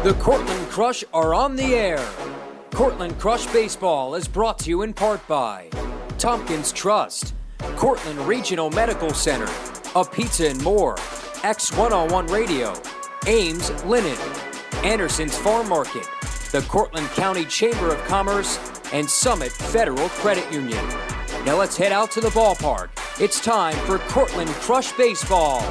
The Cortland Crush are on the air. Cortland Crush Baseball is brought to you in part by Tompkins Trust, Cortland Regional Medical Center, A Pizza and More, X101 Radio, Ames Linen, Anderson's Farm Market, the Cortland County Chamber of Commerce, and Summit Federal Credit Union. Now let's head out to the ballpark. It's time for Cortland Crush Baseball.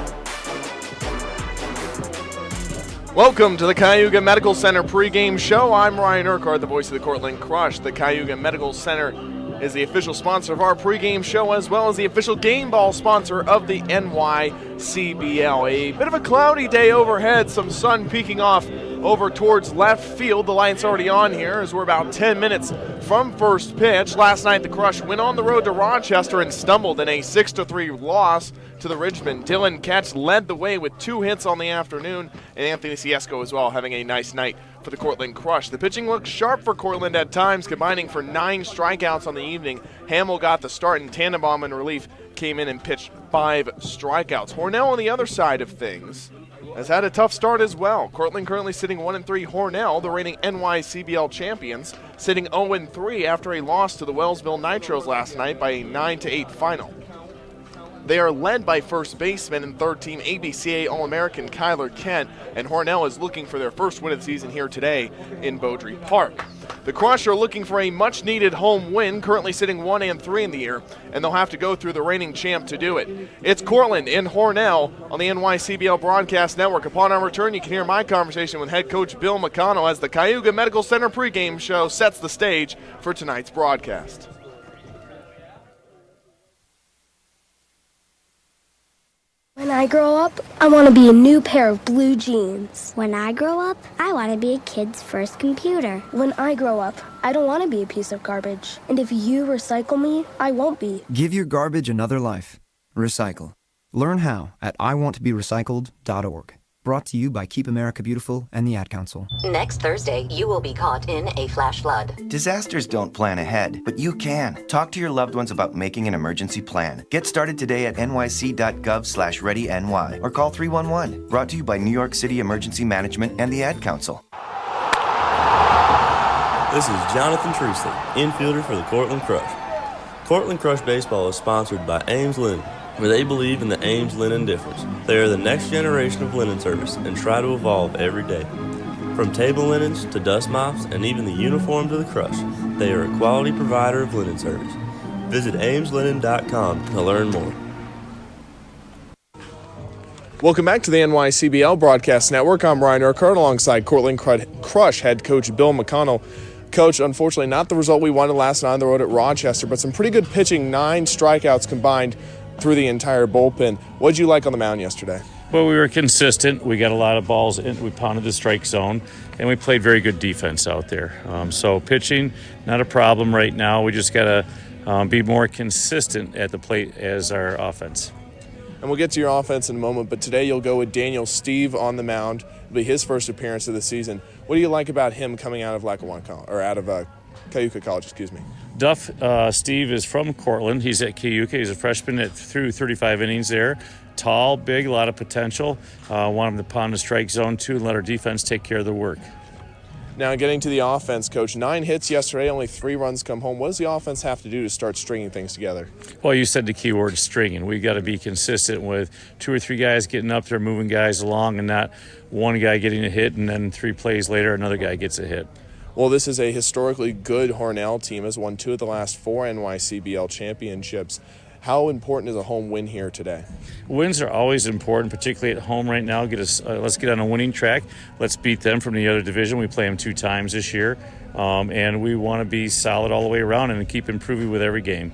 Welcome to the Cayuga Medical Center pregame show. I'm Ryan Urquhart, the voice of the Cortland Crush. The Cayuga Medical Center is the official sponsor of our pregame show, as well as the official game ball sponsor of the NYCBL. A bit of a cloudy day overhead, some sun peeking off over towards left field. The light's already on here as we're about 10 minutes from first pitch. Last night the Crush went on the road to Rochester and stumbled in a 6-3 loss to the Ridgemen. Dylan Ketch led the way with 2 hits on the afternoon, and Anthony Ciesco as well having a nice night for the Cortland Crush. The pitching looked sharp for Cortland at times, combining for 9 strikeouts on the evening. Hamill got the start, and Tannenbaum in relief came in and pitched 5 strikeouts. Hornell on the other side of things has had a tough start as well. Cortland currently sitting 1-3. Hornell, the reigning NYCBL champions, sitting 0-3 after a loss to the Wellsville Nitros last night by a 9-8 final. They are led by first baseman and third-team ABCA All-American Kyler Kent, and Hornell is looking for their first win of the season here today in Beaudry Park. The Crush are looking for a much-needed home win, currently sitting 1-3 in the year, and they'll have to go through the reigning champ to do it. It's Cortland in Hornell on the NYCBL Broadcast Network. Upon our return, you can hear my conversation with head coach Bill McConnell as the Cayuga Medical Center pregame show sets the stage for tonight's broadcast. When I grow up, I want to be a new pair of blue jeans. When I grow up, I want to be a kid's first computer. When I grow up, I don't want to be a piece of garbage. And if you recycle me, I won't be. Give your garbage another life. Recycle. Learn how at iwanttoberecycled.org. Brought to you by Keep America Beautiful and the Ad Council. Next Thursday, you will be caught in a flash flood. Disasters don't plan ahead, but you can. Talk to your loved ones about making an emergency plan. Get started today at nyc.gov/readyny or call 311. Brought to you by New York City Emergency Management and the Ad Council. This is Jonathan Treasley, infielder for the Cortland Crush. Cortland Crush Baseball is sponsored by Ames Linen, where they believe in the Ames Linen difference. They are the next generation of linen service and try to evolve every day. From table linens to dust mops and even the uniform to the Crush, they are a quality provider of linen service. Visit ameslinen.com to learn more. Welcome back to the NYCBL Broadcast Network. I'm Ryan Urquhart alongside Cortland Crush head coach Bill McConnell. Coach, unfortunately not the result we wanted last night on the road at Rochester, but some pretty good pitching, 9 strikeouts combined through the entire bullpen. What did you like on the mound yesterday? Well, we were consistent. We got a lot of balls in. We pounded the strike zone, and we played very good defense out there. So pitching, not a problem right now. We just got to be more consistent at the plate as our offense. And we'll get to your offense in a moment, but today you'll go with Daniel Steve on the mound. It'll be his first appearance of the season. What do you like about him coming out of Cayuga College, excuse me? Duff, Steve is from Cortland. He's at Cayuga. He's a freshman through 35 innings there. Tall, big, a lot of potential. Want him to pound the strike zone, too, and let our defense take care of the work. Now, getting to the offense, Coach, 9 hits yesterday, only 3 runs come home. What does the offense have to do to start stringing things together? Well, you said the key word, stringing. We've got to be consistent with 2 or 3 guys getting up there, moving guys along, and not one guy getting a hit, and then 3 plays later, another guy gets a hit. Well, this is a historically good Hornell team, has won 2 of the last 4 NYCBL championships. How important is a home win here today? Wins are always important, particularly at home right now. Let's get on a winning track. Let's beat them from the other division. We play them 2 times this year, and we want to be solid all the way around and keep improving with every game.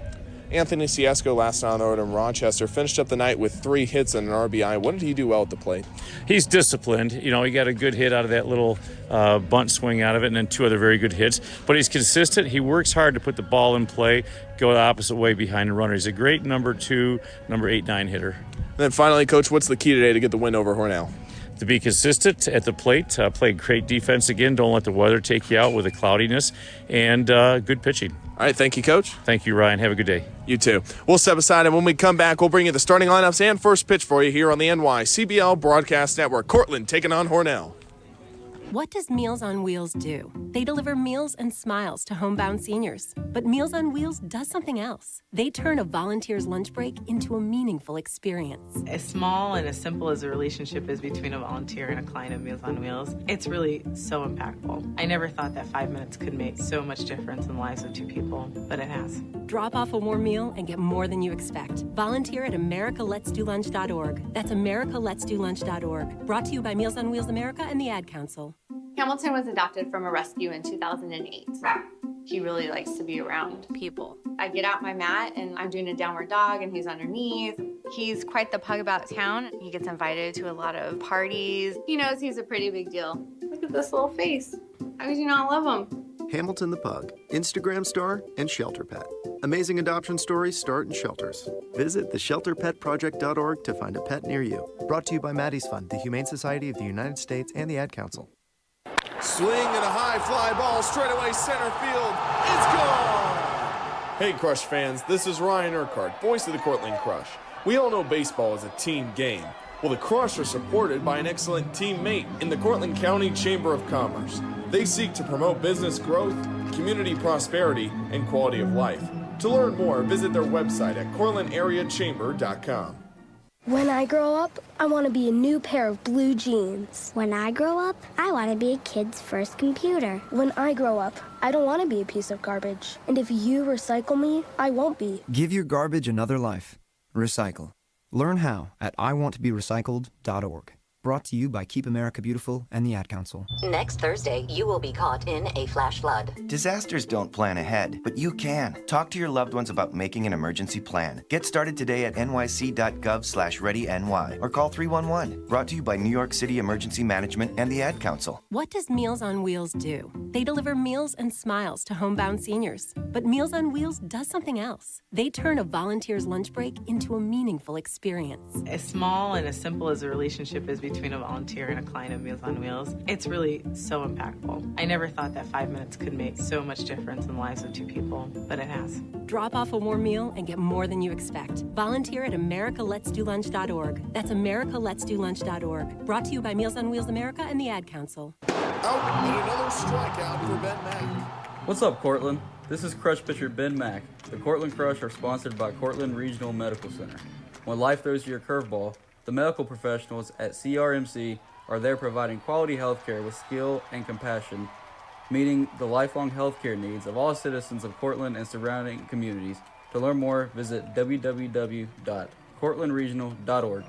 Anthony Ciesco last night on the road in Rochester finished up the night with 3 hits and an RBI. What did he do well at the plate? He's disciplined. You know, he got a good hit out of that little bunt swing out of it, and then 2 other very good hits. But he's consistent. He works hard to put the ball in play, go the opposite way behind the runner. He's a great number 2, number 8, 9 hitter. And then finally, Coach, what's the key today to get the win over Hornell? To be consistent at the plate, play great defense again. Don't let the weather take you out with the cloudiness, and good pitching. All right, thank you, Coach. Thank you, Ryan. Have a good day. You too. We'll step aside, and when we come back, we'll bring you the starting lineups and first pitch for you here on the NYCBL Broadcast Network. Cortland taking on Hornell. What does Meals on Wheels do? They deliver meals and smiles to homebound seniors. But Meals on Wheels does something else. They turn a volunteer's lunch break into a meaningful experience. As small and as simple as a relationship is between a volunteer and a client of Meals on Wheels, it's really so impactful. I never thought that 5 minutes could make so much difference in the lives of two people, but it has. Drop off a warm meal and get more than you expect. Volunteer at americaletsdolunch.org. That's americaletsdolunch.org. Brought to you by Meals on Wheels America and the Ad Council. Hamilton was adopted from a rescue in 2008. He really likes to be around people. I get out my mat and I'm doing a downward dog and he's underneath. He's quite the pug about town. He gets invited to a lot of parties. He knows he's a pretty big deal. Look at this little face. How could you not love him? Hamilton the Pug, Instagram star and shelter pet. Amazing adoption stories start in shelters. Visit theshelterpetproject.org to find a pet near you. Brought to you by Maddie's Fund, the Humane Society of the United States, and the Ad Council. Swing and a high fly ball straight away center field. It's gone! Hey Crush fans, this is Ryan Urquhart, voice of the Cortland Crush. We all know baseball is a team game. Well, the Crush are supported by an excellent teammate in the Cortland County Chamber of Commerce. They seek to promote business growth, community prosperity, and quality of life. To learn more, visit their website at cortlandareachamber.com. When I grow up, I want to be a new pair of blue jeans. When I grow up, I want to be a kid's first computer. When I grow up, I don't want to be a piece of garbage. And if you recycle me, I won't be. Give your garbage another life. Recycle. Learn how at iwanttoberecycled.org. Brought to you by Keep America Beautiful and the Ad Council. Next Thursday, you will be caught in a flash flood. Disasters don't plan ahead, but you can. Talk to your loved ones about making an emergency plan. Get started today at nyc.gov/readyny or call 311. Brought to you by New York City Emergency Management and the Ad Council. What does Meals on Wheels do? They deliver meals and smiles to homebound seniors. But Meals on Wheels does something else. They turn a volunteer's lunch break into a meaningful experience. As small and as simple as a relationship is between a volunteer and a client of Meals on Wheels, it's really so impactful. I never thought that 5 minutes could make so much difference in the lives of two people, but it has. Drop off a warm meal and get more than you expect. Volunteer at americaletsdolunch.org. That's americaletsdolunch.org. Brought to you by Meals on Wheels America and the Ad Council. Out and another strikeout for Ben Mack. What's up, Cortland? This is Crush pitcher Ben Mack. The Cortland Crush are sponsored by Cortland Regional Medical Center. When life throws you a curveball, the medical professionals at CRMC are there providing quality health care with skill and compassion, meeting the lifelong health care needs of all citizens of Cortland and surrounding communities. To learn more, visit www.cortlandregional.org.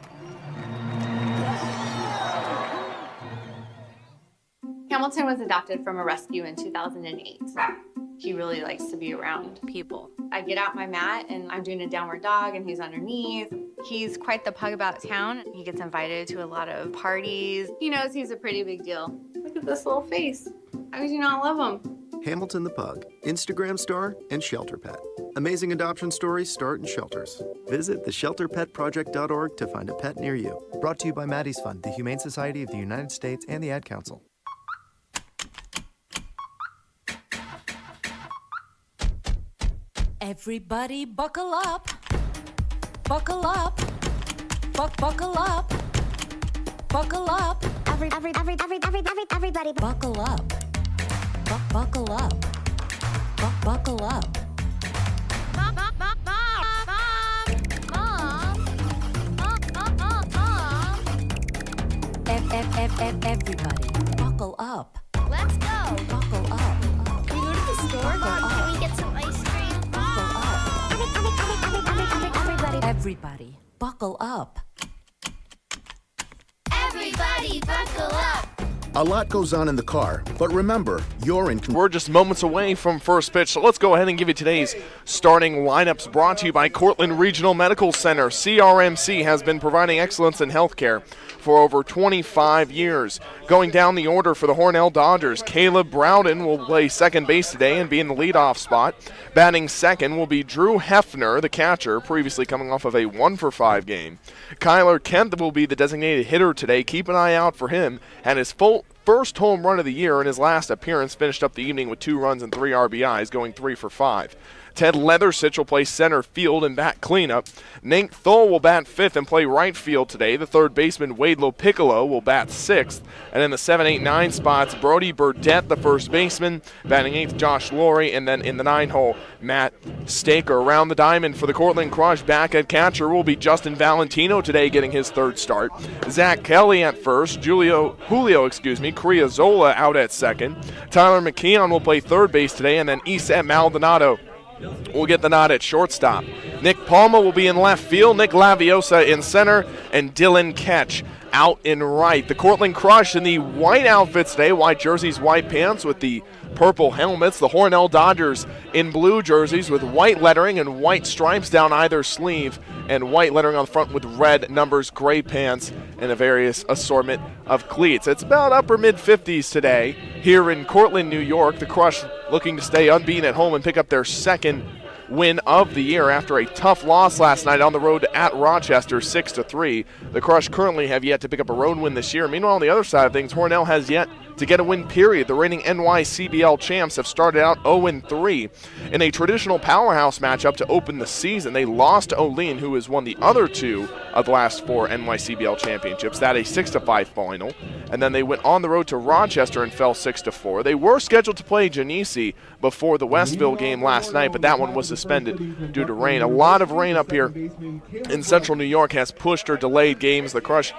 Hamilton was adopted from a rescue in 2008. He really likes to be around people. I get out my mat and I'm doing a downward dog and he's underneath. He's quite the pug about town. He gets invited to a lot of parties. He knows he's a pretty big deal. Look at this little face. How could you not love him? Hamilton the Pug, Instagram star and shelter pet. Amazing adoption stories start in shelters. Visit theshelterpetproject.org to find a pet near you. Brought to you by Maddie's Fund, the Humane Society of the United States, and the Ad Council. Everybody buckle up. Buckle up. Buckle up. Buckle up. Everybody Buckle up. Buckle up. Buckle up. Everybody buckle up. Let's go. Buckle up. Can we go to the store? Can we get some ice cream? Buckle up. Everybody buckle up. Everybody buckle up. A lot goes on in the car, but remember, you're in control. We're just moments away from first pitch, so let's go ahead and give you today's starting lineups brought to you by Cortland Regional Medical Center. CRMC has been providing excellence in healthcare for over 25 years. Going down the order for the Hornell Dodgers, Caleb Browden will play second base today and be in the leadoff spot. Batting second will be Drew Hefner, the catcher, previously coming off of a 1-for-5 game. Kyler Kemp will be the designated hitter today. Keep an eye out for him and his first home run of the year. In his last appearance, finished up the evening with 2 runs and 3 RBIs, going 3 for 5. Ted Leathersich will play center field and bat cleanup. Nate Thole will bat 5th and play right field today. The third baseman, Wade Lopiccolo, will bat 6th. And in the 7, 8, 9 spots, Brody Burdette, the first baseman, batting 8th, Josh Laurie, and then in the 9 hole, Matt Staker. Around the diamond for the Cortland Crush, back at catcher will be Justin Valentino today, getting his 3rd start. Zach Kelly at first, Julio Criazola out at second. Tyler McKeon will play 3rd base today, and then Iset Maldonado will get the nod at shortstop. Nick Palma will be in left field, Nick Laviosa in center, and Dylan Ketch out in right. The Cortland Crush in the white outfits today, white jerseys, white pants with the purple helmets. The Hornell Dodgers in blue jerseys with white lettering and white stripes down either sleeve, and white lettering on the front with red numbers, gray pants, and a various assortment of cleats. It's about upper mid-50s today here in Cortland, New York. The Crush looking to stay unbeaten at home and pick up their 2nd win of the year after a tough loss last night on the road at Rochester, 6-3. The Crush currently have yet to pick up a road win this year. Meanwhile, on the other side of things, Hornell has yet to get a win, period. The reigning NYCBL champs have started out 0-3 in a traditional powerhouse matchup to open the season. They lost to Olean, who has won the other 2 of the last 4 NYCBL championships. That a 6-5 final. And then they went on the road to Rochester and fell 6-4. They were scheduled to play Genesee before the Westville game last night, but that one was suspended due to rain. A lot of rain up here in central New York has pushed or delayed games. The Crush,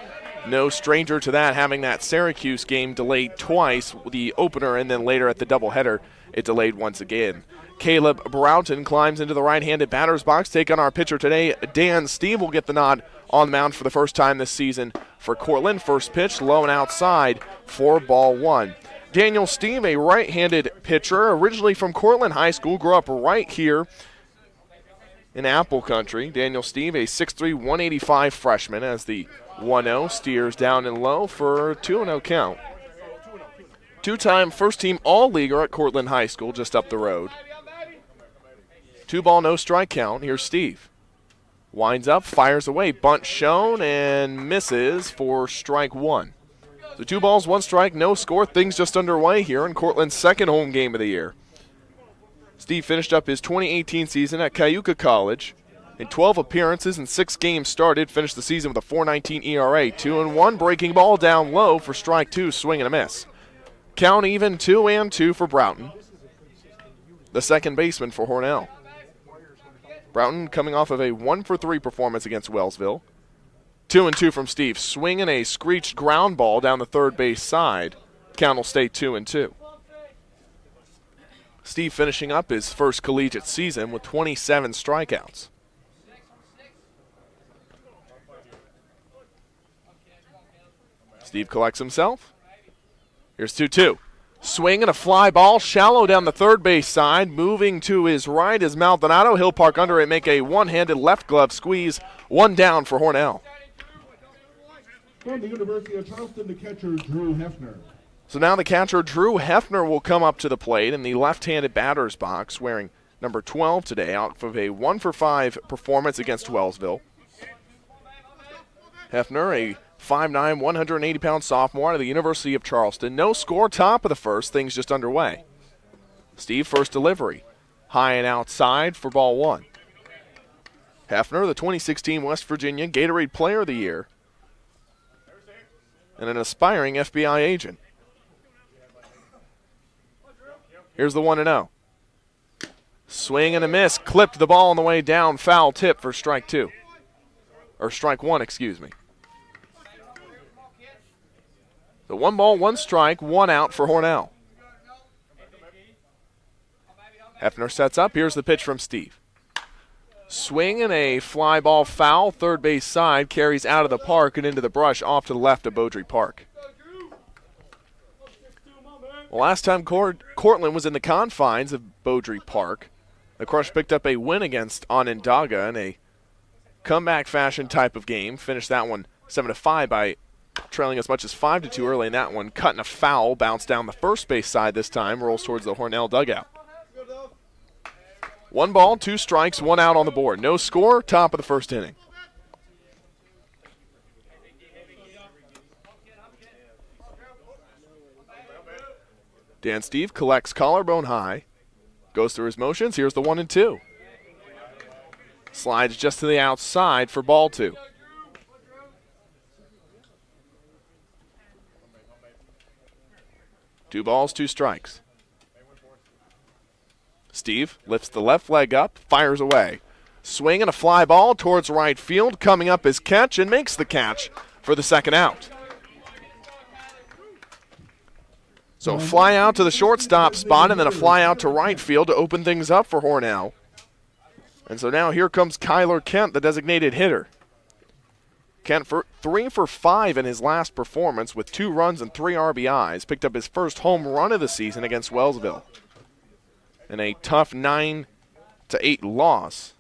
no stranger to that, having that Syracuse game delayed twice, the opener and then later at the doubleheader, it delayed once again. Caleb Broughton climbs into the right-handed batter's box. Take on our pitcher today, Dan Steve will get the nod on the mound for the first time this season for Cortland. First pitch, low and outside for ball 1. Daniel Steve, a right-handed pitcher, originally from Cortland High School, grew up right here in Apple Country. Daniel Steve, a 6'3", 185 freshman, as the 1-0 steers down and low for a 2-0 count. 2-time first-team All-Leaguer at Cortland High School, just up the road. 2-ball, no strike count. Here's Steve. Winds up, fires away, bunt shown, and misses for strike 1. So 2 balls, 1 strike, no score. Things just underway here in Cortland's 2nd home game of the year. Steve finished up his 2018 season at Cayuga College. In 12 appearances and 6 games started, finished the season with a 4.19 ERA. 2-1, breaking ball down low for strike 2, swing and a miss. Count even, 2-2 for Broughton, the second baseman for Hornell. Broughton coming off of a 1-for-3 performance against Wellsville. 2-2 from Steve. Swinging a screeched ground ball down the third base side. Count will stay 2-2. Steve finishing up his first collegiate season with 27 strikeouts. Steve collects himself. Here's 2-2. Swing and a fly ball, shallow down the third base side. Moving to his right is Maldonado. He'll park under it, make a one-handed left glove squeeze. 1 down for Hornell. From the University of Charleston, the catcher, Drew Hefner. So now the catcher, Drew Hefner, will come up to the plate in the left-handed batter's box, wearing number 12 today, out of a 1-for-5 performance against Wellsville. Hefner, a 5'9", 180-pound sophomore out of the University of Charleston. No score, top of the first, things just underway. Steve, first delivery. High and outside for ball 1. Hefner, the 2016 West Virginia Gatorade Player of the Year, and an aspiring FBI agent. Here's the 1-0. Swing and a miss. Clipped the ball on the way down. Foul tip for strike 2. Or strike 1, excuse me. The 1 ball, 1 strike, 1 out for Hornell. Hefner sets up. Here's the pitch from Steve. Swing and a fly ball foul. Third base side. Carries out of the park and into the brush off to the left of Beaudry Park. Well, last time Cortland was in the confines of Beaudry Park, the Crush picked up a win against Onondaga in a comeback fashion type of game. Finished that one 7-5 by trailing as much as 5-2 early in that one. Cutting a foul, bounced down the first base side this time, rolls towards the Hornell dugout. 1 ball, 2 strikes, 1 out on the board. No score, top of the first inning. Dan Steve collects collarbone high, goes through his motions. Here's the 1-2. Slides just to the outside for ball 2. Two balls, 2 strikes. Steve lifts the left leg up, fires away. Swing and a fly ball towards right field. Coming up is catch and makes the catch for the second out. So a fly out to the shortstop spot and then a fly out to right field to open things up for Hornell. And so now here comes Kyler Kent, the designated hitter. Kent 3 for 5 in his last performance with 2 runs and 3 RBIs. Picked up his first home run of the season against Wellsville in a tough 9-8 loss.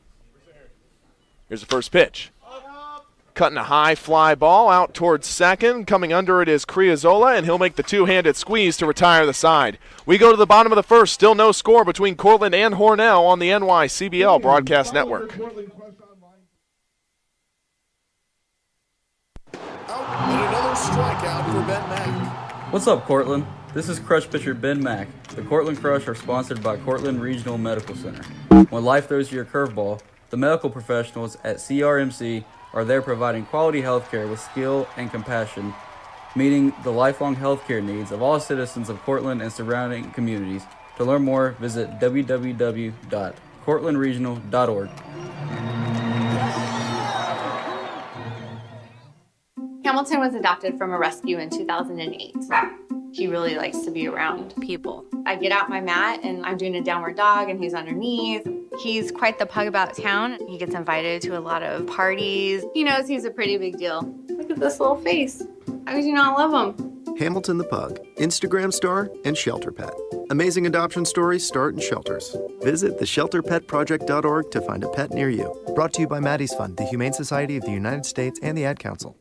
Here's the first pitch. Cutting a high fly ball out towards second. Coming under it is Criazola, and he'll make the two-handed squeeze to retire the side. We go to the bottom of the first. Still no score between Cortland and Hornell on the NYCBL Broadcast Network. And another strikeout for Ben Mack. What's up, Cortland? This is Crush pitcher Ben Mack. The Cortland Crush are sponsored by Cortland Regional Medical Center. When life throws you a curveball, the medical professionals at CRMC are there providing quality health care with skill and compassion, meeting the lifelong health care needs of all citizens of Cortland and surrounding communities. To learn more, visit www.cortlandregional.org. Hamilton was adopted from a rescue in 2008. He really likes to be around people. I get out my mat and I'm doing a downward dog and he's underneath. He's quite the pug about town. He gets invited to a lot of parties. He knows he's a pretty big deal. Look at this little face. How could you not love him? Hamilton the Pug, Instagram star and shelter pet. Amazing adoption stories start in shelters. Visit theshelterpetproject.org to find a pet near you. Brought to you by Maddie's Fund, the Humane Society of the United States, and the Ad Council.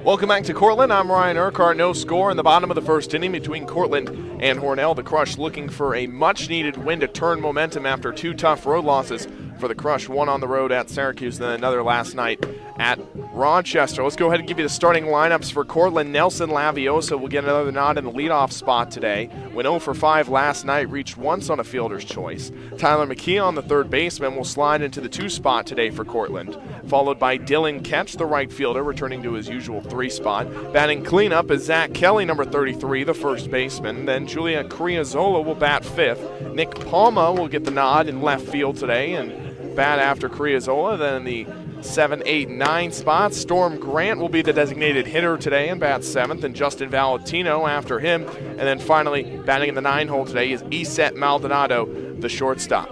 Welcome back to Cortland. I'm Ryan Urquhart. No score in the bottom of the first inning between Cortland and Hornell. The Crush looking for a much-needed win to turn momentum after 2 tough road losses for the Crush. One on the road at Syracuse, then another last night at Rochester. Let's go ahead and give you the starting lineups for Cortland. Nelson Laviosa will get another nod in the leadoff spot today. Went 0 for 5 last night, reached once on a fielder's choice. Tyler McKee on the third baseman will slide into the 2 spot today for Cortland, followed by Dylan Ketch, the right fielder, returning to his usual 3 spot. Batting cleanup is Zach Kelly, number 33, the first baseman. Then Julia Criazola will bat 5th. Nick Palma will get the nod in left field today and bat after Criazola. Then in the 7, 8, 9 spots, Storm Grant will be the designated hitter today and bat 7th, and Justin Valentino after him. And then finally, batting in the 9 hole today is Iset Maldonado, the shortstop.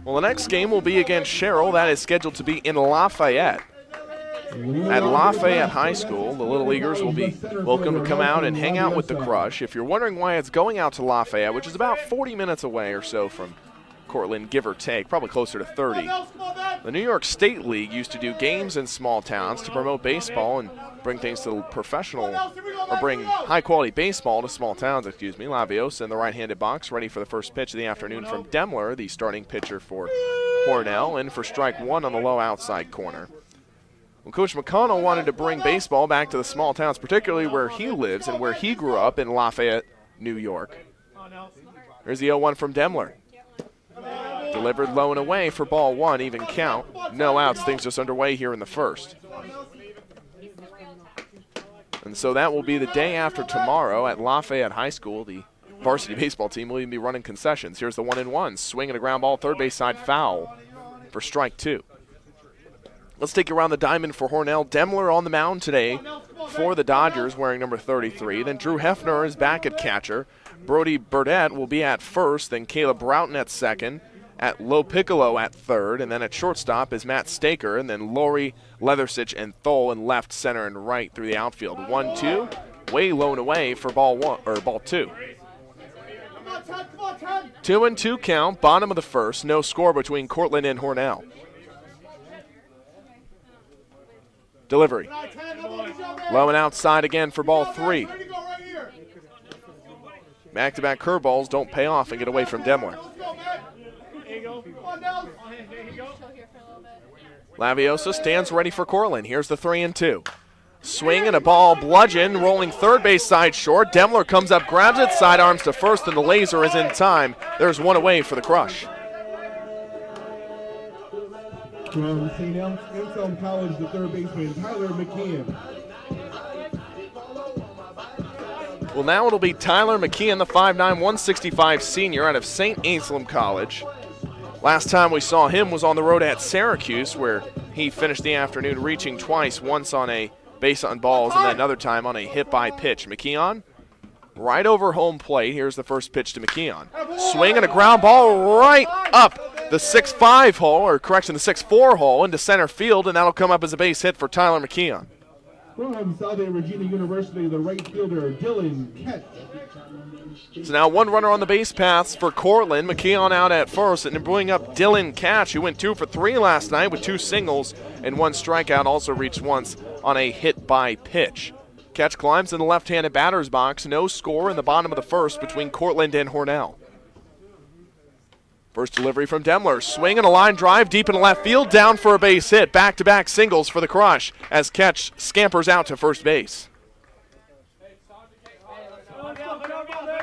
Well, the next game will be against Sherrill. That is scheduled to be in Lafayette. At Lafayette High School, the Little Leaguers will be welcome to come out and hang out with the Crush. If you're wondering why it's going out to Lafayette, which is about 40 minutes away or so from Cortland, give or take, probably closer to 30. The New York State League used to do games in small towns to promote baseball and bring things to the professional, or bring high-quality baseball to small towns, Laviosa in the right-handed box, ready for the first pitch of the afternoon from Demler, the starting pitcher for Hornell, in for strike 1 on the low outside corner. Well, Coach McConnell wanted to bring baseball back to the small towns, particularly where he lives and where he grew up in Lafayette, New York. Here's the 0-1 from Demler. Delivered low and away for ball 1, even count. No outs, things just underway here in the first. And so that will be the day after tomorrow at Lafayette High School. The varsity baseball team will even be running concessions. Here's the 1-1. Swing and a ground ball, third base side foul for strike 2. Let's take you around the diamond for Hornell. Demler on the mound today for the Dodgers, wearing number 33. Then Drew Hefner is back at catcher. Brody Burdett will be at first. Then Caleb Broughton at second. At Low Piccolo at third. And then at shortstop is Matt Staker. And then Lori, Leathersich, and Thole in left, center, and right through the outfield. 1-2, way low and away for ball 2. 2-2 count, bottom of the first. No score between Cortland and Hornell. Delivery. Low and outside again for ball 3. Back-to-back curveballs don't pay off and get away from Demler. Laviosa stands ready for Cortland. Here's the 3-2. Swing and a ball bludgeon, rolling third base side short. Demler comes up, grabs it, sidearms to first, and the laser is in time. There's one away for the Crush. From St. Anselm College, the third baseman, Tyler McKeon. Well, now it'll be Tyler McKeon, the 5'9", 165 senior out of St. Anselm College. Last time we saw him was on the road at Syracuse, where he finished the afternoon reaching twice, once on a base on balls and then another time on a hit by pitch. McKeon right over home plate. Here's the first pitch to McKeon. Swing and a ground ball right up the 6-5 hole, or correction, the 6-4 hole into center field, and that'll come up as a base hit for Tyler McKeon. From South Regina University, the right fielder, Dylan Kett. So now one runner on the base paths for Cortland. McKeon out at first, and bringing up Dylan Catch, who went 2 for 3 last night with 2 singles and 1 strikeout, also reached once on a hit by pitch. Catch climbs in the left-handed batter's box. No score in the bottom of the first between Cortland and Hornell. First delivery from Demler. Swing and a line drive deep in left field, down for a base hit. Back-to-back singles for the Crush as Catch scampers out to first base.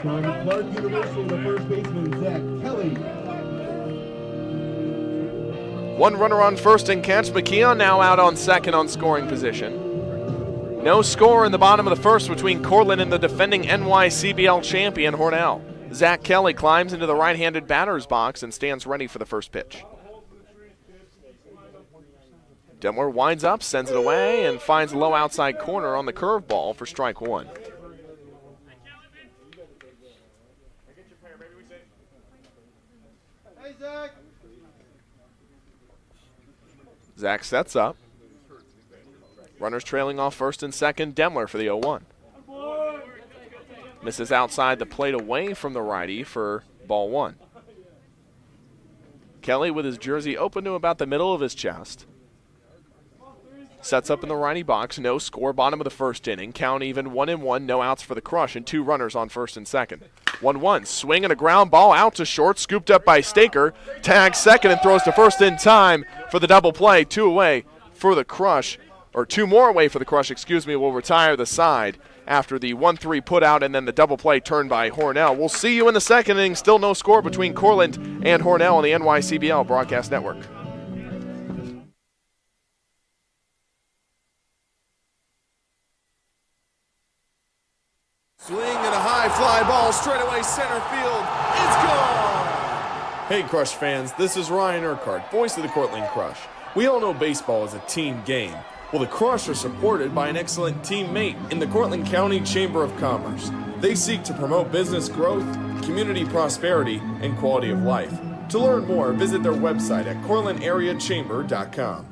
From Clark University, the first baseman, Zach Kelly. One runner on first and Catch. McKeon now out on second on scoring position. No score in the bottom of the first between Cortland and the defending NYCBL champion, Hornell. Zach Kelly climbs into the right-handed batter's box and stands ready for the first pitch. Demler winds up, sends it away, and finds a low outside corner on the curveball for strike one. Zach sets up. Runners trailing off first and second. Demler for the 0-1. Misses outside the plate away from the righty for ball one. Kelly with his jersey open to about the middle of his chest. Sets up in the righty box. No score. Bottom of the first inning. Count even 1-1. No outs for the Crush and 2 runners on first and second. 1-1. Swing and a ground ball out to short. Scooped up by Staker. Tags second and throws to first in time for the double play. 2 away for the Crush. Or 2 more away for the Crush, will retire the side after the 1-3 put out and then the double play turned by Hornell. We'll see you in the second inning. Still no score between Cortland and Hornell on the NYCBL Broadcast Network. Swing and a high fly ball straight away center field. It's gone! Hey Crush fans, this is Ryan Urquhart, voice of the Cortland Crush. We all know baseball is a team game. Well, the Crush are supported by an excellent teammate in the Cortland County Chamber of Commerce. They seek to promote business growth, community prosperity, and quality of life. To learn more, visit their website at cortlandareachamber.com.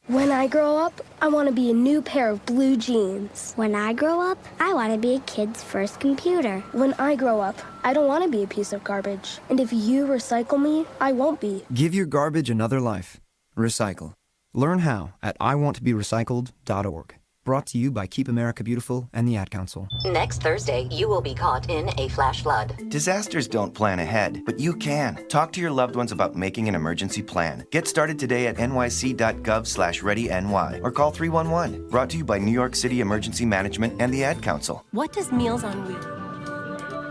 When I grow up, I want to be a new pair of blue jeans. When I grow up, I want to be a kid's first computer. When I grow up, I don't want to be a piece of garbage. And if you recycle me, I won't be. Give your garbage another life. Recycle. Learn how at iwanttoberecycled.org. Brought to you by Keep America Beautiful and the Ad Council. Next Thursday, you will be caught in a flash flood. Disasters don't plan ahead, but you can. Talk to your loved ones about making an emergency plan. Get started today at nyc.gov/readyny or call 311. Brought to you by New York City Emergency Management and the Ad Council. What does Meals on Wheels?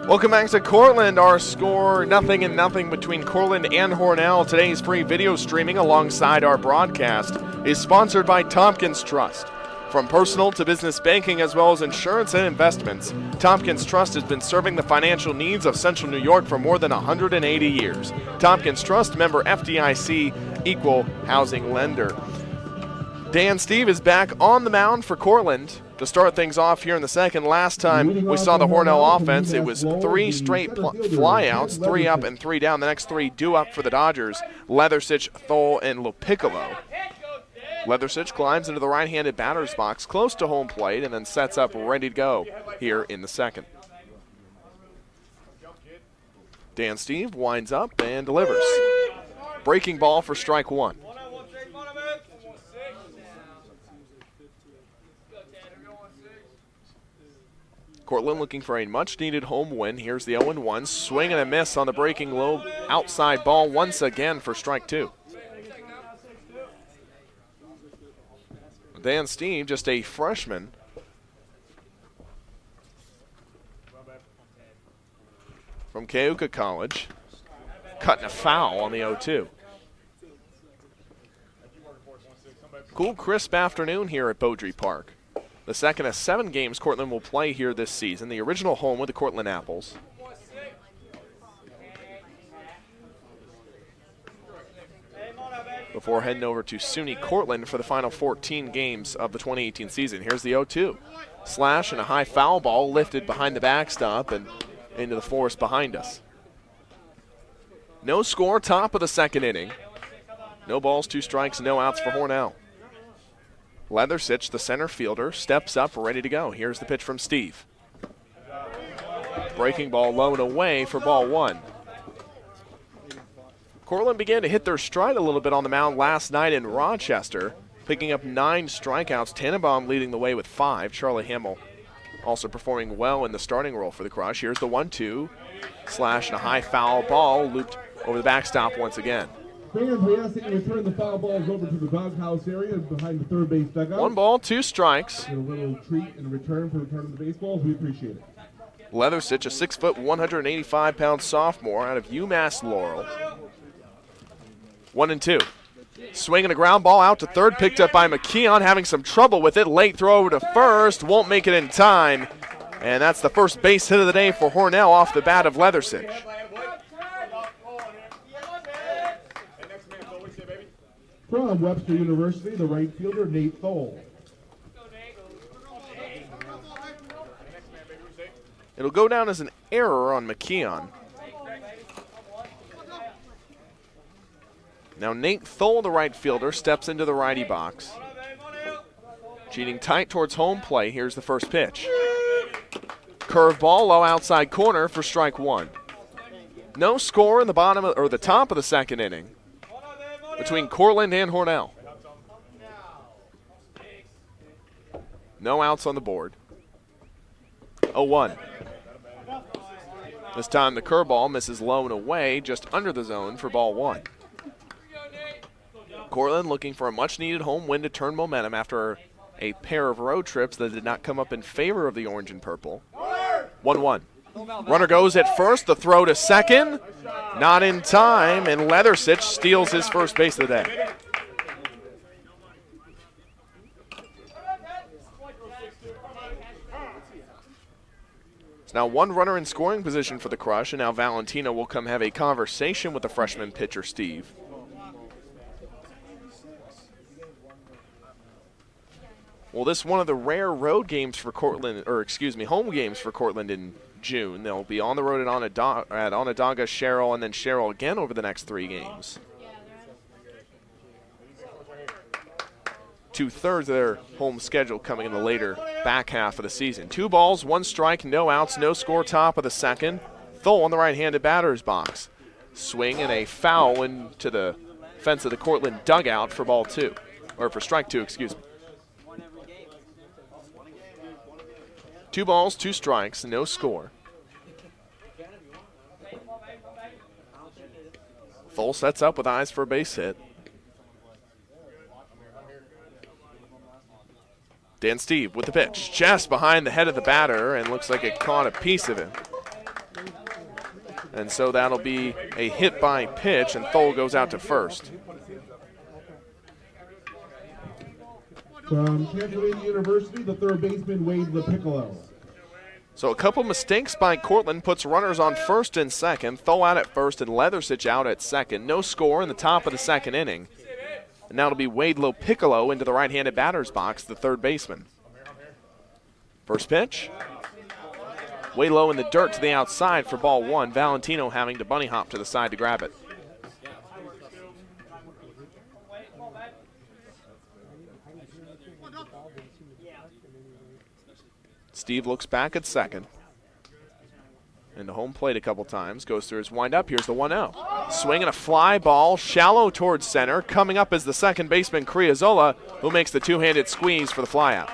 Welcome back to Cortland. Our score, 0-0 between Cortland and Hornell. Today's free video streaming alongside our broadcast is sponsored by Tompkins Trust. From personal to business banking as well as insurance and investments, Tompkins Trust has been serving the financial needs of Central New York for more than 180 years. Tompkins Trust, member FDIC, equal housing lender. Dan Steve is back on the mound for Cortland to start things off here in the second. Last time we saw the Hornell offense, it was 3 straight flyouts, 3 up and 3 down. The next 3 due up for the Dodgers, Leathersich, Thole, and Lopiccolo. Leathersich climbs into the right-handed batter's box close to home plate and then sets up ready to go here in the second. Dan Steve winds up and delivers. Breaking ball for strike one. Cortland looking for a much-needed home win. Here's the 0-1. Swing and a miss on the breaking low outside ball once again for strike two. Dan Steve, just a freshman. From Cayuga College. Cutting a foul on the 0-2. Cool, crisp afternoon here at Beaudry Park. The second of 7 games Cortland will play here this season. The original home with the Cortland Apples. Before heading over to SUNY Cortland for the final 14 games of the 2018 season. Here's the 0-2. Slash and a high foul ball lifted behind the backstop and into the forest behind us. No score, top of the second inning. No balls, 2 strikes, no outs for Hornell. Leathersich, the center fielder, steps up, ready to go. Here's the pitch from Steve. Breaking ball low and away for ball 1. Cortland began to hit their stride a little bit on the mound last night in Rochester, picking up 9 strikeouts. Tannenbaum leading the way with 5. Charlie Hamill also performing well in the starting role for the Crush. Here's the 1-2. Slash and a high foul ball looped over the backstop once again. Fans, we ask that you return the foul balls over to the doghouse area behind the third base dugout. 1 ball, 2 strikes. Get a little treat in return for returning the baseballs. We appreciate it. Leathersich, a 6', 185-pound sophomore out of UMass Laurel. 1-2. Swinging a ground ball out to third, picked up by McKeon, having some trouble with it. Late throw over to first, won't make it in time. And that's the first base hit of the day for Hornell off the bat of Leathersich. From Webster University, the right fielder, Nate Thole. It'll go down as an error on McKeon. Now Nate Thole, the right fielder, steps into the righty box. Cheating tight towards home plate. Here's the first pitch. Curveball, low outside corner for strike 1. No score in the bottom or the top of the second inning between Cortland and Hornell. No outs on the board. 0-1. This time the curveball misses low and away, just under the zone for ball 1. Cortland looking for a much-needed home win to turn momentum after a pair of road trips that did not come up in favor of the orange and purple. 1-1. Runner goes at first, the throw to second. Not in time, and Leathersich steals his first base of the day. It's now 1 runner in scoring position for the Crush, and now Valentino will come have a conversation with the freshman pitcher, Steve. Well, this is one of the rare road games for Cortland, home games for Cortland in June. They'll be on the road at Onondaga, Sherrill, and then Sherrill again over the next 3 games. 2/3 of their home schedule coming in the later back half of the season. 2 balls, 1 strike, no outs, no score, top of the second. Thole on the right-handed batter's box. Swing and a foul into the fence of the Cortland dugout for ball 2, or for strike 2, excuse me. 2 balls, 2 strikes, no score. Thole sets up with eyes for a base hit. Dan Steve with the pitch. Just behind the head of the batter, and looks like it caught a piece of him. And so that'll be a hit by pitch, and Thole goes out to first. From Pennsylvania University, the third baseman, Wade LaPiccolo. So a couple mistakes by Cortland puts runners on first and second. Thole out at first and Leathersich out at second. No score in the top of the second inning. And now it'll be Wade LaPiccolo into the right-handed batter's box, the third baseman. First pitch. Way low in the dirt to the outside for ball 1. Valentino having to bunny hop to the side to grab it. Steve looks back at second. And to home plate a couple times. Goes through his windup. Here's the 1-0. Swinging a fly ball, shallow towards center. Coming up is the second baseman, Criazola, who makes the two-handed squeeze for the flyout.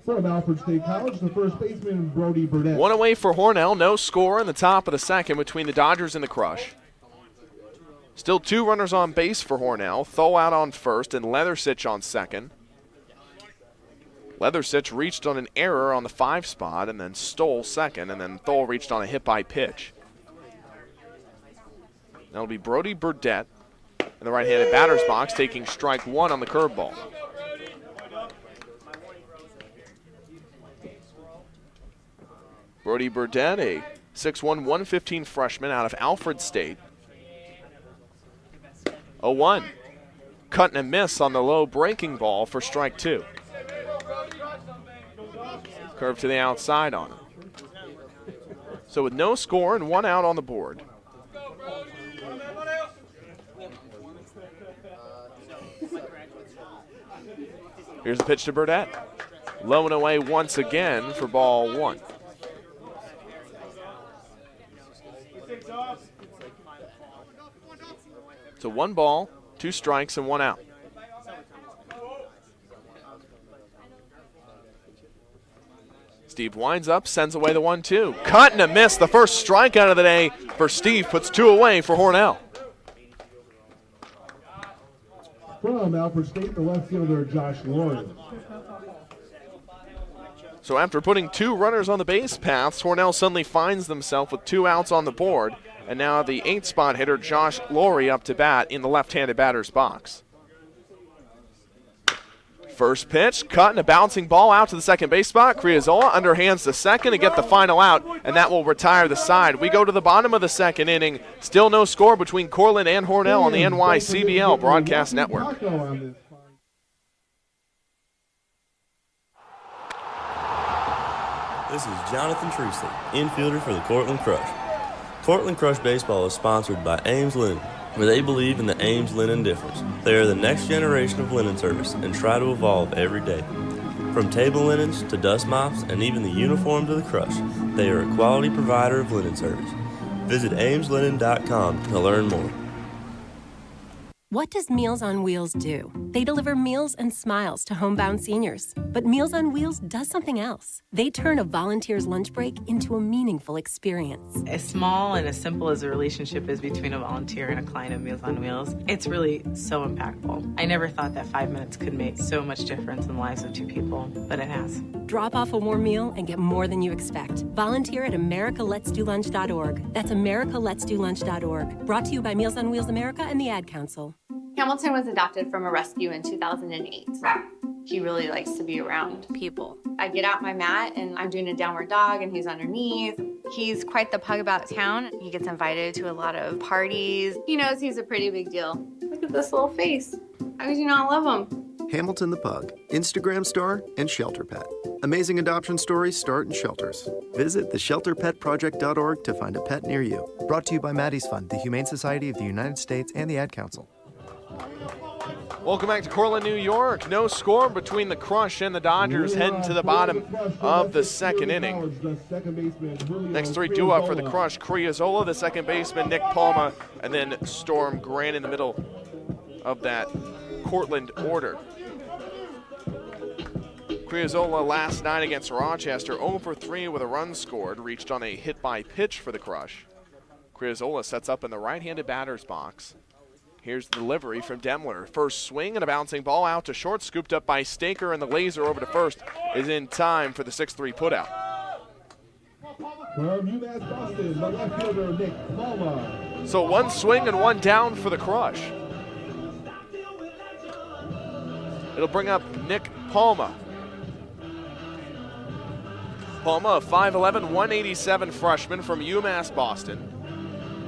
From Alfred State College, the first baseman, Brody Burnett. 1 away for Hornell. No score in the top of the second between the Dodgers and the Crush. Still 2 runners on base for Hornell. Thole out on first and Leathersich on second. Leathersich reached on an error on the 5 spot and then stole second, and then Thole reached on a hit by pitch. That'll be Brody Burdette in the right-handed batter's box, taking strike 1 on the curveball. Brody Burdette, a 6'1", 115 freshman out of Alfred State. 0-1. Cut and a miss on the low breaking ball for strike 2. Curve to the outside on him. So with no score and 1 out on the board. Here's the pitch to Burdette. Low and away once again for ball 1. So 1 ball, 2 strikes, and 1 out. Steve winds up, sends away the 1-2. Cut and a miss. The first strikeout of the day for Steve puts 2 away for Hornell. From Alfred State, the left fielder, Josh Laurie. So after putting 2 runners on the base paths, Hornell suddenly finds themselves with 2 outs on the board. And now the 8th spot hitter, Josh Laurie, up to bat in the left-handed batter's box. First pitch, cut and a bouncing ball out to the second base spot. Criazola underhands the second to get the final out, and that will retire the side. We go to the bottom of the second inning. Still no score between Cortland and Hornell on the NYCBL Broadcast Network. This is Jonathan Truesdale, infielder for the Cortland Crush. Cortland Crush Baseball is sponsored by Ames Linen, where they believe in the Ames linen difference. They are the next generation of linen service and try to evolve every day. From table linens to dust mops and even the uniforms of the Crush, they are a quality provider of linen service. Visit ameslinen.com to learn more. What does Meals on Wheels do? They deliver meals and smiles to homebound seniors. But Meals on Wheels does something else. They turn a volunteer's lunch break into a meaningful experience. As small and as simple as a relationship is between a volunteer and a client of Meals on Wheels, it's really so impactful. I never thought that 5 minutes could make so much difference in the lives of 2 people, but it has. Drop off a warm meal and get more than you expect. Volunteer at americaletsdolunch.org. That's americaletsdolunch.org. Brought to you by Meals on Wheels America and the Ad Council. Hamilton was adopted from a rescue in 2008. He really likes to be around people. I get out my mat and I'm doing a downward dog and he's underneath. He's quite the pug about town. He gets invited to a lot of parties. He knows he's a pretty big deal. Look at this little face. How could you not love him? Hamilton the Pug, Instagram star and shelter pet. Amazing adoption stories start in shelters. Visit theshelterpetproject.org to find a pet near you. Brought to you by Maddie's Fund, the Humane Society of the United States, and the Ad Council. Welcome back to Cortland, New York. No score between the Crush and the Dodgers heading to the bottom of the second inning. Next 3 due up for the Crush. Criazola, the second baseman, Nick Palma, and then Storm Grant in the middle of that Cortland order. Criazola last night against Rochester, 0 for 3 with a run scored, reached on a hit by pitch for the Crush. Criazola sets up in the right-handed batter's box. Here's the delivery from Demler. First swing and a bouncing ball out to short, scooped up by Staker, and the laser over to first is in time for the 6-3 putout. From UMass Boston, the left fielder, Nick Palma. So 1 swing and 1 down for the Crush. It'll bring up Nick Palma. Palma, a 5'11", 187 freshman from UMass Boston.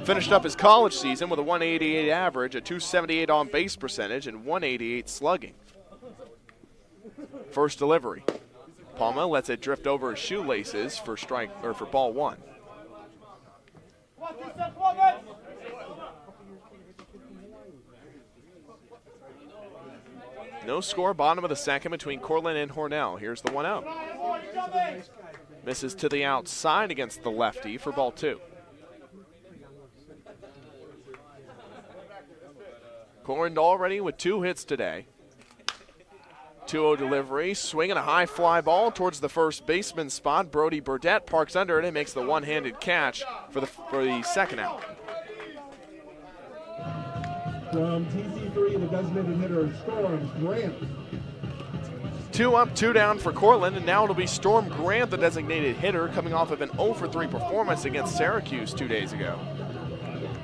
Finished up his college season with a 188 average, a 278 on base percentage, and 188 slugging. First delivery. Palma lets it drift over his shoelaces for for ball 1. No score, bottom of the second between Cortland and Hornell. Here's the 1-0. Misses to the outside against the lefty for ball 2. Cortland already with 2 hits today. 2-0 delivery, swinging a high fly ball towards the first baseman spot. Brody Burdette parks under it and makes the one-handed catch for the second out. From TC3, the designated hitter, Storm Grant. 2 up, 2 down for Cortland, and now it'll be Storm Grant, the designated hitter, coming off of an 0-for-3 performance against Syracuse 2 days ago.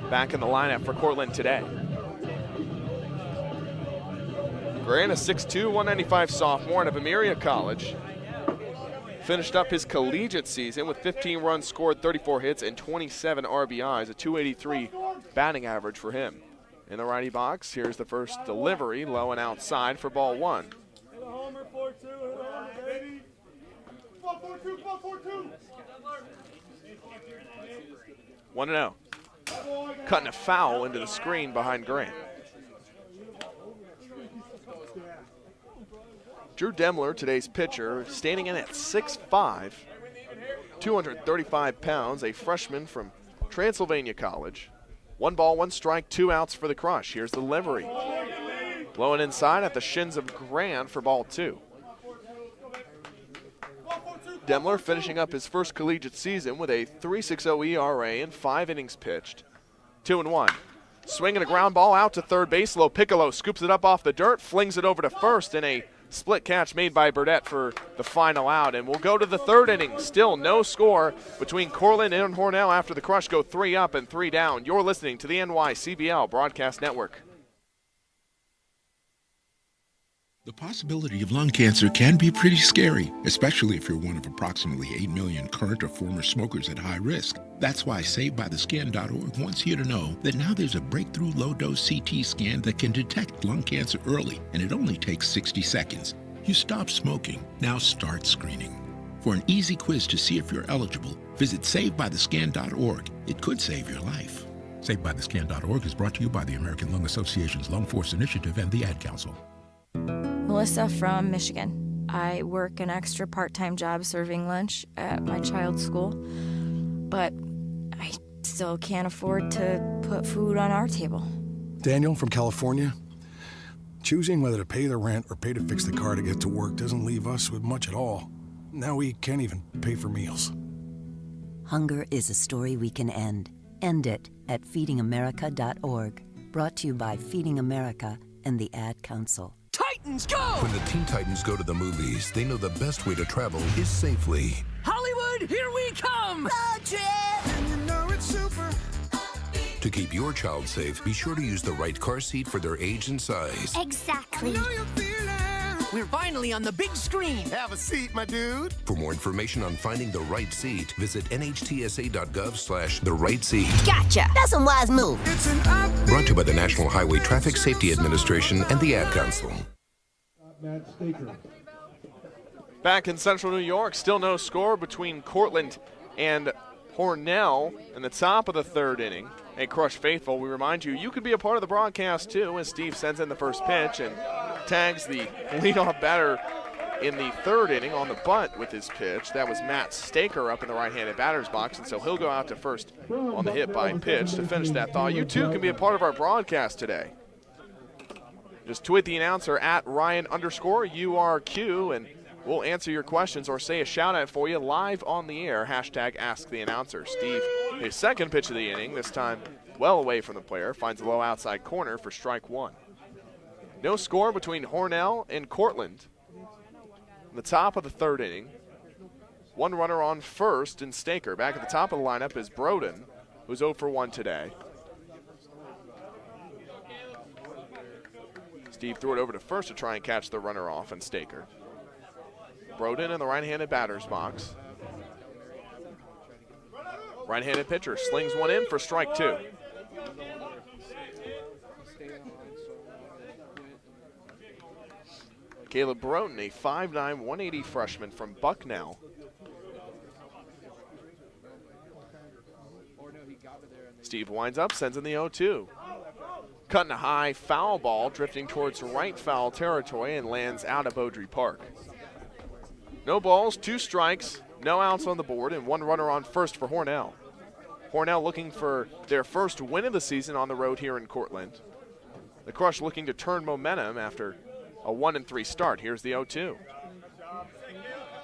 Back in the lineup for Cortland today. Grant, a 6'2", 195 sophomore out of Amelia College. Finished up his collegiate season with 15 runs scored, 34 hits, and 27 RBIs, a .283 batting average for him. In the righty box, here's the first delivery, low and outside for ball 1. 1-0. Cutting a foul into the screen behind Grant. Drew Demler, today's pitcher, standing in at 6'5", 235 pounds, a freshman from Transylvania College. 1 ball, 1 strike, 2 outs for the Crush. Here's the delivery. Blowing inside at the shins of Grant for ball 2. Demler finishing up his first collegiate season with a 3.60 ERA in 5 innings pitched. 2-1. Swinging a ground ball out to third base. Piccolo scoops it up off the dirt, flings it over to first in a split catch made by Burdett for the final out. And we'll go to the 3rd inning. Still no score between Cortland and Hornell after the Crush go 3 up and 3 down. You're listening to the NYCBL Broadcast Network. The possibility of lung cancer can be pretty scary, especially if you're one of approximately 8 million current or former smokers at high risk. That's why SaveByTheScan.org wants you to know that now there's a breakthrough low-dose CT scan that can detect lung cancer early, and it only takes 60 seconds. You stop smoking, now start screening. For an easy quiz to see if you're eligible, visit SaveByTheScan.org. It could save your life. SaveByTheScan.org is brought to you by the American Lung Association's Lung Force Initiative and the Ad Council. Melissa from Michigan. I work an extra part-time job serving lunch at my child's school, but I still can't afford to put food on our table. Daniel from California. Choosing whether to pay the rent or pay to fix the car to get to work doesn't leave us with much at all. Now we can't even pay for meals. Hunger is a story we can end. End it at feedingamerica.org. Brought to you by Feeding America and the Ad Council. Titans go! When the Teen Titans go to the movies, they know the best way to travel is safely. Hollywood, here we come! And you know it's super. To keep your child safe, be sure to use the right car seat for their age and size. Exactly. We're finally on the big screen. Have a seat, my dude. For more information on finding the right seat, visit nhtsa.gov/the right seat. Gotcha. That's a wise move. Brought to you by the National Highway Traffic Safety Administration and the Ad Council. Matt Staker. Back in Central New York, still no score between Cortland and Hornell in the top of the 3rd inning. Hey, Crush faithful, we remind you, you could be a part of the broadcast too as Steve sends in the first pitch and tags the leadoff batter in the 3rd inning on the bunt with his pitch. That was Matt Staker up in the right-handed batter's box, and so he'll go out to first on the hit by pitch to finish that thought. You too can be a part of our broadcast today. Just tweet the announcer at Ryan_URQ, and we'll answer your questions or say a shout-out for you live on the air. Hashtag Ask the Announcer. Steve, his 2nd pitch of the inning, this time well away from the player, finds a low outside corner for strike 1. No score between Hornell and Cortland. In the top of the 3rd inning, 1 runner on first and Staker. Back at the top of the lineup is Broden, who's 0 for 1 today. Steve threw it over to first to try and catch the runner off and Staker. Broden in the right-handed batter's box. Right-handed pitcher slings one in for strike 2. Caleb Broden, a 5'9", 180 freshman from Bucknell. Steve winds up, sends in the 0-2. Cutting a high foul ball, drifting towards right foul territory and lands out of Beaudry Park. No balls, 2 strikes, no outs on the board, and 1 runner on first for Hornell. Hornell looking for their first win of the season on the road here in Cortland. The Crush looking to turn momentum after a 1-3 start. Here's the 0-2.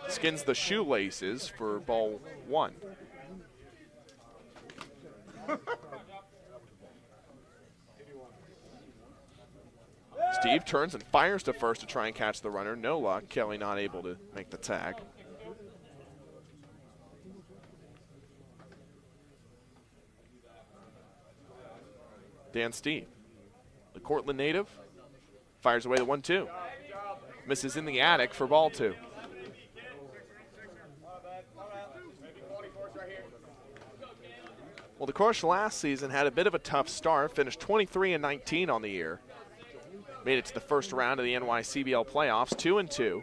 Skins the shoelaces for ball 1. Steve turns and fires to first to try and catch the runner. No luck. Kelly not able to make the tag. Dan Steve, the Cortland native, fires away the 1-2. Misses in the attic for ball 2. Well, the Crush last season had a bit of a tough start, finished 23-19 on the year. Made it to the first round of the NYCBL playoffs, 2-2.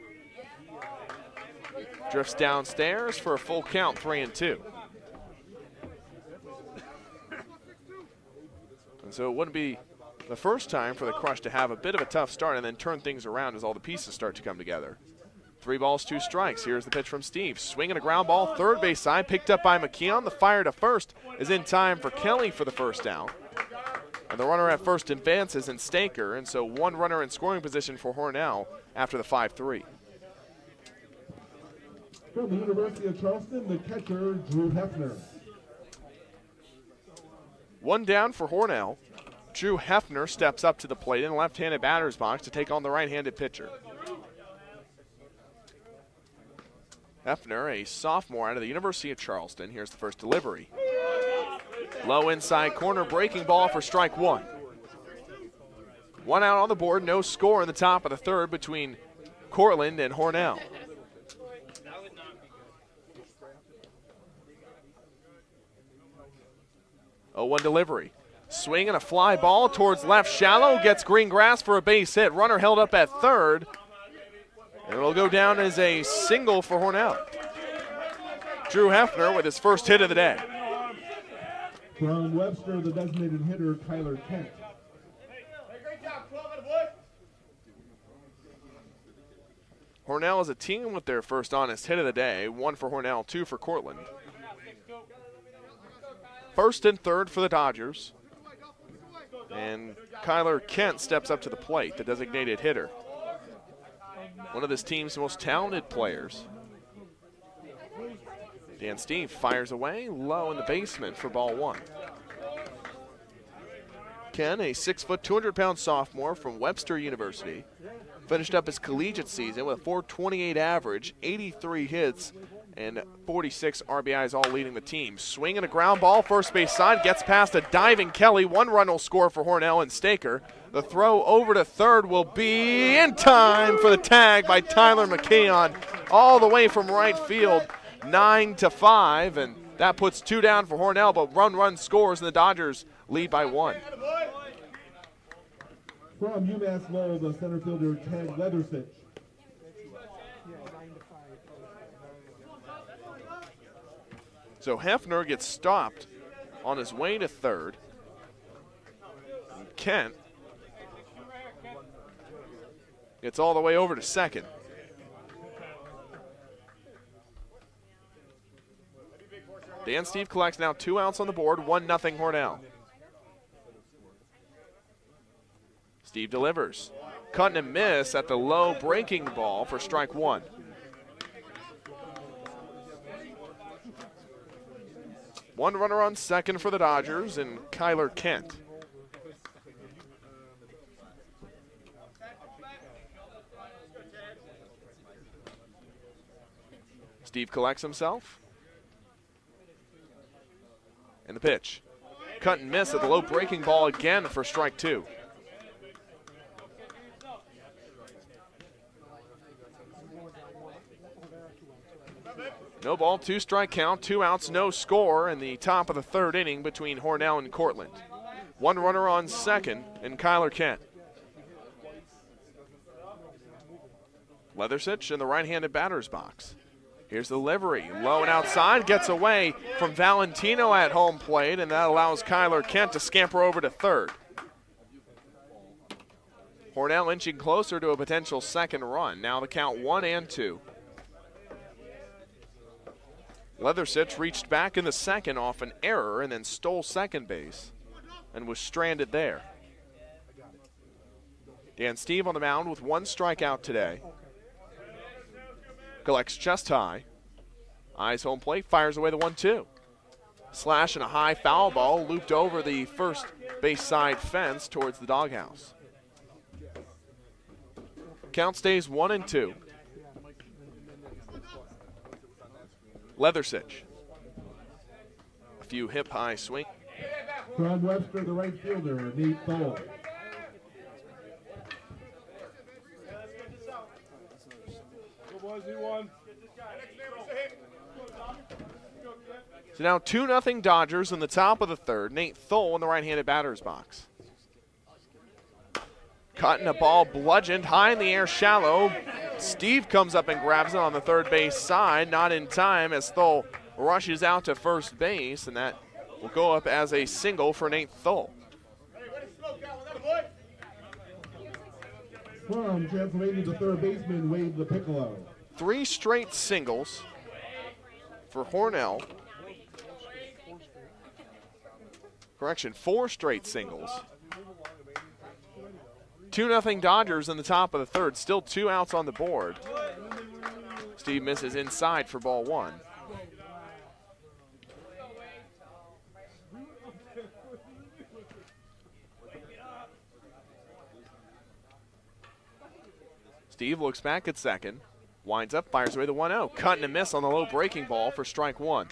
Drifts downstairs for a full count, 3-2. And so it wouldn't be the first time for the Crush to have a bit of a tough start and then turn things around as all the pieces start to come together. 3 balls, 2 strikes. Here's the pitch from Steve. Swinging a ground ball, third base side, picked up by McKeon. The fire to first is in time for Kelly for the first down. And the runner at first advances in Staker, and so 1 runner in scoring position for Hornell after the 5-3. From the University of Charleston, the catcher, Drew Hefner. 1 down for Hornell. Drew Hefner steps up to the plate in the left-handed batter's box to take on the right-handed pitcher. Hefner, a sophomore out of the University of Charleston. Here's the first delivery. Low inside corner, breaking ball for strike 1. 1 out on the board, no score in the top of the third between Cortland and Hornell. Oh, 1 delivery. Swing and a fly ball towards left shallow, gets green grass for a base hit. Runner held up at third. And it'll go down as a single for Hornell. Drew Hefner with his first hit of the day. From Webster, the designated hitter, Tyler Kent. Hornell is a team with their first honest hit of the day. 1 for Hornell, 2 for Cortland. First and third for the Dodgers. And Kyler Kent steps up to the plate, the designated hitter. One of this team's most talented players. Dan Steve fires away, low in the basement for ball 1. Ken, a 6', 200-pound sophomore from Webster University, finished up his collegiate season with a .428 average, 83 hits, and 46 RBIs, all leading the team. Swinging a ground ball, first base side, gets past a diving Kelly. 1 run will score for Hornell and Staker. The throw over to third will be in time for the tag by Tyler McKeon, all the way from right field, 9-5, and that puts 2 down for Hornell, but run scores, and the Dodgers lead by 1. From UMass Lowell, the center fielder, Ted Leathersich. So Hefner gets stopped on his way to third. And Kent gets all the way over to second. Dan Steve collects now 2 outs on the board, 1-0 Hornell. Steve delivers. Cut and miss at the low breaking ball for strike 1. One runner on second for the Dodgers and Kyler Kent. Steve collects himself. And the pitch. Cut and miss at the low breaking ball again for strike 2. No ball, 2 strike count, 2 outs, no score in the top of the third inning between Hornell and Cortland. 1 runner on second and Kyler Kent. Leathersich in the right-handed batter's box. Here's the delivery, low and outside, gets away from Valentino at home plate, and that allows Kyler Kent to scamper over to third. Hornell inching closer to a potential second run. Now the count 1-2. Leathersich reached back in the second off an error and then stole second base and was stranded there. Dan Steve on the mound with 1 strikeout today. Collects chest high. Eyes home plate, fires away the 1-2. Slash and a high foul ball looped over the first base side fence towards the doghouse. Count stays 1-2. Leathersich. A few hip-high swing. From Webster, the right fielder, Nate Thole. So now 2-0 Dodgers in the top of the third. Nate Thole in the right-handed batter's box. Cutting a ball bludgeoned high in the air, shallow. Steve comes up and grabs it on the third base side. Not in time as Thole rushes out to first base, and that will go up as a single for Nate Thole. From Transylvania, the third baseman, Wade LaPiccolo. 3 straight singles for Hornell. Correction, 4 straight singles. 2-0 Dodgers in the top of the third. Still 2 outs on the board. Steve misses inside for ball 1. Steve looks back at second. Winds up, fires away the 1-0. Cut and a miss on the low breaking ball for strike 1.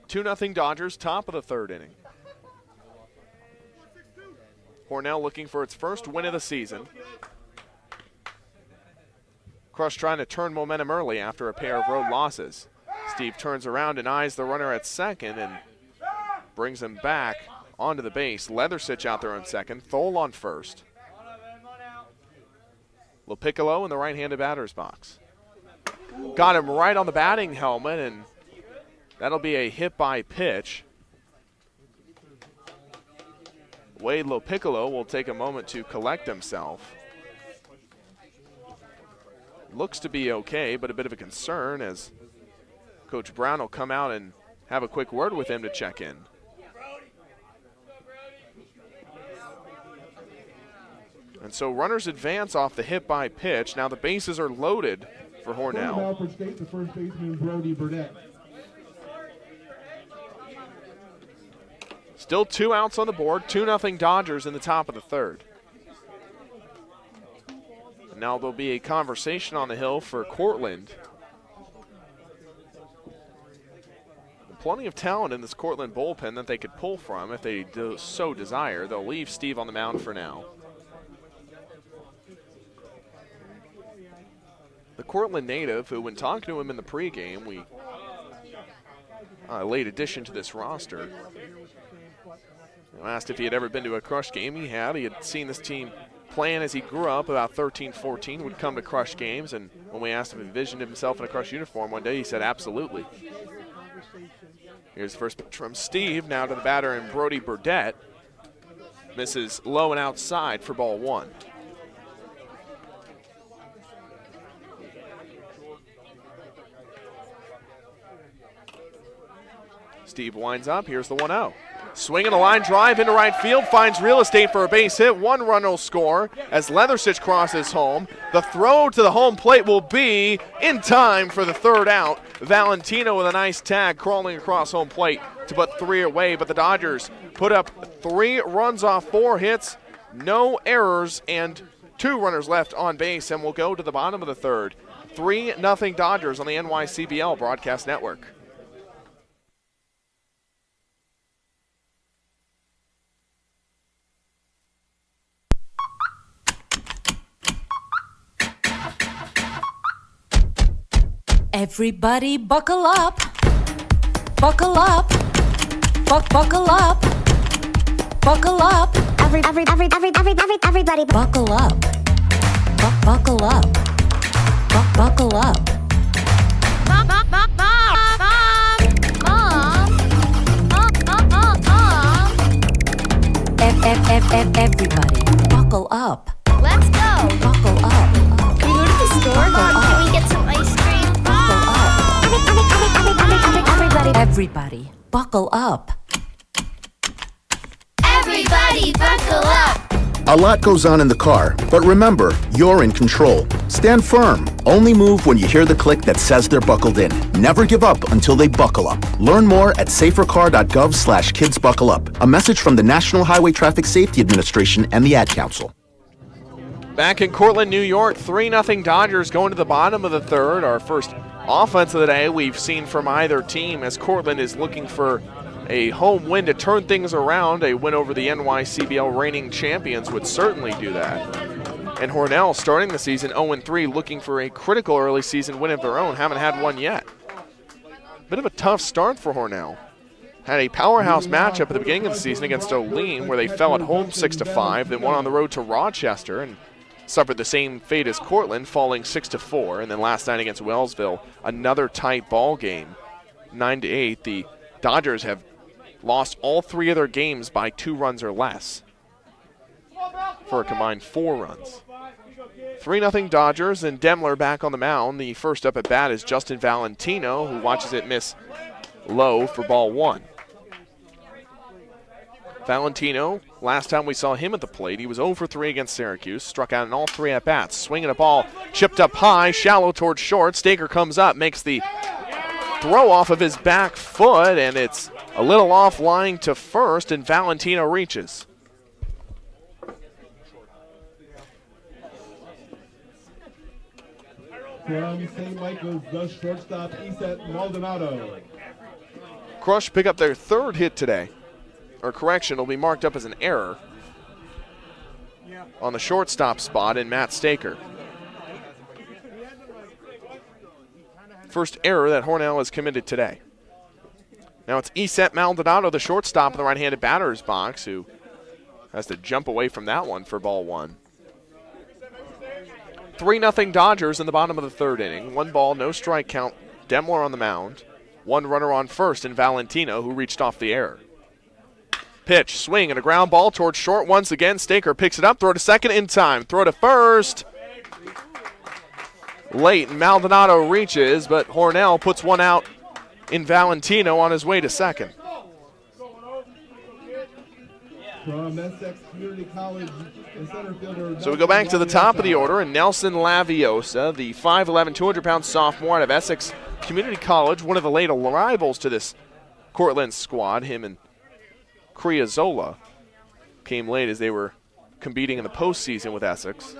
2-0 Dodgers, top of the third inning. Hornell looking for its first win of the season. Crush trying to turn momentum early after a pair of road losses. Steve turns around and eyes the runner at second and brings him back onto the base. Leathersich out there on second. Thole on first. LaPiccolo in the right-handed batter's box. Got him right on the batting helmet, and that'll be a hit by pitch. Wade LaPiccolo will take a moment to collect himself. Looks to be okay, but a bit of a concern as Coach Brown will come out and have a quick word with him to check in. And so runners advance off the hit by pitch. Now the bases are loaded for Hornell. From Alfred State, the first baseman, Brody Burdett. Still 2 outs on the board, 2-0 Dodgers in the top of the third. And now there'll be a conversation on the hill for Cortland. Plenty of talent in this Cortland bullpen that they could pull from if they so desire. They'll leave Steve on the mound for now. The Cortland native, who when talking to him in the pregame, we late addition to this roster. Asked if he had ever been to a Crush game. He had. He had seen this team playing as he grew up, about 13, 14, would come to Crush games. And when we asked him if he envisioned himself in a Crush uniform one day, he said absolutely. Here's the first pitch from Steve. Now to the batter and Brody Burdett. Misses low and outside for ball 1. Steve winds up. Here's the 1-0. Swinging a line drive into right field, finds real estate for a base hit. 1 run will score as Leathersich crosses home. The throw to the home plate will be in time for the third out. Valentino with a nice tag crawling across home plate to put 3 away, but the Dodgers put up 3 runs off 4 hits, no errors, and 2 runners left on base, and we'll go to the bottom of the third. 3-0 Dodgers on the NYCBL Broadcast Network. Everybody buckle up, buckle up, buckle up, buckle up. Everybody buckle up, buckle up, buckle up. Everybody buckle up. Let's go. Buckle up. Can we go to the store? Can we get some ice cream? Everybody, buckle up. Everybody, buckle up. A lot goes on in the car, but remember, you're in control. Stand firm. Only move when you hear the click that says they're buckled in. Never give up until they buckle up. Learn more at safercar.gov/kidsbuckleup. A message from the National Highway Traffic Safety Administration and the Ad Council. Back in Cortland, New York, 3-0 Dodgers going to the bottom of the third. Our first offense of the day we've seen from either team as Cortland is looking for a home win to turn things around. A win over the NYCBL reigning champions would certainly do that. And Hornell starting the season 0-3, looking for a critical early season win of their own. Haven't had one yet. Bit of a tough start for Hornell. Had a powerhouse matchup at the beginning of the season against Olean where they fell at home 6-5, then went on the road to Rochester and suffered the same fate as Cortland, falling 6-4. And then last night against Wellsville, another tight ball game, 9-8. The Dodgers have lost all 3 of their games by 2 runs or less for a combined 4 runs. 3-0 Dodgers, and Demler back on the mound. The first up at bat is Justin Valentino, who watches it miss low for ball 1. Valentino, last time we saw him at the plate, he was 0 for 3 against Syracuse, struck out in all 3 at-bats. Swinging a ball, chipped up high, shallow towards short. Staker comes up, makes the throw off of his back foot, and it's a little off lying to first, and Valentino reaches. From St. Michael's, the shortstop, Iset Maldonado. Crush pick up their 3rd hit today. Or correction, it'll be marked up as an error on the shortstop spot in Matt Staker. First error that Hornell has committed today. Now it's Iset Maldonado, the shortstop in the right-handed batter's box, who has to jump away from that one for ball 1. 3-0 Dodgers in the bottom of the 3rd inning. 1 ball, no strike count. Demler on the mound. 1 runner on first in Valentino, who reached off the error. Pitch, swing, and a ground ball towards short once again. Staker picks it up, throw to second in time. Throw to first. Late, and Maldonado reaches, but Hornell puts one out in Valentino on his way to second. From Essex Community College, the center fielder. So we go back to the top of the order, and Nelson Laviosa, the 5'11", 200-pound sophomore out of Essex Community College, one of the late arrivals to this Cortland squad. Him and Criazola came late as they were competing in the postseason with Essex.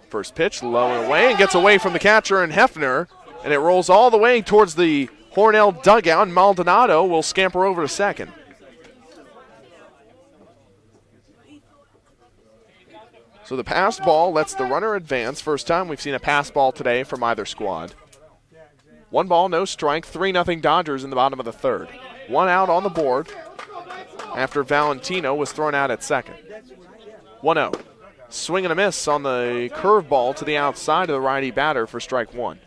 First pitch, low and away, and gets away from the catcher and Hefner, and it rolls all the way towards the Hornell dugout, and Maldonado will scamper over to second. So the pass ball lets the runner advance. First time we've seen a pass ball today from either squad. 1 ball, no strike, 3-0 Dodgers in the bottom of the 3rd. 1 out on the board after Valentino was thrown out at second. 1-0. Swing and a miss on the curveball to the outside of the righty batter for strike 1.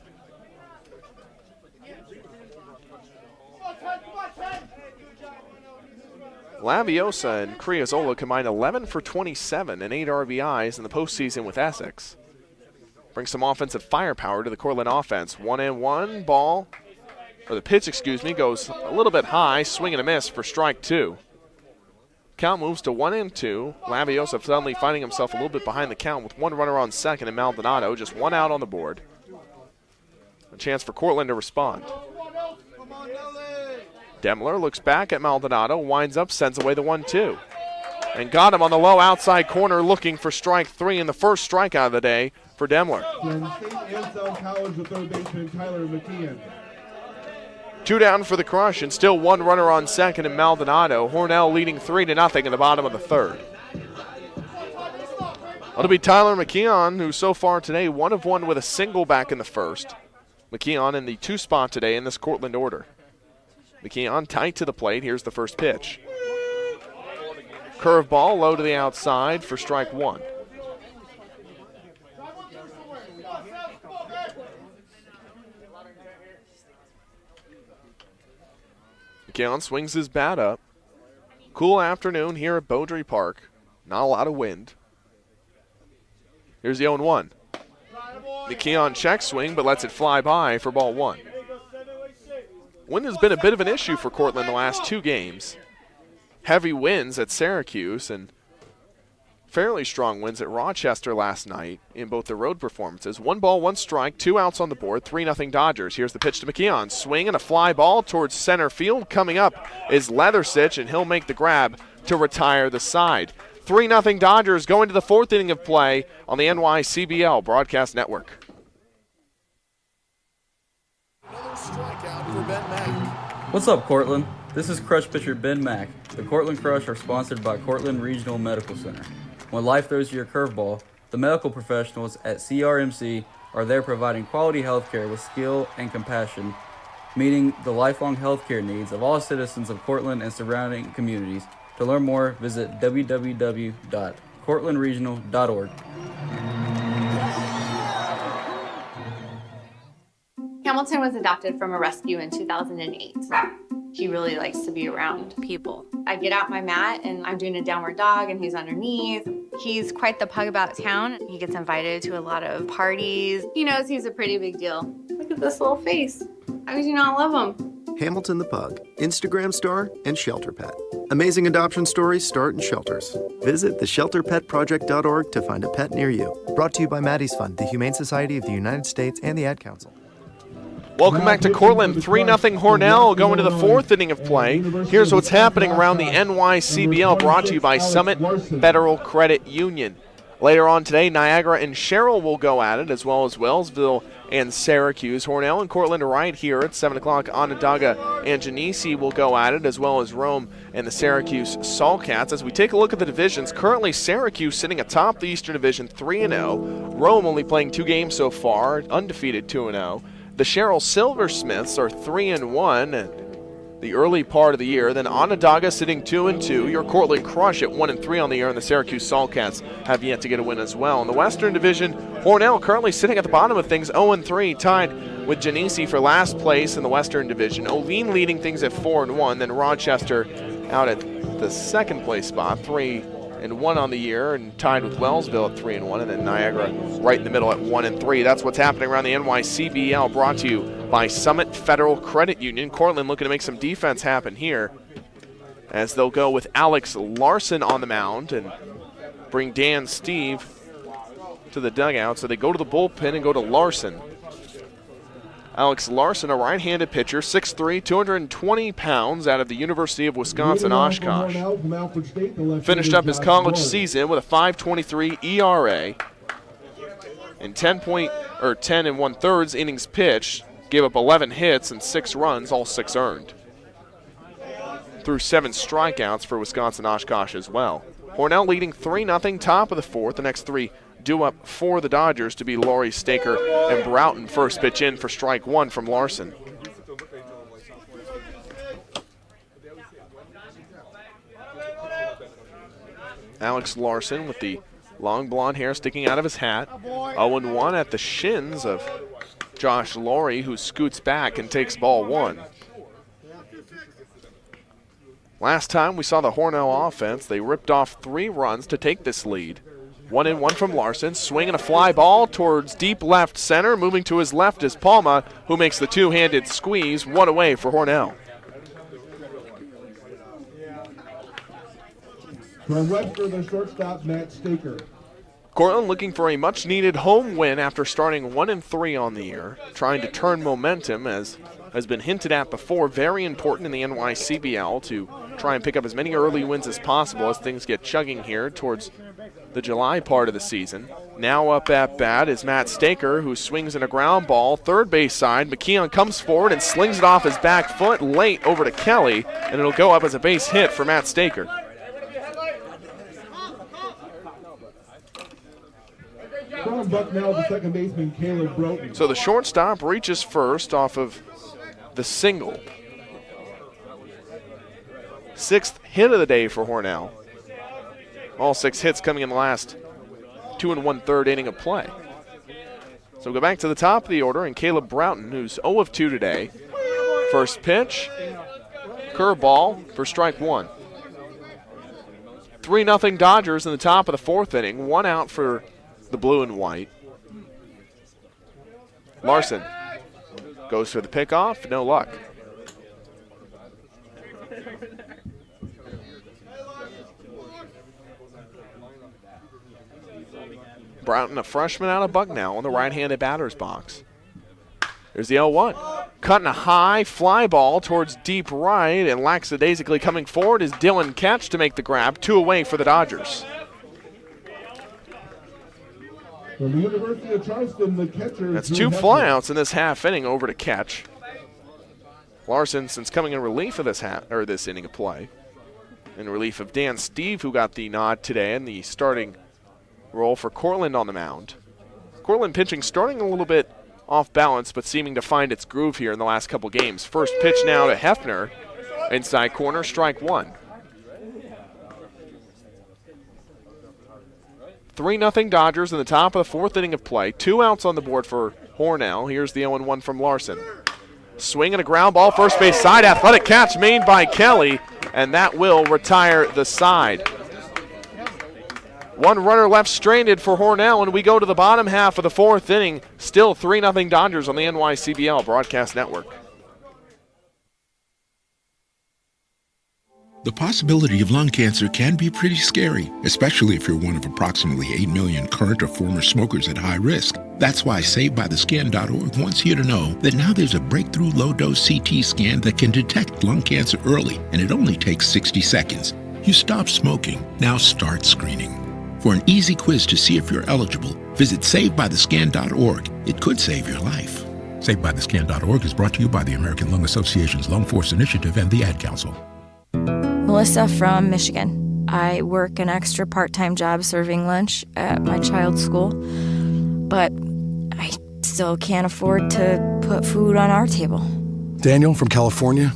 Laviosa and Criazola combined 11 for 27 and 8 RBIs in the postseason with Essex. Brings some offensive firepower to the Cortland offense. 1-1 ball, or the pitch, goes a little bit high. Swing and a miss for strike 2. Count moves to 1-2. Laviosa suddenly finding himself a little bit behind the count with 1 runner on second and Maldonado, just 1 out on the board. A chance for Cortland to respond. Demler looks back at Maldonado, winds up, sends away the 1-2. And got him on the low outside corner looking for strike 3 and the first strikeout of the day for Demler. From St. Anselm College, the third baseman, Tyler McKeon. 2 down for the Crush and still 1 runner on second in Maldonado. Hornell leading 3-0 in the bottom of the 3rd. It'll be Tyler McKeon, who so far today 1 of 1 with a single back in the 1st. McKeon in the 2 spot today in this Cortland order. McKeon tight to the plate. Here's the first pitch. Curveball low to the outside for strike 1. McKeon swings his bat up. Cool afternoon here at Beaudry Park. Not a lot of wind. Here's the 0-1. McKeon check swing, but lets it fly by for ball 1. Wind has been a bit of an issue for Cortland the last 2 games. Heavy winds at Syracuse, and fairly strong wins at Rochester last night in both the road performances. 1 ball, 1 strike, 2 outs on the board, 3-0 Dodgers. Here's the pitch to McKeon. Swing and a fly ball towards center field. Coming up is Leathersich, and he'll make the grab to retire the side. 3-0 Dodgers going to the 4th inning of play on the NYCBL Broadcast Network. What's up, Cortland? This is Crush pitcher Ben Mack. The Cortland Crush are sponsored by Cortland Regional Medical Center. When life throws you a curveball, the medical professionals at CRMC are there providing quality health care with skill and compassion, meeting the lifelong health care needs of all citizens of Cortland and surrounding communities. To learn more, visit www.cortlandregional.org. Hamilton was adopted from a rescue in 2008. He really likes to be around people. I get out my mat and I'm doing a downward dog and he's underneath. He's quite the pug about town. He gets invited to a lot of parties. He knows he's a pretty big deal. Look at this little face. How could you not love him? Hamilton the Pug, Instagram star and shelter pet. Amazing adoption stories start in shelters. Visit theshelterpetproject.org to find a pet near you. Brought to you by Maddie's Fund, the Humane Society of the United States, and the Ad Council. Welcome back to Cortland. 3-0 Hornell going to the 4th inning of play. Here's what's happening around the NYCBL, brought to you by Summit Federal Credit Union. Later on today, Niagara and Sherrill will go at it, as well as Wellsville and Syracuse. Hornell and Cortland right here at 7 o'clock. Onondaga and Genesee will go at it, as well as Rome and the Syracuse Saltcats. As we take a look at the divisions, currently Syracuse sitting atop the Eastern Division 3-0. Rome only playing 2 games so far, undefeated 2-0. The Sherrill Silversmiths are 3-1 in the early part of the year. Then Onondaga sitting 2-2. Your Cortland Crush at 1-3 on the year, and the Syracuse Saltcats have yet to get a win as well. In the Western Division, Hornell currently sitting at the bottom of things, 0-3, tied with Genesee for last place in the Western Division. Olean leading things at 4-1. Then Rochester out at the 2nd place spot, 3-1 on the year, and tied with Wellsville at 3-1, and then Niagara right in the middle at 1-3. That's what's happening around the NYCBL, brought to you by Summit Federal Credit Union. Cortland looking to make some defense happen here, as they'll go with Alex Larson on the mound and bring Dan Steve to the dugout. So they go to the bullpen and go to Larson. Alex Larson, a right-handed pitcher, 6'3", 220 pounds, out of the University of Wisconsin-Oshkosh. Finished up his college season with a 5.23 ERA and 10 1/3 innings pitched. Gave up 11 hits and 6 runs, all 6 earned. Threw 7 strikeouts for Wisconsin-Oshkosh as well. Hornell leading 3-0, top of the 4th. The next 3 due up for the Dodgers to be Laurie, Staker, and Broughton. First pitch in for strike 1 from Larson. Alex Larson with the long blonde hair sticking out of his hat. 0-1 at the shins of Josh Laurie, who scoots back and takes ball 1. Last time we saw the Hornell offense, they ripped off 3 runs to take this lead. 1-1 from Larson, swinging a fly ball towards deep left center. Moving to his left is Palma, who makes the 2-handed squeeze. 1 away for Hornell. From Webster, the shortstop, Matt Staker. Cortland looking for a much-needed home win after starting 1-3 on the year, trying to turn momentum, as has been hinted at before. Very important in the NYCBL to try and pick up as many early wins as possible as things get chugging here towards the July part of the season. Now up at bat is Matt Staker, who swings in a ground ball, third base side. McKeon comes forward and slings it off his back foot late over to Kelly, and it'll go up as a base hit for Matt Staker. From Bucknell, the second baseman, Caleb Broughton. So the shortstop reaches first off of the single. 6th hit of the day for Hornell. All 6 hits coming in the last 2 1/3 inning of play. So we'll go back to the top of the order, and Caleb Broughton, who's 0 of 2 today. First pitch, curveball for strike 1. 3-0 Dodgers in the top of the 4th inning. 1 out for the blue and white. Larson goes for the pickoff, no luck. Broughton, a freshman out of Bucknell, on the right-handed batter's box. There's the 0-1. Cutting a high fly ball towards deep right, and lackadaisically coming forward is Dylan Ketch to make the grab. 2 away for the Dodgers. From the University of Charleston, the catcher. That's 2 flyouts in this half inning over to Ketch. Larson, since coming in relief of this inning of play, in relief of Dan Steve, who got the nod today in the starting role for Cortland on the mound. Cortland pitching starting a little bit off balance, but seeming to find its groove here in the last couple games. First pitch now to Hefner. Inside corner, strike 1. 3-0 Dodgers in the top of the 4th inning of play. 2 outs on the board for Hornell. Here's the 0-1 from Larson. Swing and a ground ball, first base side. Athletic catch made by Kelly, and that will retire the side. 1 runner left stranded for Hornell, and we go to the bottom half of the 4th inning. Still 3-0 Dodgers on the NYCBL Broadcast Network. The possibility of lung cancer can be pretty scary, especially if you're one of approximately 8 million current or former smokers at high risk. That's why SaveByTheScan.org wants you to know that now there's a breakthrough low-dose CT scan that can detect lung cancer early, and it only takes 60 seconds. You stop smoking, now start screening. For an easy quiz to see if you're eligible, visit SaveByTheScan.org. It could save your life. SaveByTheScan.org is brought to you by the American Lung Association's Lung Force Initiative and the Ad Council. Melissa from Michigan. I work an extra part-time job serving lunch at my child's school, but I still can't afford to put food on our table. Daniel from California.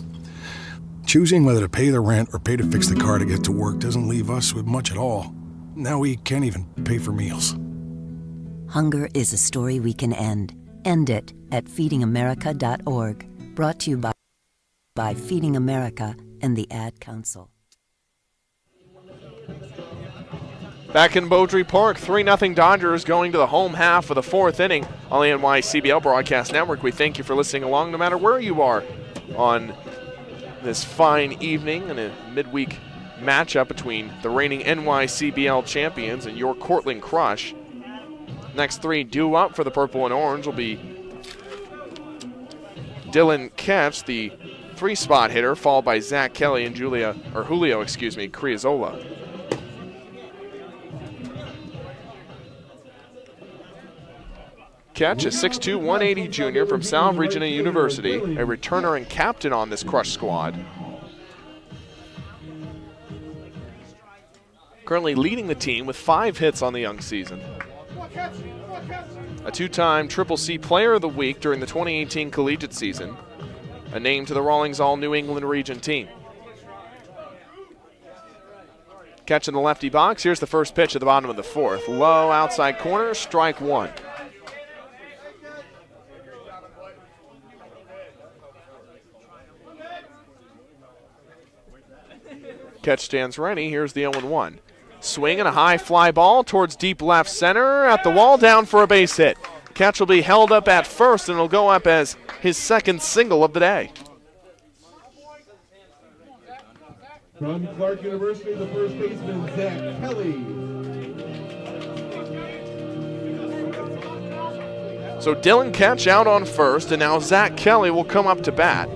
Choosing whether to pay the rent or pay to fix the car to get to work doesn't leave us with much at all. Now we can't even pay for meals. Hunger is a story we can end. End it at feedingamerica.org. Brought to you by Feeding America and the Ad Council. Back in Beaudry Park, 3-0 Dodgers going to the home half of the 4th inning on the NYCBL Broadcast Network. We thank you for listening along no matter where you are on this fine evening and a midweek matchup between the reigning NYCBL champions and your Cortland Crush. Next 3 due up for the purple and orange will be Dylan Ketch, the 3-spot hitter, followed by Zach Kelly and Julio Criazola. Ketch, a 6'2", 180 junior from South Regina University, a returner and captain on this Crush squad. Currently leading the team with 5 hits on the young season. A 2-time Triple C Player of the Week during the 2018 collegiate season. A name to the Rawlings All-New England Region team. Catch in the lefty box. Here's the first pitch at the bottom of the 4th. Low outside corner, strike 1. Catch stands ready. Here's the 0-1. Swing and a high fly ball towards deep left center. At the wall, down for a base hit. Catch will be held up at first, and it'll go up as his second single of the day. From Clark University, the first baseman, Zach Kelly. So Dylan Ketch out on first, and now Zach Kelly will come up to bat.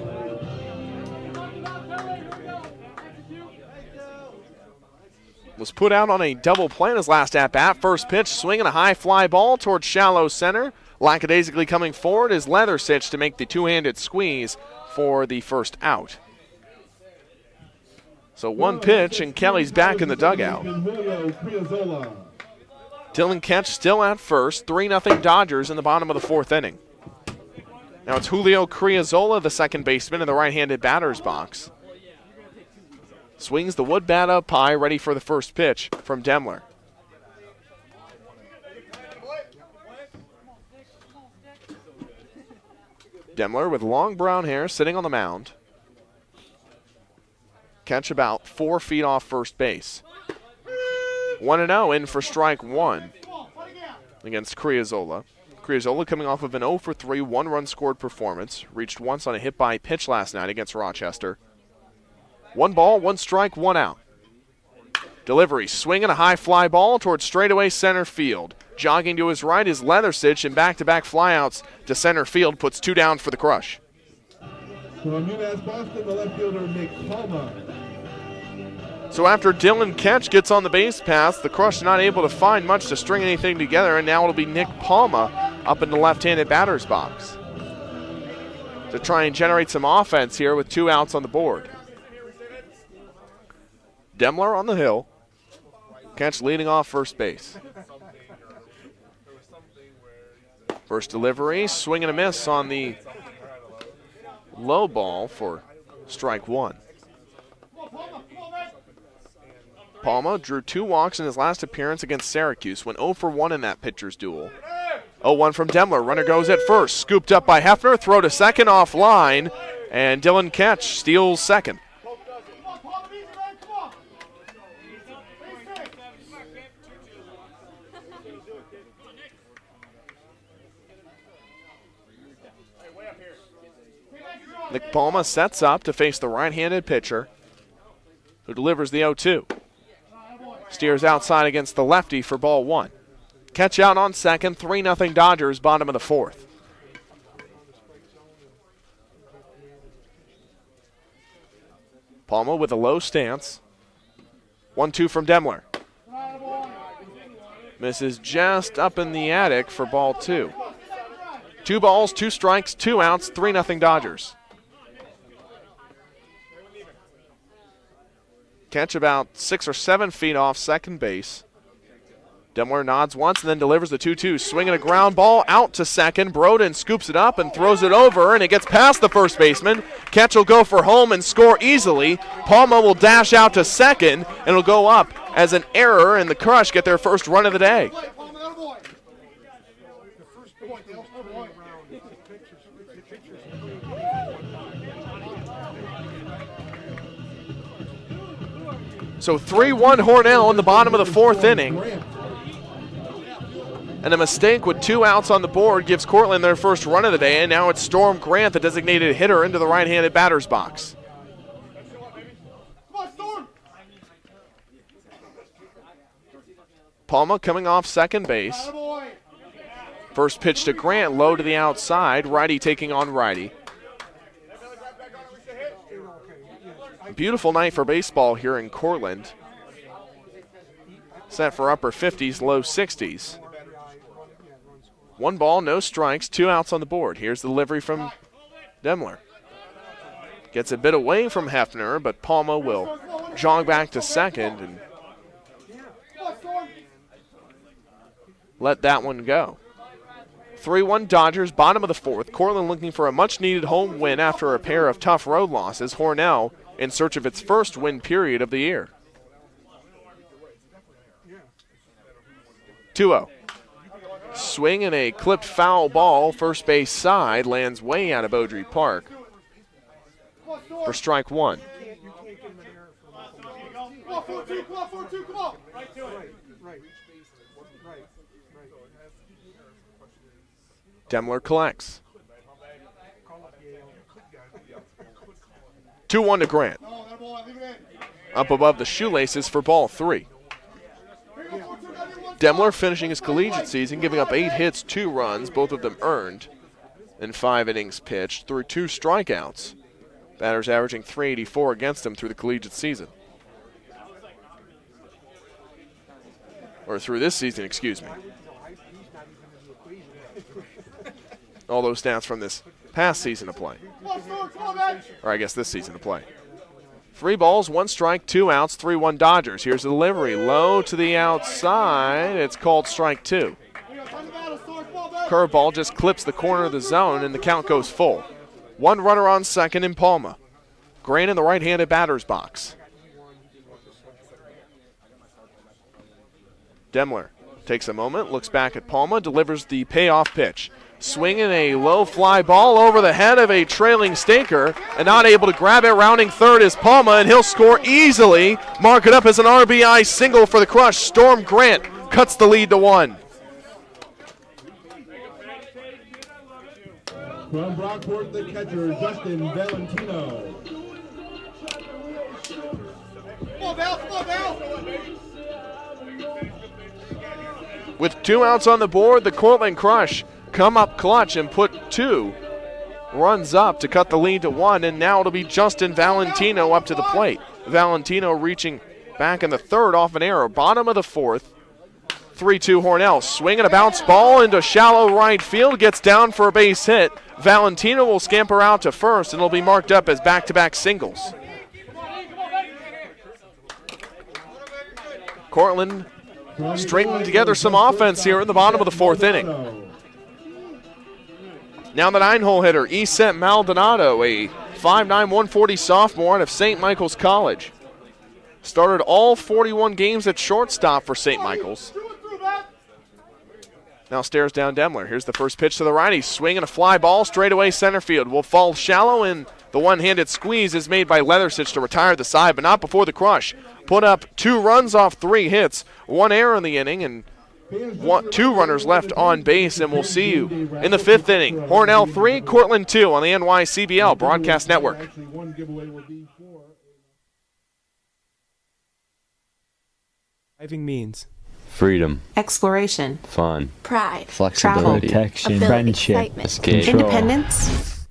Was put out on a double play in his last at-bat. First pitch, swinging a high fly ball towards shallow center. Lackadaisically coming forward is Leathersich to make the two-handed squeeze for the first out. So 1 pitch, and Kelly's back in the dugout. Dylan Ketch still at first. 3-0 Dodgers in the bottom of the 4th inning. Now it's Julio Criazola, the second baseman, in the right-handed batter's box. Swings the wood bat up high, ready for the first pitch from Demler. Demler with long brown hair sitting on the mound. Catch about 4 feet off first base. 1-0 in for strike 1 against Criazola. Criazola coming off of an 0-for-3 1-run scored performance. Reached once on a hit by pitch last night against Rochester. 1 ball, 1 strike, 1 out. Delivery, swing and a high fly ball towards straightaway center field. Jogging to his right is Leathersich, and back-to-back flyouts to center field puts 2 down for the Crush. From UMass Boston, the left fielder, Nick Palma. So after Dylan Ketch gets on the base pass, the Crush not able to find much to string anything together, and now it'll be Nick Palma up in the left-handed batter's box to try and generate some offense here with 2 outs on the board. Demler on the hill. Ketch leading off first base. First delivery, swing and a miss on the low ball for strike 1. Palma drew 2 walks in his last appearance against Syracuse, went 0 for 1 in that pitcher's duel. 0-1 from Demler. Runner goes at first. Scooped up by Hefner. Throw to second offline. And Dylan Ketch steals second. Nick Palma sets up to face the right-handed pitcher, who delivers the 0-2. Steers outside against the lefty for ball 1. Catch out on second, 3-0 Dodgers, bottom of the 4th. Palma with a low stance. 1-2 from Demler. Misses just up in the attic for ball 2. 2 balls, 2 strikes, 2 outs, 3-0 Dodgers. Catch about 6 or 7 feet off second base. Demler nods once and then delivers the 2-2. Swinging a ground ball out to second. Broden scoops it up and throws it over, and it gets past the first baseman. Ketch will go for home and score easily. Palma will dash out to second, and it'll go up as an error, and the Crush get their first run of the day. So 3-1 Hornell in the bottom of the 4th inning. And a mistake with 2 outs on the board gives Cortland their first run of the day, and now it's Storm Grant, the designated hitter, into the right-handed batter's box. Palma coming off second base. First pitch to Grant, low to the outside, righty taking on righty. Beautiful night for baseball here in Cortland. Set for upper 50s, low 60s. 1 ball, no strikes, 2 outs on the board. Here's the delivery from Demler. Gets a bit away from Hefner, but Palma will jog back to second and let that one go. 3-1 Dodgers, bottom of the 4th. Cortland looking for a much-needed home win after a pair of tough road losses. Hornell in search of its first win period of the year. 2-0. Swing and a clipped foul ball, first base side, lands way out of Beaudry Park for strike 1. Demler collects. 2-1 to Grant. Up above the shoelaces for ball 3. Demler finishing his collegiate season, giving up 8 hits, 2 runs, both of them earned, in 5 innings pitched through 2 strikeouts. Batters averaging .384 against him through the collegiate season. Or through this season, excuse me. All those stats from this past season of play. Or I guess this season of play. 3 balls, 1 strike, 2 outs, 3-1 Dodgers. Here's the delivery, low to the outside. It's called strike 2. Curveball just clips the corner of the zone, and the count goes full. 1 runner on second in Palma. Grant in the right-handed batter's box. Demler takes a moment, looks back at Palma, delivers the payoff pitch. Swinging a low fly ball over the head of a trailing Stinker, and not able to grab it. Rounding third is Palma, and he'll score easily. Mark it up as an RBI single for the Crush. Storm Grant cuts the lead to 1. From Brockport, the catcher, Justin Valentino. With 2 outs on the board, the Cortland Crush come up clutch and put 2 runs up to cut the lead to 1, and now it'll be Justin Valentino up to the plate. Valentino reaching back in the 3rd off an error. Bottom of the 4th, 3-2 Hornell. Swinging a bounce ball into shallow right field, gets down for a base hit. Valentino will scamper out to first, and it'll be marked up as back-to-back singles. Cortland stringing together some offense here in the bottom of the 4th inning. Now the 9-hole hitter, Iset Maldonado, a 5'9", 140 sophomore out of St. Michael's College. Started all 41 games at shortstop for St. Michael's. Now stares down Demler. Here's the first pitch to the righty. Swinging a fly ball straight away center field. Will fall shallow, and the one-handed squeeze is made by Leathersich to retire the side, but not before the Crush put up 2 runs off 3 hits, 1 error in the inning, and 2 runners left on base, and we'll see you in the 5th inning. Hornell 3, Cortland 2 on the NYCBL Broadcast Network. Driving means freedom, exploration, fun, pride, flexibility, protection, friendship, escape, independence.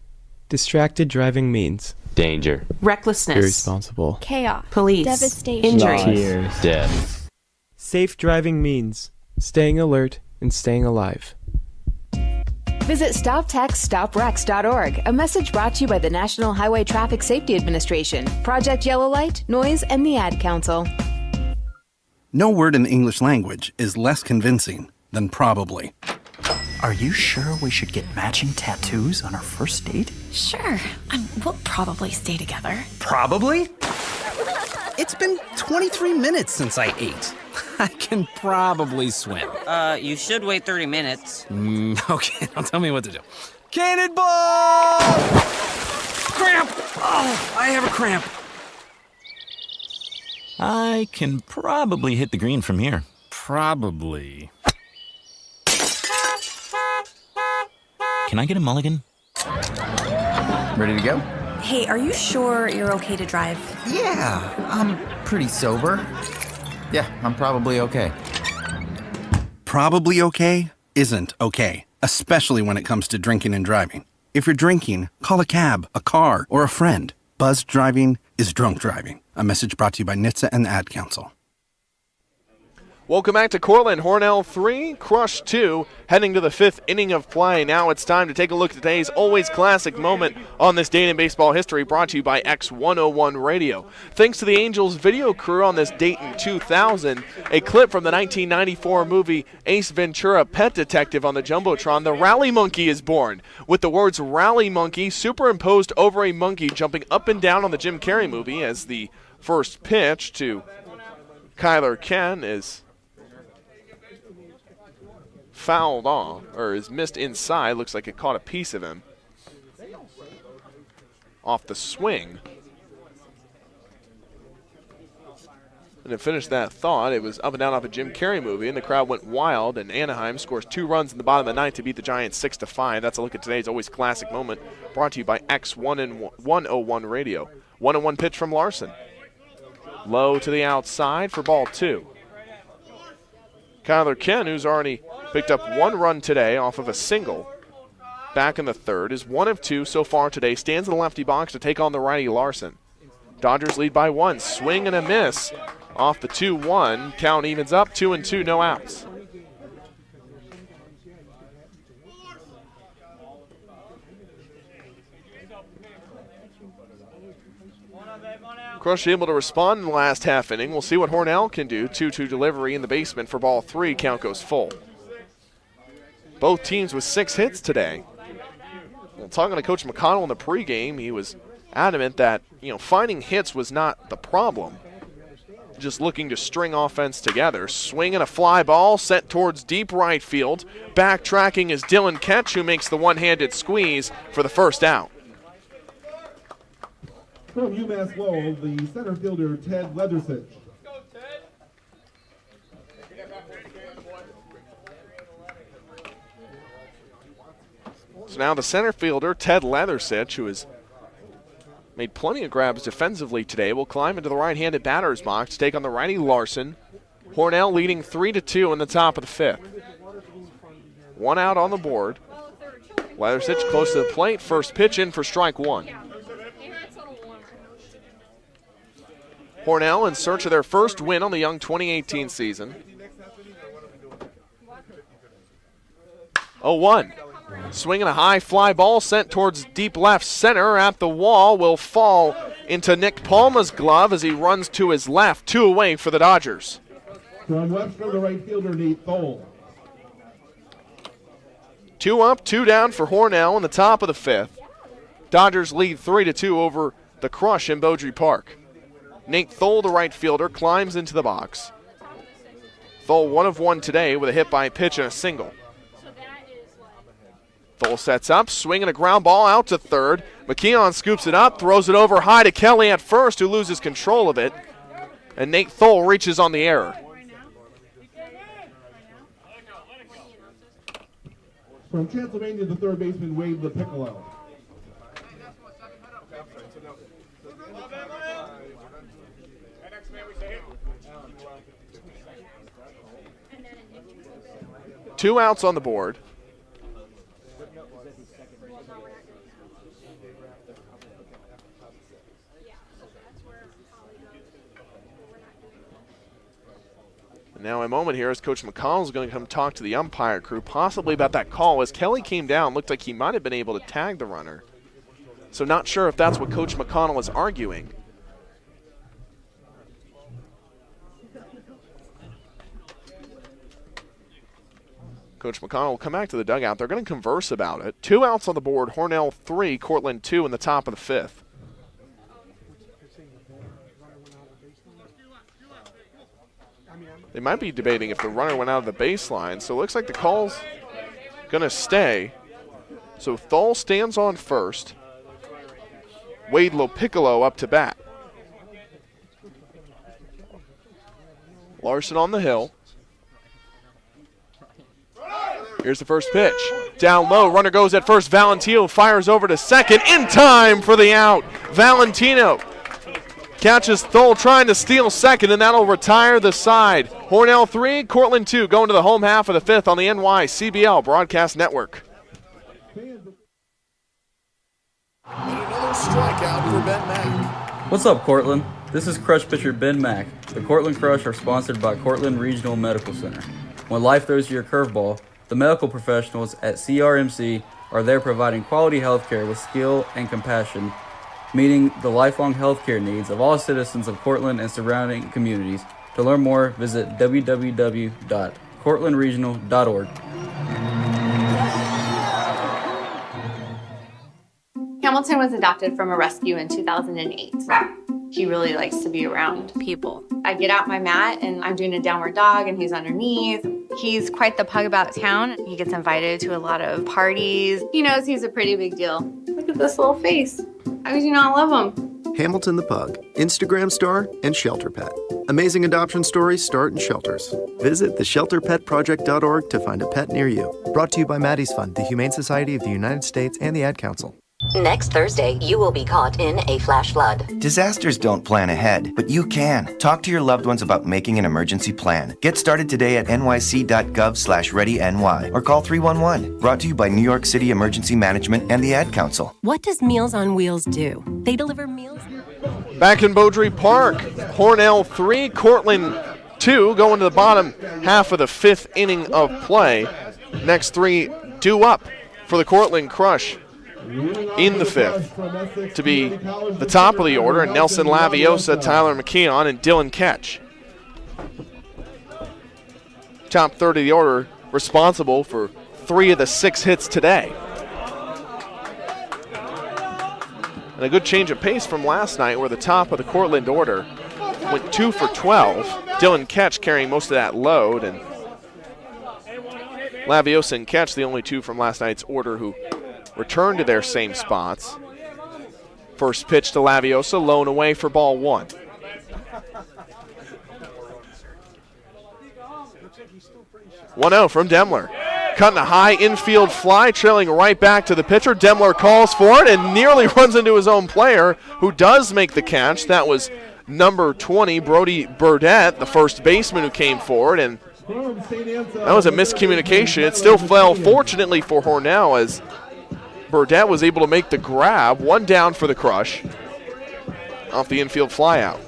Distracted driving means danger, recklessness, irresponsible, chaos, police, devastation, injury, death. Safe driving means staying alert and staying alive. Visit StopTextsStopWrecks.org, a message brought to you by the National Highway Traffic Safety Administration, Project Yellow Light, Noise, and the Ad Council. No word in the English language is less convincing than probably. Are you sure we should get matching tattoos on our first date? Sure. We'll probably stay together. Probably? It's been 23 minutes since I ate. I can probably swim. You should wait 30 minutes. Okay, now tell me what to do. Cannonball! Cramp! Oh, I have a cramp. I can probably hit the green from here. Probably. Can I get a mulligan? Ready to go? Hey, are you sure you're okay to drive? Yeah, I'm pretty sober. Yeah, I'm probably okay. Probably okay isn't okay, especially when it comes to drinking and driving. If you're drinking, call a cab, a car, or a friend. Buzzed driving is drunk driving. A message brought to you by NHTSA and the Ad Council. Welcome back to Cortland. Hornell 3, Crush 2, heading to the 5th inning of play. Now it's time to take a look at today's always classic moment on this date in baseball history, brought to you by X101 Radio. Thanks to the Angels video crew on this date in 2000, a clip from the 1994 movie Ace Ventura: Pet Detective on the Jumbotron, the Rally Monkey is born, with the words Rally Monkey superimposed over a monkey jumping up and down on the Jim Carrey movie, as the first pitch to Kyler Ken is fouled off, or is missed inside. Looks like it caught a piece of him off the swing. And to finish that thought, it was up and down off a Jim Carrey movie, and the crowd went wild, and Anaheim scores 2 runs in the bottom of the 9th to beat the Giants 6-5. That's a look at today's always classic moment, brought to you by X101 Radio. 1-1 pitch from Larson. Low to the outside for ball 2. Kyler Ken, who's already picked up 1 run today off of a single, back in the 3rd, is 1 of 2 so far today, stands in the lefty box to take on the righty Larson. Dodgers lead by 1, swing and a miss off the 2-1. Count evens up, 2-2, no outs. Crush able to respond in the last half inning. We'll see what Hornell can do. 2-2 delivery in the basement for ball 3. Count goes full. Both teams with 6 hits today. Well, talking to Coach McConnell in the pregame, he was adamant that, finding hits was not the problem. Just looking to string offense together. Swinging a fly ball sent towards deep right field. Backtracking is Dylan Ketch, who makes the one-handed squeeze for the first out. From UMass Lowell, the center fielder, Ted Leathersich. So now the center fielder, Ted Leathersich, who has made plenty of grabs defensively today, will climb into the right-handed batter's box to take on the righty Larson. Hornell leading 3-2 in the top of the 5th. 1 out on the board. Leathersich close to the plate. First pitch in for strike 1. Hornell in search of their first win on the young 2018 season. 0-1. Swinging a high fly ball sent towards deep left center at the wall will fall into Nick Palma's glove as he runs to his left. 2 away for the Dodgers. From Webster, the right fielder, Nate Thole. 2 up, 2 down for Hornell in the top of the 5th. Dodgers lead 3-2 over the Crush in Beaudry Park. Nate Thole, the right fielder, climbs into the box. Thole 1 of 1 today with a hit by pitch and a single. Thole sets up, swinging a ground ball out to third. McKeon scoops it up, throws it over high to Kelly at first, who loses control of it. And Nate Thole reaches on the error. From Transylvania, the third baseman, Wade LaPiccolo. Two outs on the board. Now a moment here as Coach McConnell is going to come talk to the umpire crew, possibly about that call. As Kelly came down, looked like he might have been able to tag the runner. So not sure if that's what Coach McConnell is arguing. Coach McConnell will come back to the dugout. They're going to converse about it. 2 outs on the board, Hornell 3, Cortland 2 in the top of the 5th. They might be debating if the runner went out of the baseline, so it looks like the call's going to stay. So Thole stands on first. Wade LaPiccolo up to bat. Larson on the hill. Here's the first pitch. Down low, runner goes at first. Valentino fires over to second in time for the out. Valentino catches Thole trying to steal second, and that'll retire the side. Hornell 3, Cortland 2, going to the home half of the 5th on the NYCBL Broadcast Network. Another strikeout for Ben Mack. What's up, Cortland? This is Crush pitcher Ben Mack. The Cortland Crush are sponsored by Cortland Regional Medical Center. When life throws you a curveball, the medical professionals at CRMC are there providing quality health care with skill and compassion, meeting the lifelong healthcare needs of all citizens of Cortland and surrounding communities. To learn more, visit www.cortlandregional.org. Hamilton was adopted from a rescue in 2008. He really likes to be around people. I get out my mat and I'm doing a downward dog and he's underneath. He's quite the pug about town. He gets invited to a lot of parties. He knows he's a pretty big deal. Look at this little face. How could you not love him? Hamilton the Pug, Instagram star and shelter pet. Amazing adoption stories start in shelters. Visit theshelterpetproject.org to find a pet near you. Brought to you by Maddie's Fund, the Humane Society of the United States, and the Ad Council. Next Thursday, you will be caught in a flash flood. Disasters don't plan ahead, but you can. Talk to your loved ones about making an emergency plan. Get started today at nyc.gov/readyny or call 311. Brought to you by New York City Emergency Management and the Ad Council. What does Meals on Wheels do? They deliver meals. Back in Beaudry Park, Hornell 3, Cortland 2, going to the bottom half of the 5th inning of play. Next 3 due up for the Cortland Crush in the 5th to be the top of the order, and Nelson Laviosa, Tyler McKeon, and Dylan Ketch. Top third of the order, responsible for 3 of the 6 hits today. And a good change of pace from last night, where the top of the Cortland order went 2 for 12. Dylan Ketch carrying most of that load, and Laviosa and Ketch, the only 2 from last night's order who returned to their same spots. First pitch to Laviosa, low and away for ball 1. One-0 from Demler. Cutting a high infield fly, trailing right back to the pitcher. Demler calls for it and nearly runs into his own player, who does make the catch. That was number 20, Brody Burdett, the first baseman who came forward, and That was a miscommunication. It still fell, fortunately for Hornell, as Burdett was able to make the grab. One down for the Crush off the infield flyout.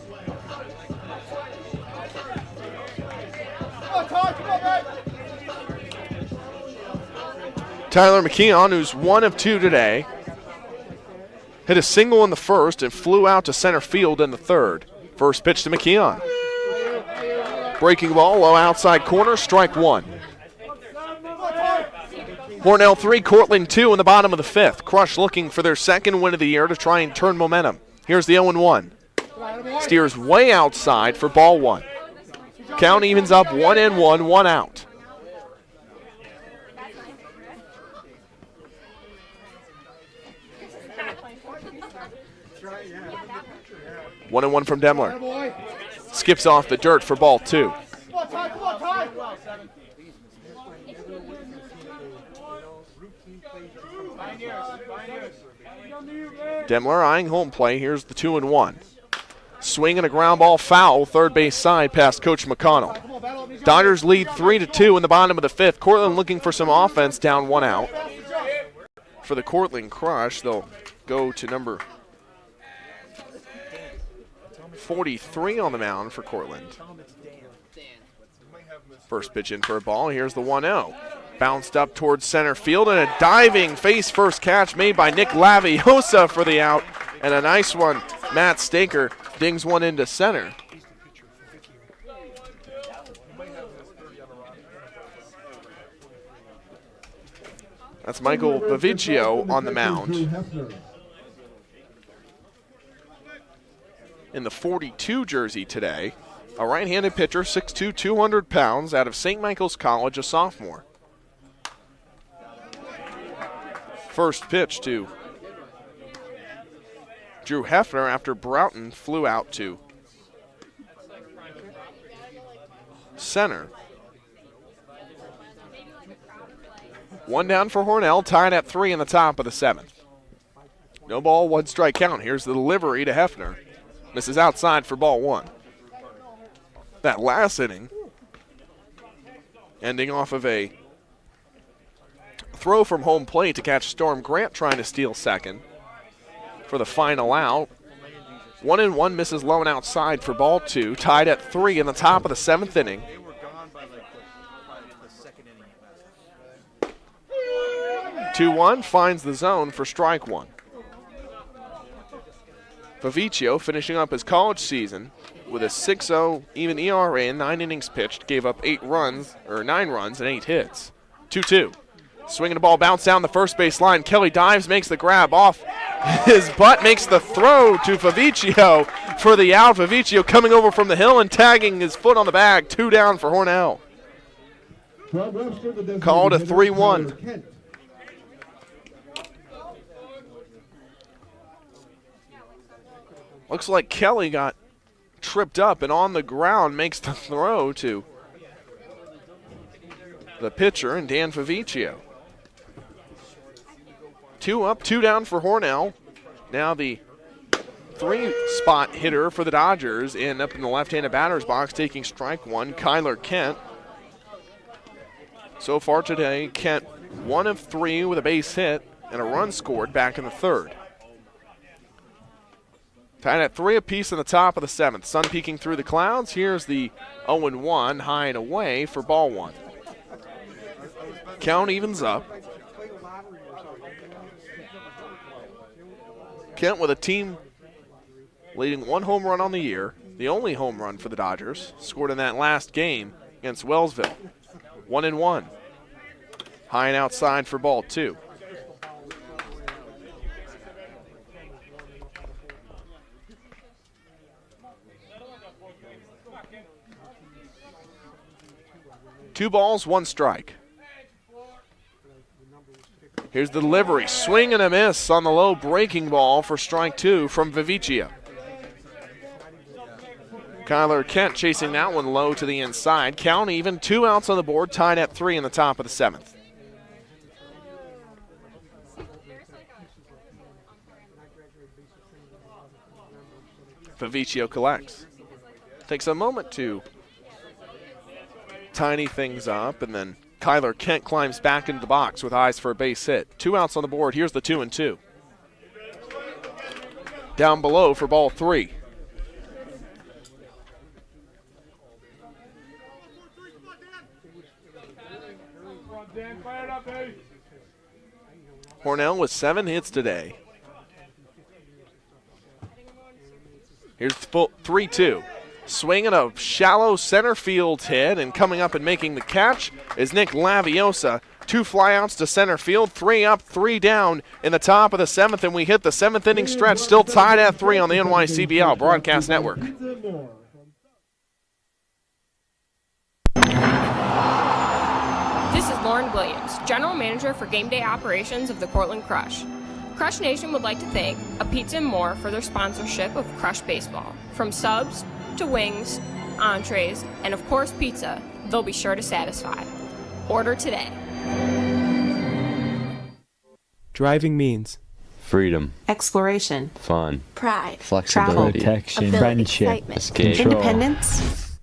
Tyler McKeon, who's 1 of 2 today, hit a single in the first and flew out to center field in the third. First pitch to McKeon. Breaking ball, low outside corner, strike 1. Hornell 3, Cortland 2 in the bottom of the 5th. Crush looking for their second win of the year to try and turn momentum. Here's the 0-1. Steers way outside for ball 1. Count evens up 1-1, 1 out. One and one from Demler. Skips off the dirt for ball 2. Demler eyeing home play. Here's the 2-1. Swing and a ground ball foul, third base side past Coach McConnell. Dodgers lead 3-2 in the bottom of the 5th. Cortland looking for some offense, down 1 out. For the Cortland Crush, they'll go to number 43 on the mound for Cortland. First pitch in for a ball. Here's the 1-0. Bounced up towards center field, and a diving face-first catch made by Nick Laviosa for the out. And a nice one. Matt Staker dings one into center. That's Michael Bavicchio on the mound. In the 42 jersey today, a right-handed pitcher, 6'2", 200 pounds, out of St. Michael's College, a sophomore. First pitch to Drew Hefner after Broughton flew out to center. One down for Hornell, tied at 3 in the top of the 7th. No ball, 1 strike count. Here's the delivery to Hefner. Misses outside for ball 1. That last inning, ending off of a throw from home plate to catch Storm Grant trying to steal second for the final out. 1-1 misses low and outside for ball 2, tied at 3 in the top of the 7th inning. 2-1 finds the zone for strike 1. Bavicchio finishing up his college season with a 6.0 even ERA in 9 innings pitched, gave up 9 runs and 8 hits. 2-2. Swinging the ball, bounce down the first base line. Kelly dives, makes the grab off his butt, makes the throw to Bavicchio for the out. Bavicchio coming over from the hill and tagging his foot on the bag. 2 down for Hornell. Called a 3-1. Looks like Kelly got tripped up and on the ground makes the throw to the pitcher and Dan Bavicchio. 2 up, 2 down for Hornell. Now the 3-spot hitter for the Dodgers and up in the left-handed batter's box taking strike 1, Kyler Kent. So far today, Kent 1 of 3 with a base hit and a run scored back in the 3rd. Tied at 3 apiece in the top of the 7th. Sun peeking through the clouds. Here's the 0-1 high and away for ball 1. Count evens up. Kent with a team leading 1 home run on the year, the only home run for the Dodgers, scored in that last game against Wellsville. 1-1. High and outside for ball 2. Two balls, 1 strike. Here's the delivery. Swing and a miss on the low breaking ball for strike 2 from Bavicchio. Kyler Kent chasing that one low to the inside. Count even, 2 outs on the board, tied at 3 in the top of the 7th. Bavicchio collects. Takes a moment to tidy things up, and then Kyler Kent climbs back into the box with eyes for a base hit. 2 outs on the board. Here's the 2-2. Down below for ball 3. Hornell with 7 hits today. Here's 3-2. Swinging a shallow center field hit, and coming up and making the catch is Nick Laviosa. 2 flyouts to center field, 3 up, 3 down in the top of the 7th, and we hit the 7th inning stretch, still tied at 3 on the NYCBL Broadcast Network. This is Lauren Williams, General Manager for Game Day Operations of the Cortland Crush. Crush Nation would like to thank A Pizza and More for their sponsorship of Crush Baseball. From subs to wings, entrees, and of course pizza, they'll be sure to satisfy. Order today. Driving means freedom, exploration, fun, pride, flexibility, protection, friendship, escape, independence.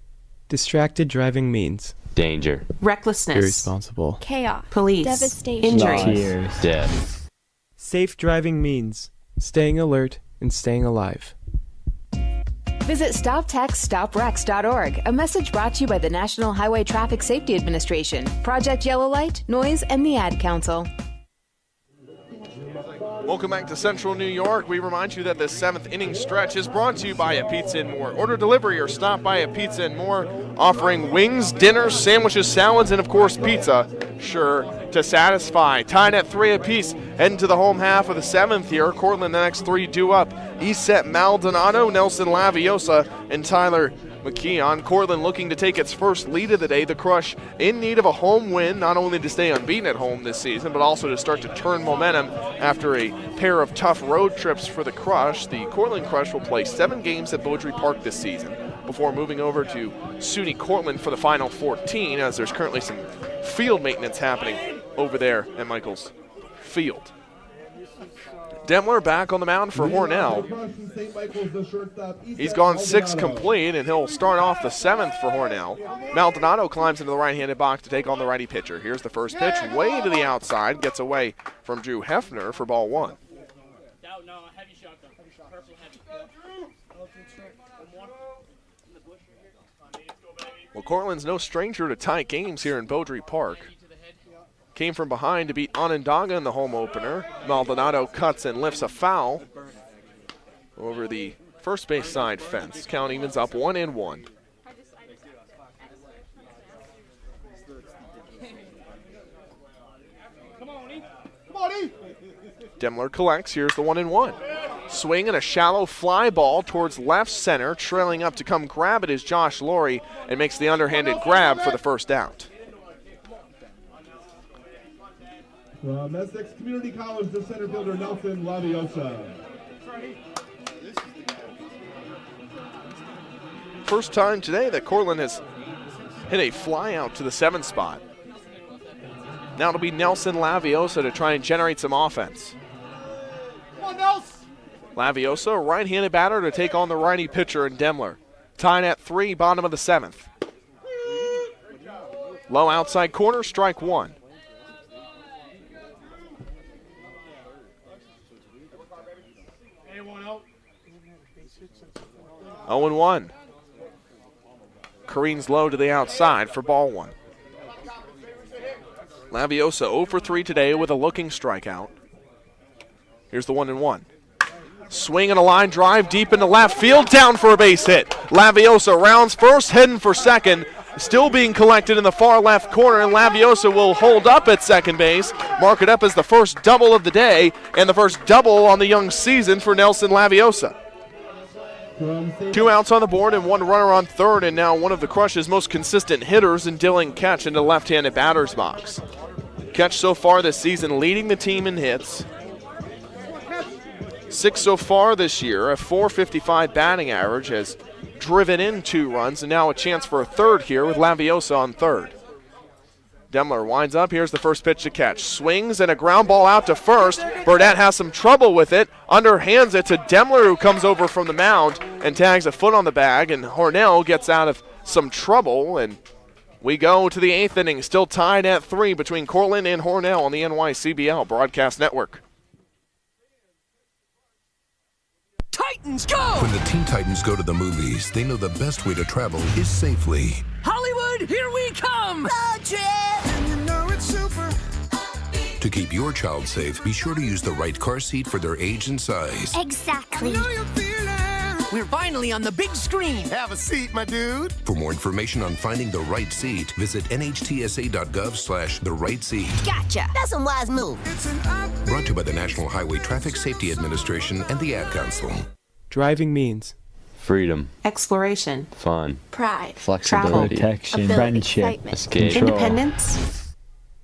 Distracted driving means danger, recklessness, irresponsible, chaos, police, devastation, injury, death. Safe driving means staying alert and staying alive. Visit StopTextStopWrecks.org, a message brought to you by the National Highway Traffic Safety Administration, Project Yellow Light, Noise, and the Ad Council. Welcome back to Central New York. We remind you that this 7th inning stretch is brought to you by A Pizza and More. Order delivery or stop by A Pizza and More, offering wings, dinners, sandwiches, salads, and of course pizza, sure to satisfy. Tied at 3 apiece, heading to the home half of the 7th here. Cortland, the next 3 due up. Iset Maldonado, Nelson Laviosa, and Tyler McKeon. Cortland looking to take its first lead of the day. The Crush in need of a home win, not only to stay unbeaten at home this season, but also to start to turn momentum after a pair of tough road trips for the Crush. The Cortland Crush will play 7 games at Beaudry Park this season before moving over to SUNY Cortland for the final 14, as there's currently some field maintenance happening over there at Michaels Field. Demler back on the mound for Hornell. He's gone 6 complete, and he'll start off the 7th for Hornell. Maldonado climbs into the right-handed box to take on the righty pitcher. Here's the first pitch, way to the outside, gets away from Drew Hefner for ball 1. Well, Cortland's no stranger to tight games here in Beaudry Park. Came from behind to beat Onondaga in the home opener. Maldonado cuts and lifts a foul over the first base side fence. Count evens up 1-1. Demler collects. Here's the 1-1. Swing and a shallow fly ball towards left center. Trailing up to come grab it is Josh Laurie, and makes the underhanded grab for the first out. From Essex Community College, the center fielder Nelson Laviosa. First time today that Cortland has hit a fly out to the 7th spot. Now it'll be Nelson Laviosa to try and generate some offense. Come on, Nelson! Laviosa, right-handed batter to take on the righty pitcher in Demler. Tied at 3, bottom of the 7th. Low outside corner, strike 1. 0-1. Careens low to the outside for ball 1. Laviosa 0 for 3 today with a looking strikeout. Here's the 1-1. Swing and a line drive deep into left field, down for a base hit. Laviosa rounds first, heading for second. Still being collected in the far left corner, and Laviosa will hold up at second base. Mark it up as the first double of the day, and the first double on the young season for Nelson Laviosa. 2 outs on the board and 1 runner on third, and now one of the Crush's most consistent hitters in Dylan Ketch into the left-handed batter's box. Ketch so far this season leading the team in hits. 6 so far this year, a .455 batting average, has driven in 2 runs, and now a chance for a third here with Laviosa on third. Demler winds up. Here's the first pitch to Ketch. Swings and a ground ball out to first. Burdett has some trouble with it. Underhands it to Demler, who comes over from the mound and tags a foot on the bag. And Hornell gets out of some trouble and We go to the 8th inning, still tied at 3 between Cortland and Hornell on the NYCBL Broadcast Network. Titans go! When the Teen Titans go to the movies, they know the best way to travel is safely. Hollywood, here we come! And you know it's super. To keep your child safe, be sure to use the right car seat for their age and size. Exactly. We're finally on the big screen. Have a seat, my dude. For more information on finding the right seat, visit nhtsa.gov/the-right-seat. Gotcha. That's a wise move. Brought to you by the National Highway Traffic Safety Administration and the Ad Council. Driving means Freedom. Exploration. Fun. Pride. Flexibility. Protection. Friendship. Escape. Independence.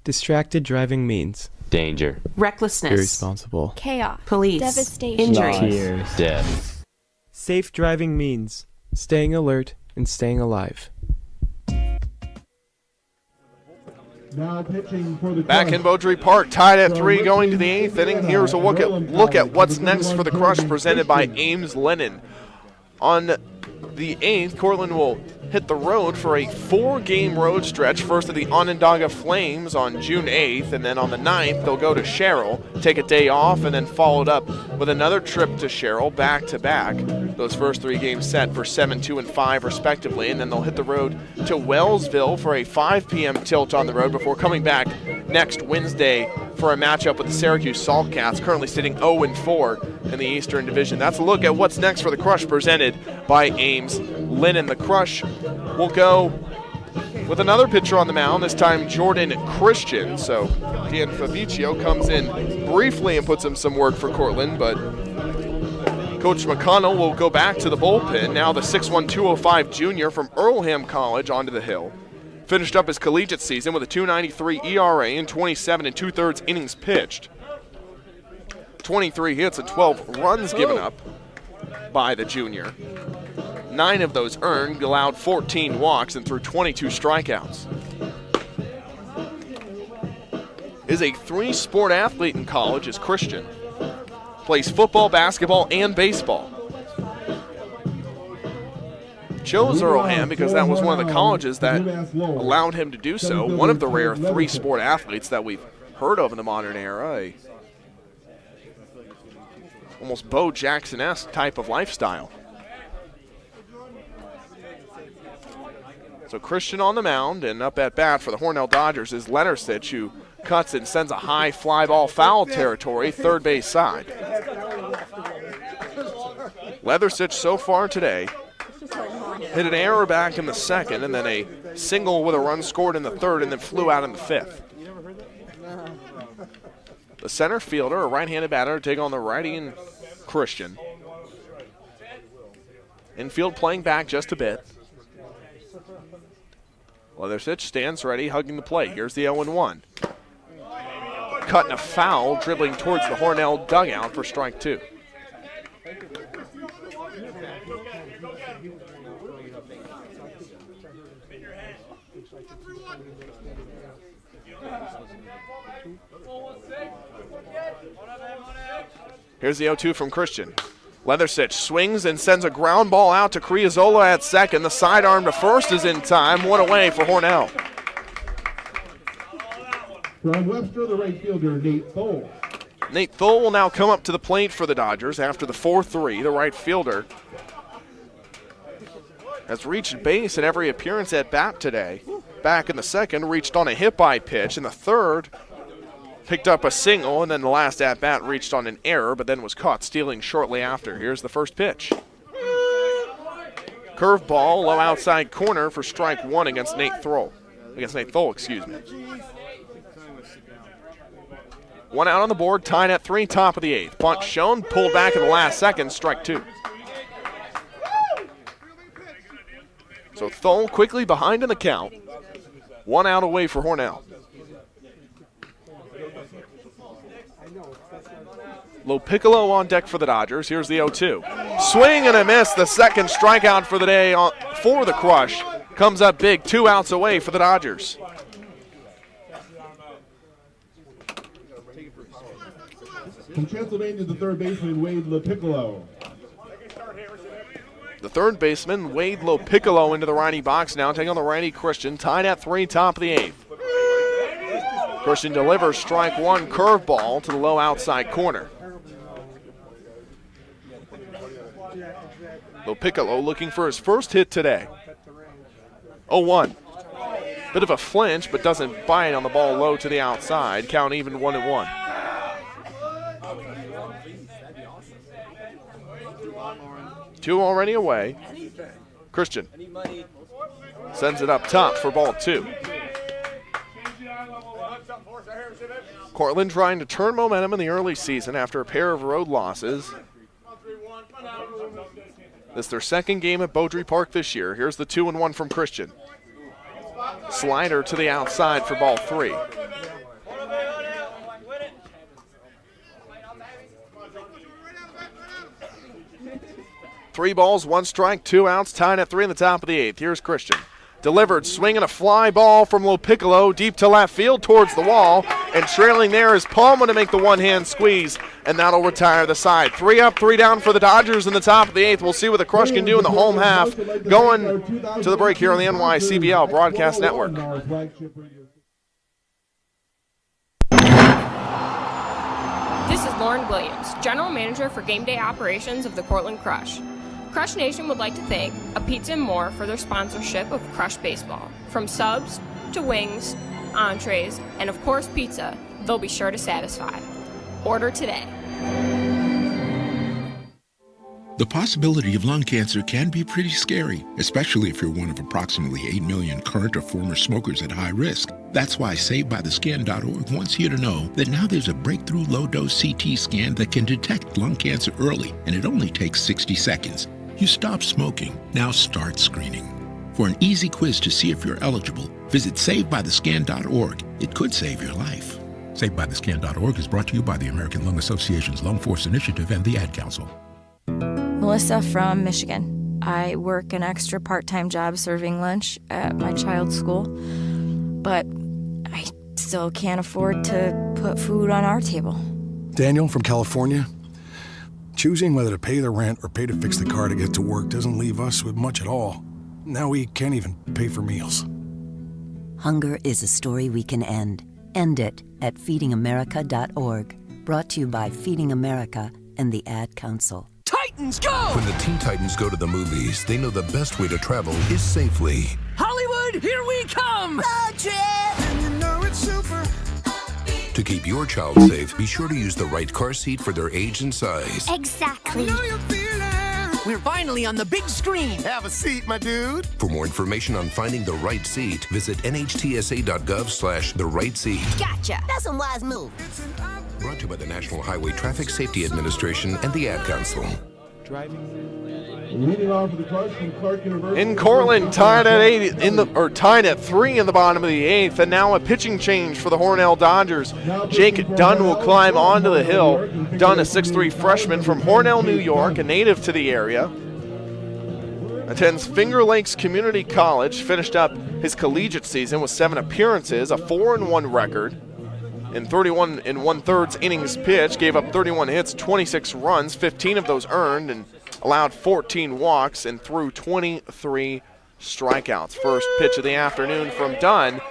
distracted driving means Danger. Recklessness. irresponsible. Chaos. Police. Devastation. Injury. Death. Safe driving means staying alert and staying alive. Now pitching for the Back in Beaudry Park, tied at 3 going to the 8th inning. Here's a look at what's next for the Crush, presented by Ames Lennon. On the 8th, Cortland will hit the road for a 4-game road stretch. First of the Onondaga Flames on June 8th, and then on the 9th, they'll go to Sherrill, take a day off, and then followed up with another trip to Sherrill back-to-back. Those first 3 games set for 7, 2, and 5 respectively, and then they'll hit the road to Wellsville for a 5 p.m. tilt on the road before coming back next Wednesday for a matchup with the Syracuse Saltcats, currently sitting 0-4 in the Eastern Division. That's a look at what's next for the Crush, presented by Ames Lennon. The Crush will go with another pitcher on the mound, this time Jordan Christian. So Dan Fabricio comes in briefly and puts in some work for Cortland, but Coach McConnell will go back to the bullpen. Now the 6'1", 205 junior from Earlham College onto the hill. Finished up his collegiate season with a 2.93 ERA and 27 2/3 innings pitched. 23 hits and 12 runs given up by the junior. 9 of those earned, allowed 14 walks, and threw 22 strikeouts. Is a 3-sport athlete in college, is Christian. Plays football, basketball, and baseball. Chose Earlham because that was one of the colleges that allowed him to do so. One of the rare 3-sport athletes that we've heard of in the modern era. A almost Bo Jackson-esque type of lifestyle. So Christian on the mound, and up at bat for the Hornell Dodgers is Leonardstich, who cuts and sends a high fly ball foul territory, third base side. Leatherstich so far today hit an error back in the 2nd, and then a single with a run scored in the 3rd, and then flew out in the 5th. The center fielder, a right-handed batter, to take on the righty and Christian. Infield playing back just a bit. Leatherstich stands ready, hugging the plate. Here's the 0-1. Cutting a foul, dribbling towards the Hornell dugout for strike 2. Here's the 0-2 from Christian. Leatherstich swings and sends a ground ball out to Criazola at second. The sidearm to first is in time. 1 away for Hornell. From Webster, the right fielder, Nate Thole. Nate Thole will now come up to the plate for the Dodgers after the 4-3. The right fielder has reached base in every appearance at bat today. Back in the 2nd, reached on a hit-by pitch. In the 3rd, picked up a single, and then the last at-bat reached on an error, but then was caught stealing shortly after. Here's the first pitch. Curveball, low outside corner for strike 1 against Nate Thole. Excuse me. 1 out on the board, tied at 3, top of the 8th. Bunt shown, pulled back in the last second, strike 2. So Thole quickly behind in the count. 1 out away for Hornell. Low Piccolo on deck for the Dodgers. Here's the 0-2. Swing and a miss. The second strikeout for the day for the Crush. Comes up big, 2 outs away for the Dodgers. From Pennsylvania, the third baseman, Wade LaPiccolo. The third baseman, Wade Lopiccolo, into the righty box now, taking on the righty Christian, tied at 3, top of the 8th. Christian delivers strike one curveball to the low outside corner. Lopiccolo looking for his first hit today. 0-1. Bit of a flinch, but doesn't bite on the ball low to the outside. Count even 1-1. Two already away. Christian sends it up top for ball 2. Cortland trying to turn momentum in the early season after a pair of road losses. This is their second game at Beaudry Park this year. Here's the 2-1 from Christian. Slider to the outside for ball 3. Three balls, 1 strike, 2 outs, tied at 3 in the top of the 8th. Here's Christian. Delivered, swinging a fly ball from Lopiccolo deep to left field towards the wall. And trailing there is Palma to make the one-hand squeeze, and that'll retire the side. 3 up, 3 down for the Dodgers in the top of the 8th. We'll see what the Crush can do in the home half. Going to the break here on the NYCBL Broadcast Network. This is Lauren Williams, General Manager for Game Day Operations of the Cortland Crush. Crush Nation would like to thank A Pizza and More for their sponsorship of Crush Baseball. From subs to wings, entrees, and of course pizza, they'll be sure to satisfy. Order today. The possibility of lung cancer can be pretty scary, especially if you're one of approximately 8 million current or former smokers at high risk. That's why SaveByTheScan.org wants you to know that now there's a breakthrough low-dose CT scan that can detect lung cancer early, and it only takes 60 seconds. You stop smoking, now start screening. For an easy quiz to see if you're eligible, visit SaveByTheScan.org. It could save your life. SaveByTheScan.org is brought to you by the American Lung Association's Lung Force Initiative and the Ad Council. Melissa from Michigan. I work an extra part-time job serving lunch at my child's school, but I still can't afford to put food on our table. Daniel from California. Choosing whether to pay the rent or pay to fix the car to get to work doesn't leave us with much at all. Now we can't even pay for meals. Hunger is a story we can end. End it at feedingamerica.org. Brought to you by Feeding America and the Ad Council. Titans go! When the Teen Titans go to the movies, they know the best way to travel is safely. Hollywood, here we come! Road trip! And you know it's super. To keep your child safe, be sure to use the right car seat for their age and size. Exactly. We're finally on the big screen. Have a seat, my dude. For more information on finding the right seat, visit nhtsa.gov/the-right-seat. Gotcha. That's a wise move. Brought to you by the National Highway Traffic Safety Administration and the Ad Council. Leading off for the Crush from Clark University. In Cortland, tied at 3 in the bottom of the 8th, and now a pitching change for the Hornell Dodgers. Jake Dunn will climb onto the hill. Dunn, a 6'3" freshman from Hornell, New York, a native to the area. Attends Finger Lakes Community College, finished up his collegiate season with 7 appearances, a 4-1 record. In 31 1/3 innings pitched, gave up 31 hits, 26 runs, 15 of those earned, and allowed 14 walks and threw 23 strikeouts. First pitch of the afternoon from Dunn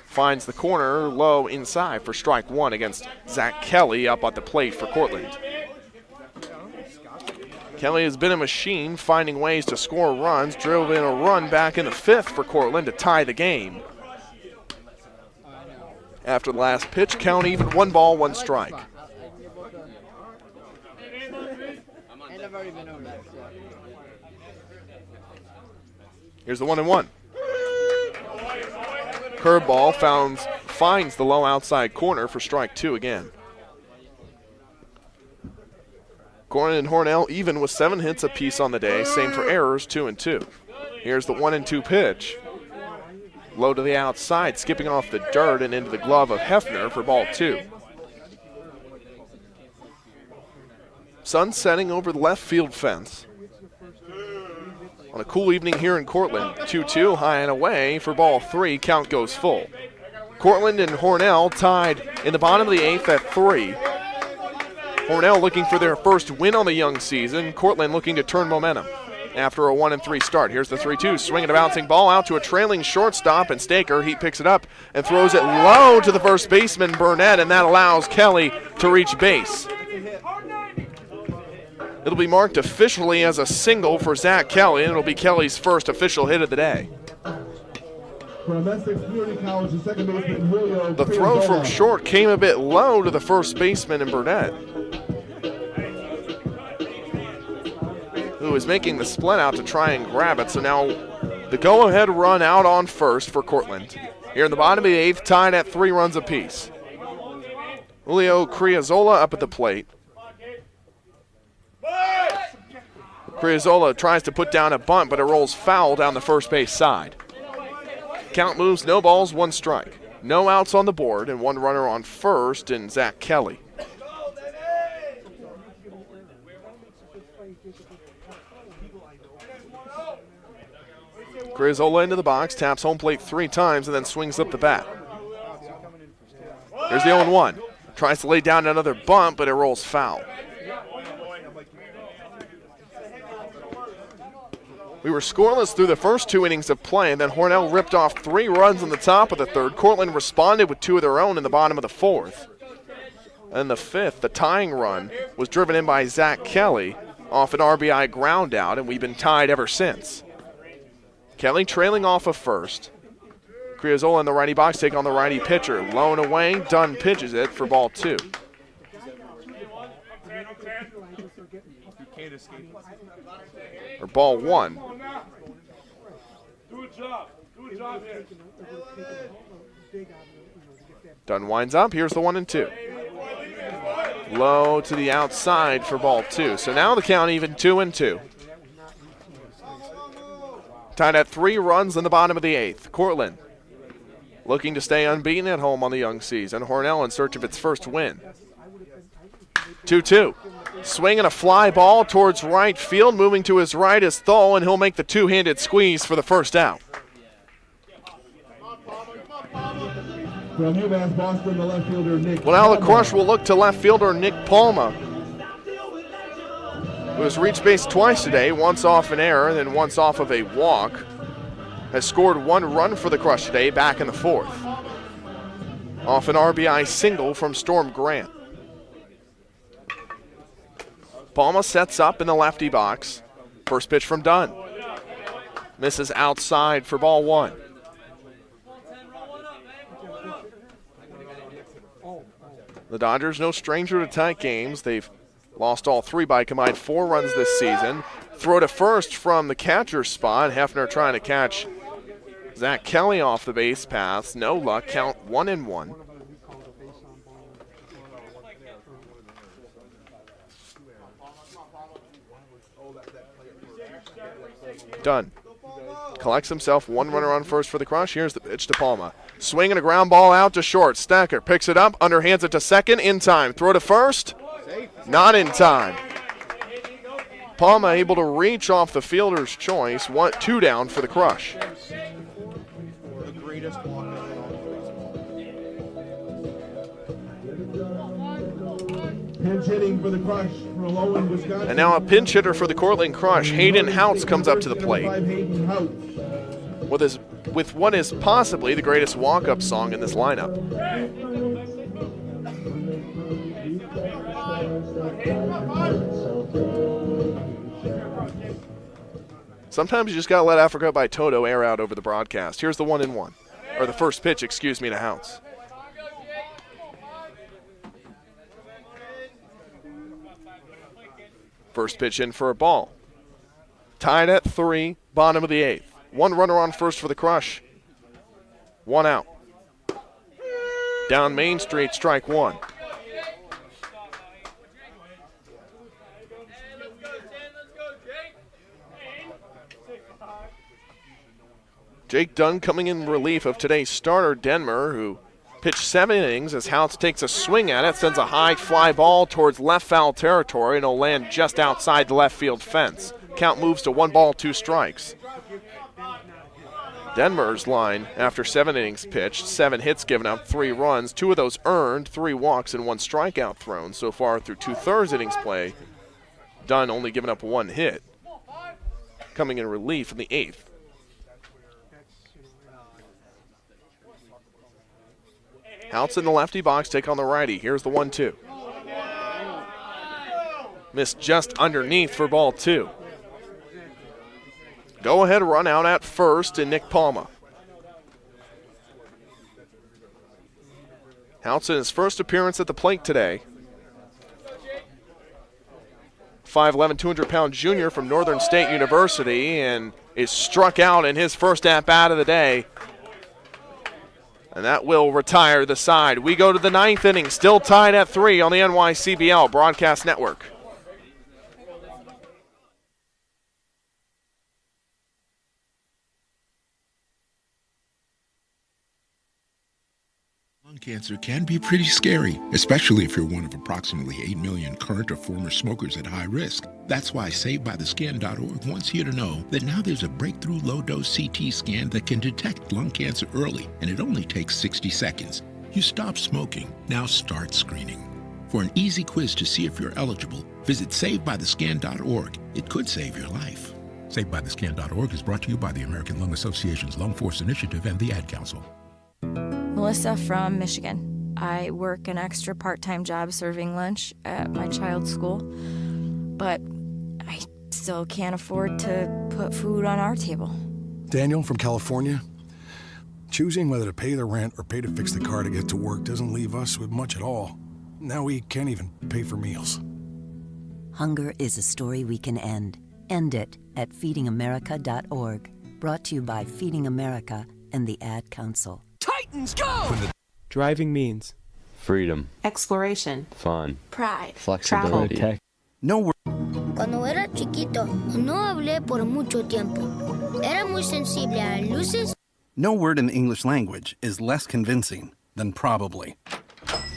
finds the corner low inside for strike 1 against Zach Kelly up at the plate for Cortland. Kelly has been a machine finding ways to score runs, drove in a run back in the 5th for Cortland to tie the game. After the last pitch, count even, 1 ball, 1 strike. Here's the 1-1. Curveball finds the low outside corner for strike 2 again. Cortland and Hornell even with 7 hits apiece on the day, same for errors, 2 and 2. Here's the 1-2 pitch. Low to the outside, skipping off the dirt and into the glove of Hefner for ball 2. Sun setting over the left field fence. On a cool evening here in Cortland, 2-2 high and away for ball 3, count goes full. Cortland and Hornell tied in the bottom of the 8th at 3. Hornell looking for their first win on the young season, Cortland looking to turn momentum. after a 1-3 start. Here's the 3-2, swinging a bouncing ball out to a trailing shortstop, and Staker, he picks it up and throws it low to the first baseman, Burnett, and that allows Kelly to reach base. It'll be marked officially as a single for Zach Kelly, and it'll be Kelly's first official hit of the day. The throw from short came a bit low to the first baseman and Burnett, who is making the split out to try and grab it. So now the go-ahead run out on first for Cortland. Here in the bottom of the 8th, tied at 3 runs apiece. Julio Criazola up at the plate. Criazola tries to put down a bunt, but it rolls foul down the first base side. Count moves, no balls, 1 strike. No outs on the board, and 1 runner on first in Zach Kelly. Criazola into the box, taps home plate 3 times, and then swings up the bat. Here's the 0-1. Tries to lay down another bunt, but it rolls foul. We were scoreless through the first 2 innings of play, and then Hornell ripped off 3 runs in the top of the 3rd. Cortland responded with 2 of their own in the bottom of the 4th. And the 5th, the tying run, was driven in by Zach Kelly off an RBI ground out, and we've been tied ever since. Kelly trailing off of first. Criazola in the righty box take on the righty pitcher. Low and away, Dunn pitches it for ball 2. Or ball 1. Dunn winds up. Here's the 1-2. Low to the outside for ball 2. So now the count even 2-2. Tied at 3 runs in the bottom of the 8th. Cortland looking to stay unbeaten at home on the young season. Hornell in search of its first win. 2-2. Swinging a fly ball towards right field. Moving to his right is Thole, and he'll make the 2-handed squeeze for the first out. From UMass Boston, the left fielder, Nick Well, now the Palma. Crush will look to left fielder Nick Palma, who has reached base twice today, once off an error, then once off of a walk. Has scored 1 run for the Crush today, back in the 4th. Off an RBI single from Storm Grant. Palma sets up in the lefty box. First pitch from Dunn. Misses outside for ball 1. The Dodgers, no stranger to tight games. They've lost all 3 by a combined 4 runs this season. Throw to first from the catcher spot. Hefner trying to catch Zach Kelly off the base paths. No luck. Count 1-1. Dunn collects himself 1 runner on first for the Crush. Here's the pitch to Palma. Swinging a ground ball out to short. Stacker picks it up, underhands it to second, in time. Throw to first, not in time. Palma able to reach off the fielder's choice. 2 down for the Crush. Pinch hitting for the Crush from Owen, Wisconsin. And now a pinch hitter for the Cortland Crush. Hayden Houts comes up to the plate with what is possibly the greatest walk-up song in this lineup. Sometimes you just gotta let Africa by Toto air out over the broadcast. Here's the 1-1, or the first pitch, excuse me, to Houts. First pitch in for a ball. Tied at 3, bottom of the 8th. 1 runner on first for the Crush. 1 out. Down Main Street, strike 1. Jake Dunn coming in relief of today's starter, Denmer, who pitched 7 innings as Houts takes a swing at it, sends a high fly ball towards left foul territory, and it'll land just outside the left field fence. Count moves to 1 ball, 2 strikes. Denmer's line, after 7 innings pitched, 7 hits given up, 3 runs, 2 of those earned, 3 walks, and 1 strikeout thrown. So far through 2/3 innings play, Dunn only giving up 1 hit. coming in relief in the 8th. Houts in the lefty box, take on the righty. Here's the 1-2. Missed just underneath for ball 2. Go ahead run out at first and Nick Palma. Houts in his first appearance at the plate today. 5'11", 200-pound junior from Northern State University, and is struck out in his first at-bat of the day. And that will retire the side. We go to the 9th inning, still tied at 3 on the NYCBL Broadcast Network. Lung cancer can be pretty scary, especially if you're one of approximately 8 million current or former smokers at high risk. That's why SaveByTheScan.org wants you to know that now there's a breakthrough low-dose CT scan that can detect lung cancer early, and it only takes 60 seconds. You stop smoking, now start screening. For an easy quiz to see if you're eligible, visit SaveByTheScan.org. It could save your life. SaveByTheScan.org is brought to you by the American Lung Association's Lung Force Initiative and the Ad Council. Melissa from Michigan. I work an extra part-time job serving lunch at my child's school, but I still can't afford to put food on our table. Daniel from California. Choosing whether to pay the rent or pay to fix the car to get to work doesn't leave us with much at all. Now we can't even pay for meals. Hunger is a story we can end. End it at feedingamerica.org. Brought to you by Feeding America and the Ad Council. Titans go! Driving means freedom, Exploration. fun, Pride. flexibility. Travel. No Cuando era chiquito, no hablé por mucho tiempo. Era muy sensible a luces. No word in the English language is less convincing than probably.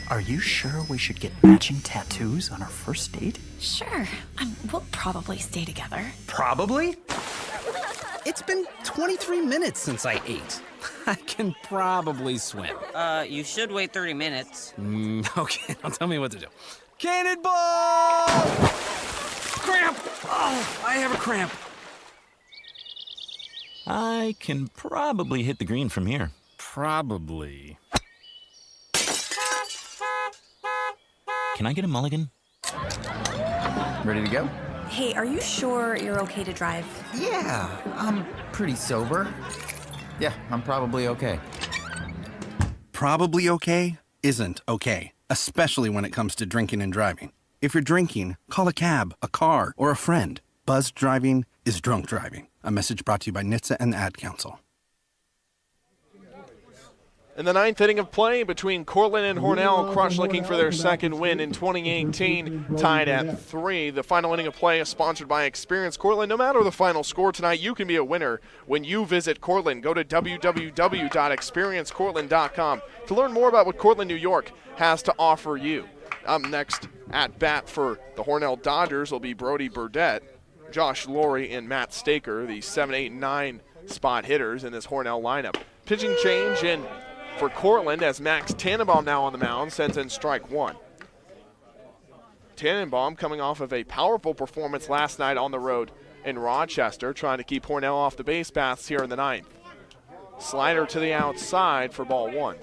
Are you sure we should get matching tattoos on our first date? Sure. We'll probably stay together. Probably? It's been 23 minutes since I ate. I can probably swim. You should wait 30 minutes. Okay, now tell me what to do. Cannonball! Cramp! Oh, I have a cramp. I can probably hit the green from here. Probably. Can I get a mulligan? Ready to go? Hey, are you sure you're okay to drive? Yeah, I'm pretty sober. Yeah, I'm probably okay. Probably okay isn't okay, especially when it comes to drinking and driving. If you're drinking, call a cab, a car, or a friend. Buzzed driving is drunk driving. A message brought to you by NHTSA and the Ad Council. In the 9th inning of play between Cortland and Hornell, Crush looking for their second win in 2018, tied at 3. The final inning of play is sponsored by Experience Cortland. No matter the final score tonight, you can be a winner when you visit Cortland. Go to www.experiencecortland.com to learn more about what Cortland, New York has to offer you. Up next at bat for the Hornell Dodgers will be Brody Burdett, Josh Laurie, and Matt Staker, the 7, 8, and 9 spot hitters in this Hornell lineup. Pitching change in for Cortland as Max Tannenbaum now on the mound sends in strike 1. Tannenbaum coming off of a powerful performance last night on the road in Rochester, trying to keep Hornell off the base paths here in the 9th. Slider to the outside for ball 1.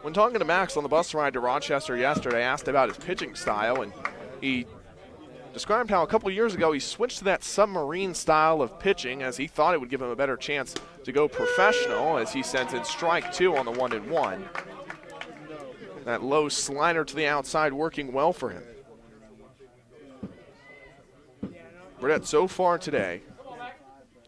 When talking to Max on the bus ride to Rochester yesterday, I asked about his pitching style, and he described how a couple years ago he switched to that submarine style of pitching as he thought it would give him a better chance to go professional, as he sends in strike 2 on the 1-1. That low slider to the outside working well for him. Burdett so far today,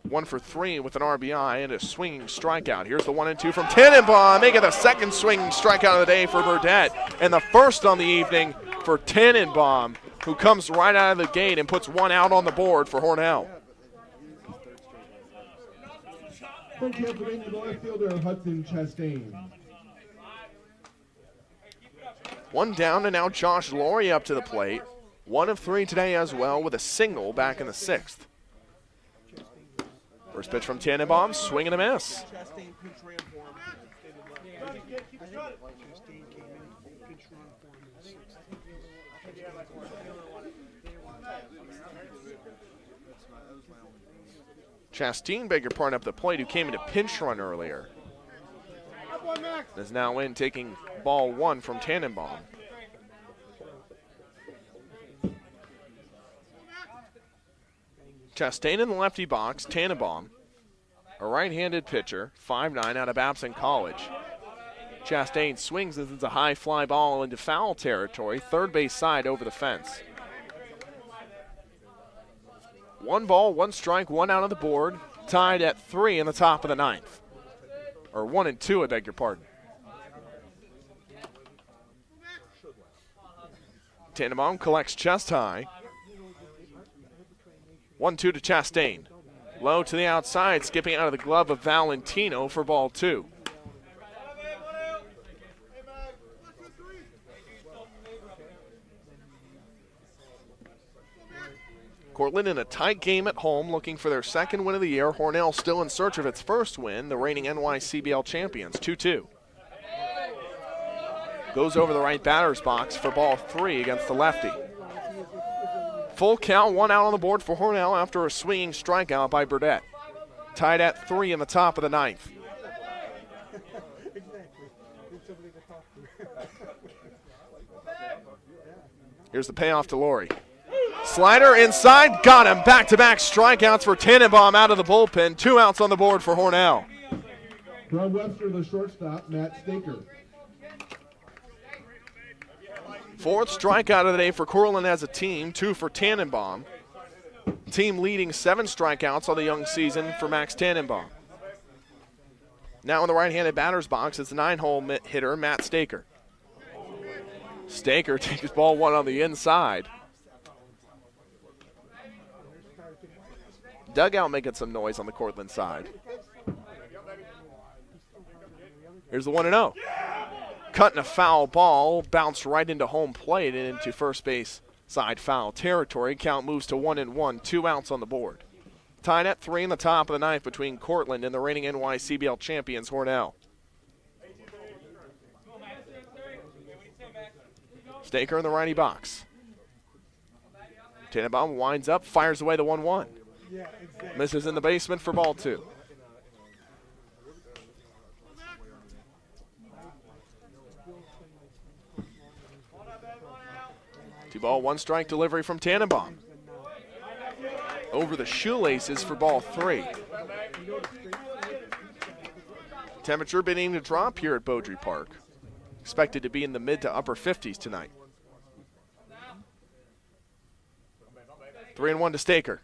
1 for 3 with an RBI and a swinging strikeout. Here's the 1-2 from Tannenbaum, making the second swinging strikeout of the day for Burdett, and the first on the evening for Tannenbaum, who comes right out of the gate and puts 1 out on the board for Hornell. From Pennsylvania, the left fielder, Hudson Chastain. 1 down, and now Josh Laurie up to the plate. 1 of 3 today as well, with a single back in the 6th. First pitch from Tannenbaum, swing and a miss. Chastain, beg your pardon, up the plate, who came into pinch run earlier. Is now in, taking ball 1 from Tannenbaum. Chastain in the lefty box, Tannenbaum, a right-handed pitcher, 5'9", out of Babson College. Chastain swings as it's a high fly ball into foul territory, third base side over the fence. 1 ball, 1 strike, 1 out on the board, tied at 3 in the top of the 9th. Or 1 and 2, I beg your pardon. Tannenbaum collects chest high. 1-2 to Chastain. Low to the outside, skipping out of the glove of Valentino for ball 2. Cortland in a tight game at home, looking for their second win of the year. Hornell still in search of its first win, the reigning NYCBL champions, 2-2. Goes over the right batter's box for ball 3 against the lefty. Full count, 1 out on the board for Hornell after a swinging strikeout by Burdett. Tied at 3 in the top of the 9th. Here's the payoff to Laurie. Slider inside, got him. Back-to-back strikeouts for Tannenbaum out of the bullpen. 2 outs on the board for Hornell. Ron Webster, the shortstop, Matt Staker. 4th strikeout of the day for Cortland as a team, 2 for Tannenbaum. Team leading 7 strikeouts on the young season for Max Tannenbaum. Now in the right-handed batter's box, it's the 9-hole hitter, Matt Staker. Staker takes ball 1 on the inside. Dugout making some noise on the Cortland side. Here's the 1-0. Cutting a foul ball, bounced right into home plate and into first base side foul territory. Count moves to 1-1, 2 outs on the board. Tied at 3 in the top of the 9th between Cortland and the reigning NYCBL champions, Hornell. Staker in the righty box. Tannenbaum winds up, fires away the 1-1. Misses in the basement for ball 2. Two ball, 1 strike delivery from Tannenbaum. Over the shoelaces for ball 3. Temperature beginning to drop here at Beaudry Park. Expected to be in the mid to upper 50s tonight. 3-1 to Staker.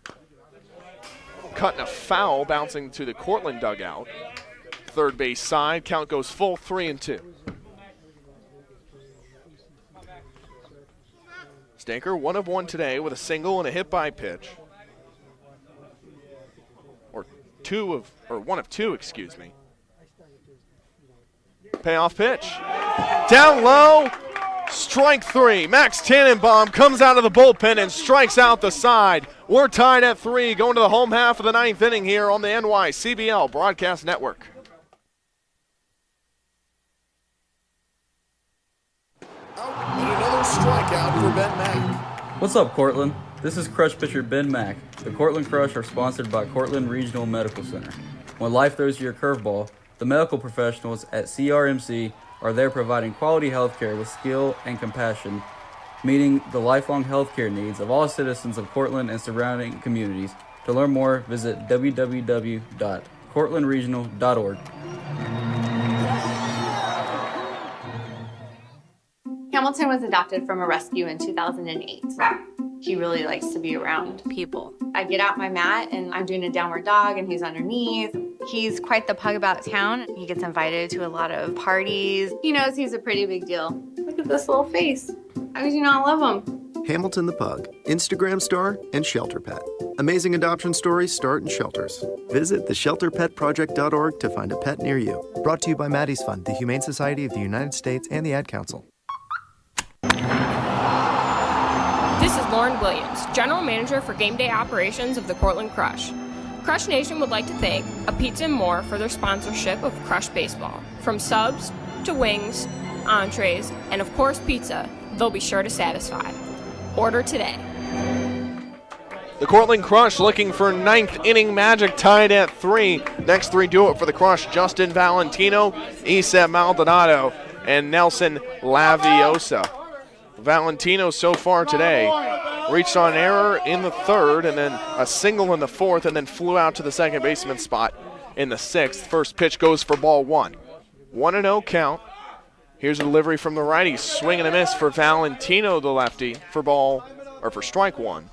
Cutting a foul, bouncing to the Cortland dugout. Third base side, count goes full, 3-2. Staker 1 of 1 today with a single and a hit by pitch. Or 1 of 2, excuse me. Payoff pitch. Down low, strike 3. Max Tannenbaum comes out of the bullpen and strikes out the side. We're tied at 3, going to the home half of the 9th inning here on the NYCBL Broadcast Network. And another strikeout for Ben Mack. What's up, Cortland? This is Crush pitcher Ben Mack. The Cortland Crush are sponsored by Cortland Regional Medical Center. When life throws you a curveball, the medical professionals at CRMC are there providing quality health care with skill and compassion, meeting the lifelong health care needs of all citizens of Cortland and surrounding communities. To learn more, visit www.cortlandregional.org. Hamilton was adopted from a rescue in 2008. He really likes to be around people. I get out my mat and I'm doing a downward dog and he's underneath. He's quite the pug about town. He gets invited to a lot of parties. He knows he's a pretty big deal. Look at this little face. How could you not love him? Hamilton the Pug, Instagram star and shelter pet. Amazing adoption stories start in shelters. Visit theshelterpetproject.org to find a pet near you. Brought to you by Maddie's Fund, the Humane Society of the United States, and the Ad Council. This is Lauren Williams, General Manager for Game Day Operations of the Cortland Crush. Crush Nation would like to thank A Pizza and More for their sponsorship of Crush Baseball. From subs to wings, entrees, and of course pizza, they'll be sure to satisfy. Order today. The Cortland Crush looking for ninth inning magic, tied at 3. Next three do it for the Crush: Justin Valentino, Isa Maldonado, and Nelson Laviosa. Valentino so far today reached on error in the third, and then a single in the fourth, and then flew out to the second baseman spot in the sixth. First pitch goes for ball one. 1-0 count. Here's a delivery from the righty. Swing and a miss for Valentino, the lefty, for strike one.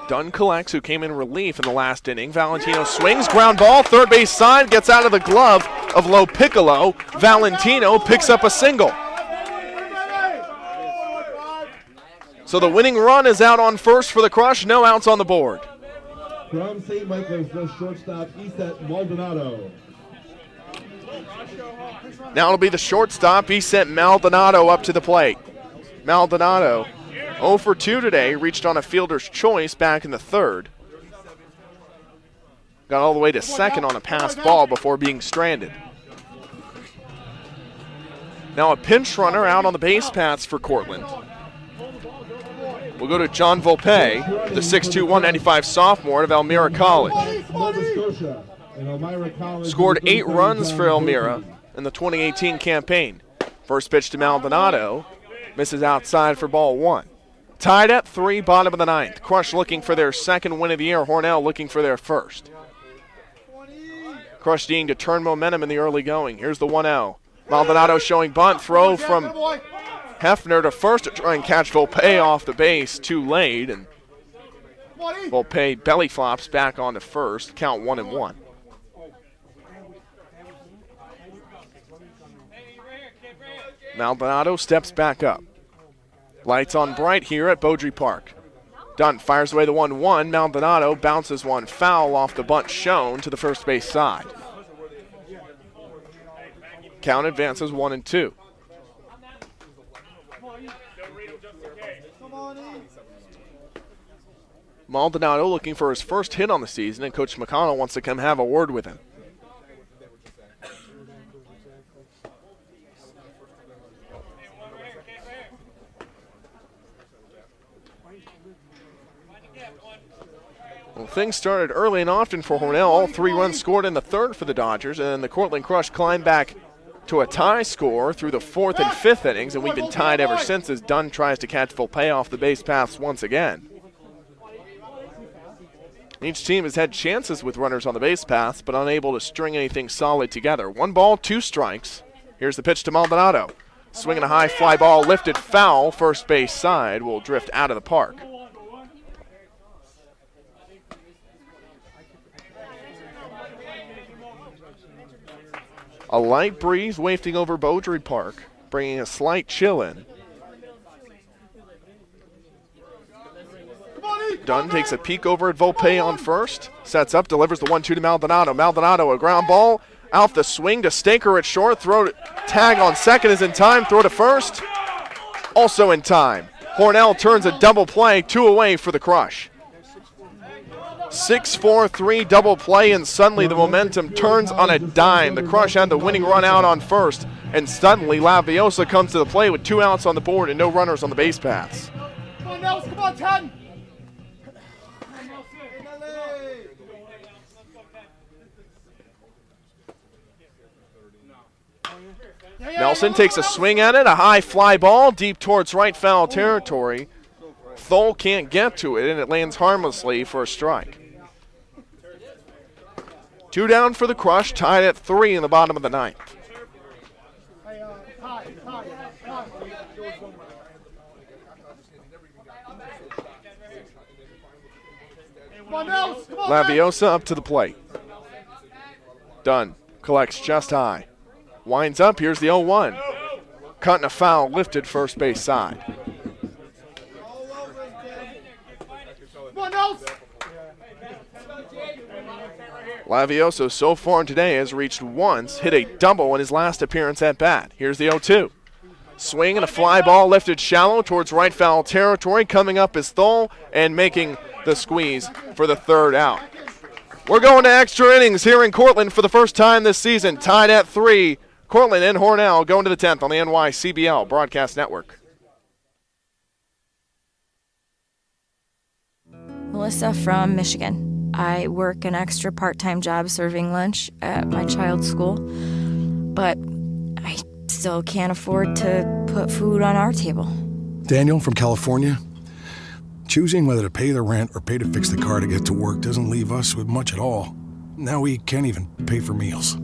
Dunn collects, who came in relief in the last inning. Valentino swings, ground ball, third base side, gets out of the glove of Lo Piccolo. Valentino picks up a single. So the winning run is out on first for the Crush, no outs on the board. From St. Michael's, the shortstop, Iset Maldonado. Now it'll be the shortstop, Iset Maldonado, up to the plate. Maldonado 0 for 2 today, reached on a fielder's choice back in the third. Got all the way to second on a passed ball before being stranded. Now a pinch runner out on the base paths for Cortland. We'll go to John Volpe, the 6'2", 195 sophomore of Elmira College. Scored 8 runs for Elmira in the 2018 campaign. First pitch to Maldonado, misses outside for ball one. Tied at 3, bottom of the ninth. Crush looking for their second win of the year. Hornell looking for their first. Crush needing to turn momentum in the early going. Here's the 1-0. Maldonado showing bunt, throw from Hefner to first to try and catch Volpe off the base. Too late, and Volpe belly flops back onto first. Count 1-1. Maldonado steps back up. Lights on bright here at Beaudry Park. Dunn fires away the 1-1. Maldonado bounces one foul off the bunt shown to the first base side. Count advances 1-2. Maldonado looking for his first hit on the season, and Coach McConnell wants to come have a word with him. Well, things started early and often for Hornell. All 3 runs scored in the third for the Dodgers, and then the Cortland Crush climbed back to a tie score through the 4th and 5th innings, and we've been tied ever since as Dunn tries to catch Volpe off the base paths once again. Each team has had chances with runners on the base paths, but unable to string anything solid together. 1 ball, 2 strikes. Here's the pitch to Maldonado. Swinging a high fly ball, lifted foul, first base side, will drift out of the park. A light breeze wafting over Beaudry Park, bringing a slight chill in. Dunn takes a peek over at Volpe on first, sets up, delivers the 1-2 to Maldonado. Maldonado, a ground ball, out the swing to Staker at short, tag on second is in time, throw to first, also in time. Hornell turns a double play, 2 away for the Crush. 6-4-3 double play, and suddenly the momentum turns on a dime. The Crush had the winning run out on first, and suddenly Laviosa comes to the plate with 2 outs on the board and no runners on the base paths. Come on, Nelson, come on, 10. Nelson takes a swing at it, a high fly ball deep towards right foul territory. Thole can't get to it, and it lands harmlessly for a strike. 2 down for the Crush, tied at 3 in the bottom of the ninth. Laviosa up to the plate. Dunn collects just high. Winds up, here's the 0-1. Cutting a foul, lifted first base side. Laviosa so far today has reached once, hit a double in his last appearance at bat. Here's the 0-2. Swing and a fly ball lifted shallow towards right foul territory. Coming up is Thole and making the squeeze for the 3rd out. We're going to extra innings here in Cortland for the first time this season. Tied at 3. Cortland and Hornell going to the 10th on the NYCBL Broadcast Network. Melissa from Michigan. I work an extra part-time job serving lunch at my child's school, but I still can't afford to put food on our table. Daniel from California. Choosing whether to pay the rent or pay to fix the car to get to work doesn't leave us with much at all. Now we can't even pay for meals.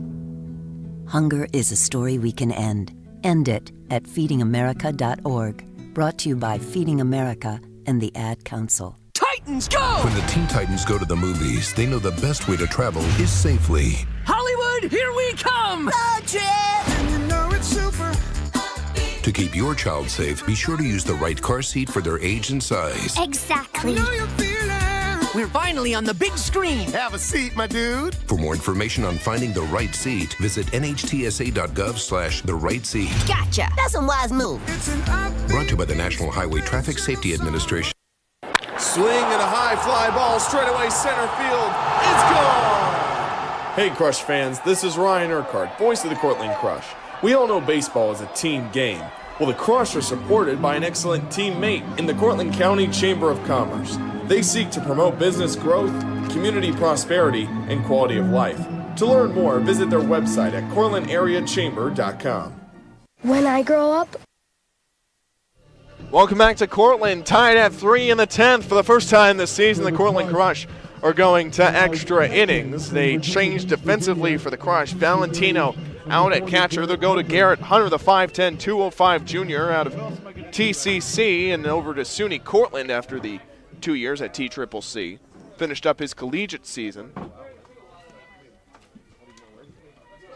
Hunger is a story we can end. End it at feedingamerica.org. Brought to you by Feeding America and the Ad Council. Titans go! When the Teen Titans go to the movies, they know the best way to travel is safely. Hollywood, here we come! Road trip! And you know it's super. To keep your child safe, be sure to use the right car seat for their age and size. Exactly. We're finally on the big screen. Have a seat, my dude. For more information on finding the right seat, visit nhtsa.gov/the-right-seat. Gotcha. That's a wise move. Brought to you by the National Highway Traffic Safety Administration. Swing and a high fly ball straight away center field. It's gone! Hey, Crush fans, this is Ryan Urquhart, voice of the Cortland Crush. We all know baseball is a team game. Well, the Crush are supported by an excellent teammate in the Cortland County Chamber of Commerce. They seek to promote business growth, community prosperity, and quality of life. To learn more, visit their website at cortlandareachamber.com. When I grow up... Welcome back to Cortland, tied at 3 in the 10th. For the first time this season, the Cortland Crush are going to extra innings. They changed defensively for the Crush. Valentino out at catcher. They'll go to Garrett Hunter, the 5'10", 205 junior out of TCC, and over to SUNY Cortland after the 2 years at TCCC. Finished up his collegiate season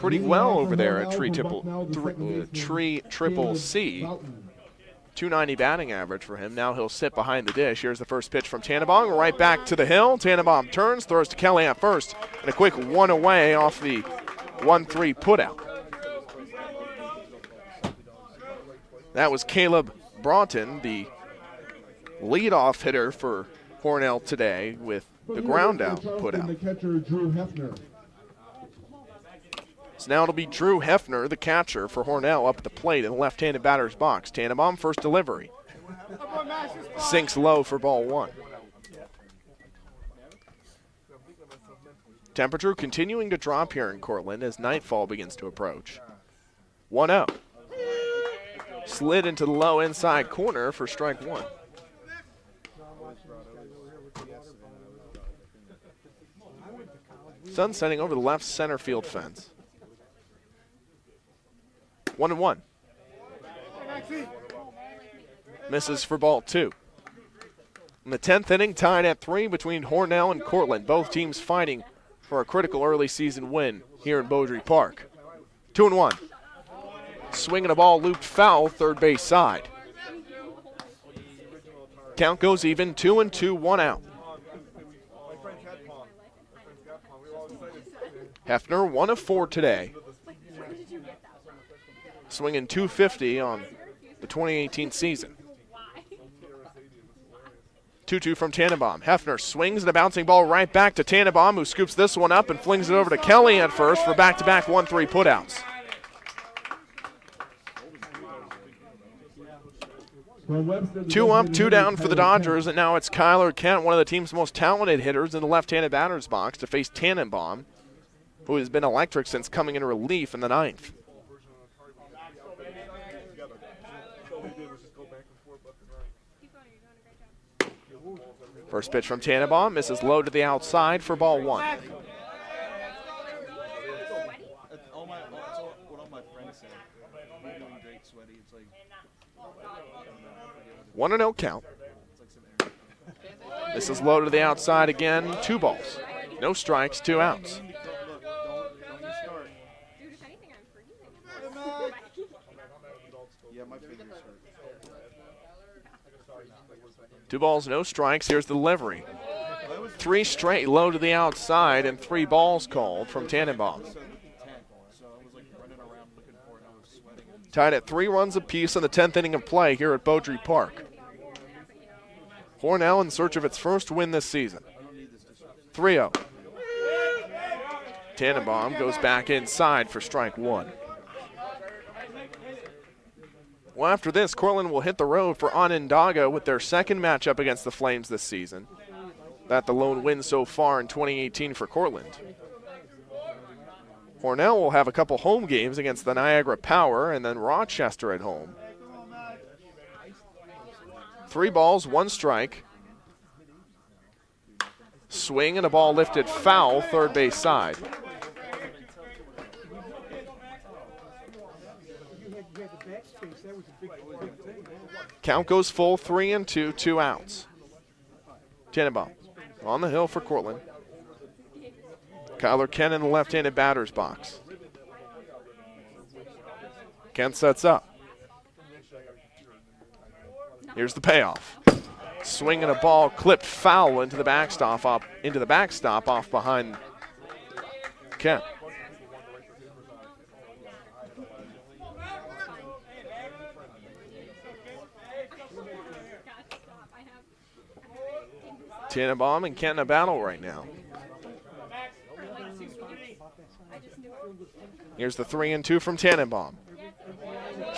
pretty well over there at Tree Triple C. 290 batting average for him. Now he'll sit behind the dish. Here's the first pitch from Tannenbaum, right back to the hill. Tannenbaum turns, throws to Kelly at first, and a quick one away off the 1-3 putout. That was Caleb Broughton, the leadoff hitter for Hornell today, with the ground out putout. So now it'll be Drew Hefner, the catcher for Hornell, up at the plate in the left-handed batter's box. Tannenbaum, first delivery. Sinks low for ball one. Temperature continuing to drop here in Cortland as nightfall begins to approach. 1-0. Slid into the low inside corner for strike one. Sun setting over the left center field fence. 1-1. Misses for ball two. In the 10th inning, tied at 3 between Hornell and Cortland. Both teams fighting for a critical early season win here in Beaudry Park. 2-1. Swinging a ball looped foul, third base side. Count goes even, 2-2, 1 out. Hefner, 1 of 4 today. Swinging .250 on the 2018 season. 2-2 from Tannenbaum. Hefner swings and a bouncing ball right back to Tannenbaum, who scoops this one up and flings it over to Kelly at first for back-to-back 1-3 putouts. Two up, two down for the Dodgers, and now it's Kyler Kent, one of the team's most talented hitters in the left-handed batter's box, to face Tannenbaum, who has been electric since coming in relief in the 9th. First pitch from Tannenbaum, misses low to the outside for ball one. 1-0 count. This is low to the outside again, 2 balls. No strikes, 2 outs. Two balls, no strikes. Here's the delivery. 3 straight low to the outside and 3 balls called from Tannenbaum. Tied at 3 runs apiece in the 10th inning of play here at Beaudry Park. Hornell in search of its first win this season. 3-0. Tannenbaum goes back inside for strike one. Well, after this, Cortland will hit the road for Onondaga with their second matchup against the Flames this season. That the lone win so far in 2018 for Cortland. Hornell will have a couple home games against the Niagara Power and then Rochester at home. 3 balls, 1 strike. Swing and a ball lifted foul, third base side. Count goes full, 3-2, 2 outs. Tannenbaum on the hill for Cortland. Kyler Kent in the left-handed batter's box. Kent sets up. Here's the payoff. Swing and a ball clipped foul into the backstop off behind Kent. Tannenbaum and Kent in a battle right now. Here's the 3-2 from Tannenbaum.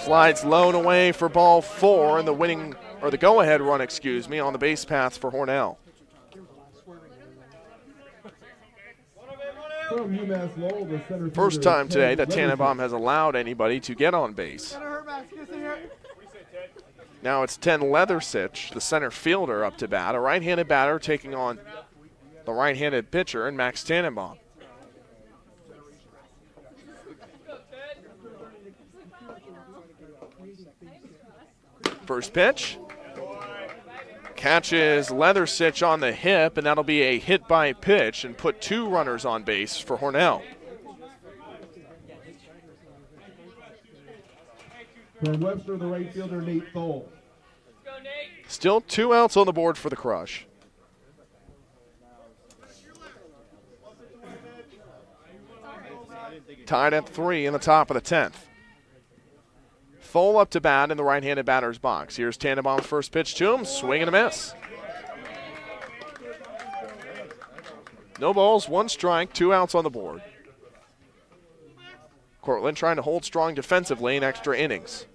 Slides low and away for ball 4, and the go-ahead run, on the base paths for Hornell. First time today that Tannenbaum has allowed anybody to get on base. Now it's 10 Leathersich, the center fielder, up to bat. A right-handed batter taking on the right-handed pitcher and Max Tannenbaum. First pitch. Catches Leathersich on the hip, and that'll be a hit by pitch and put 2 runners on base for Hornell. From Webster, the right fielder, Nate Thole. Still 2 outs on the board for the Crush. Tied at 3 in the top of the 10th. Thole up to bat in the right-handed batter's box. Here's Tannenbaum's first pitch to him. Swing and a miss. No balls, 1 strike, 2 outs on the board. Cortland trying to hold strong defensively in extra innings.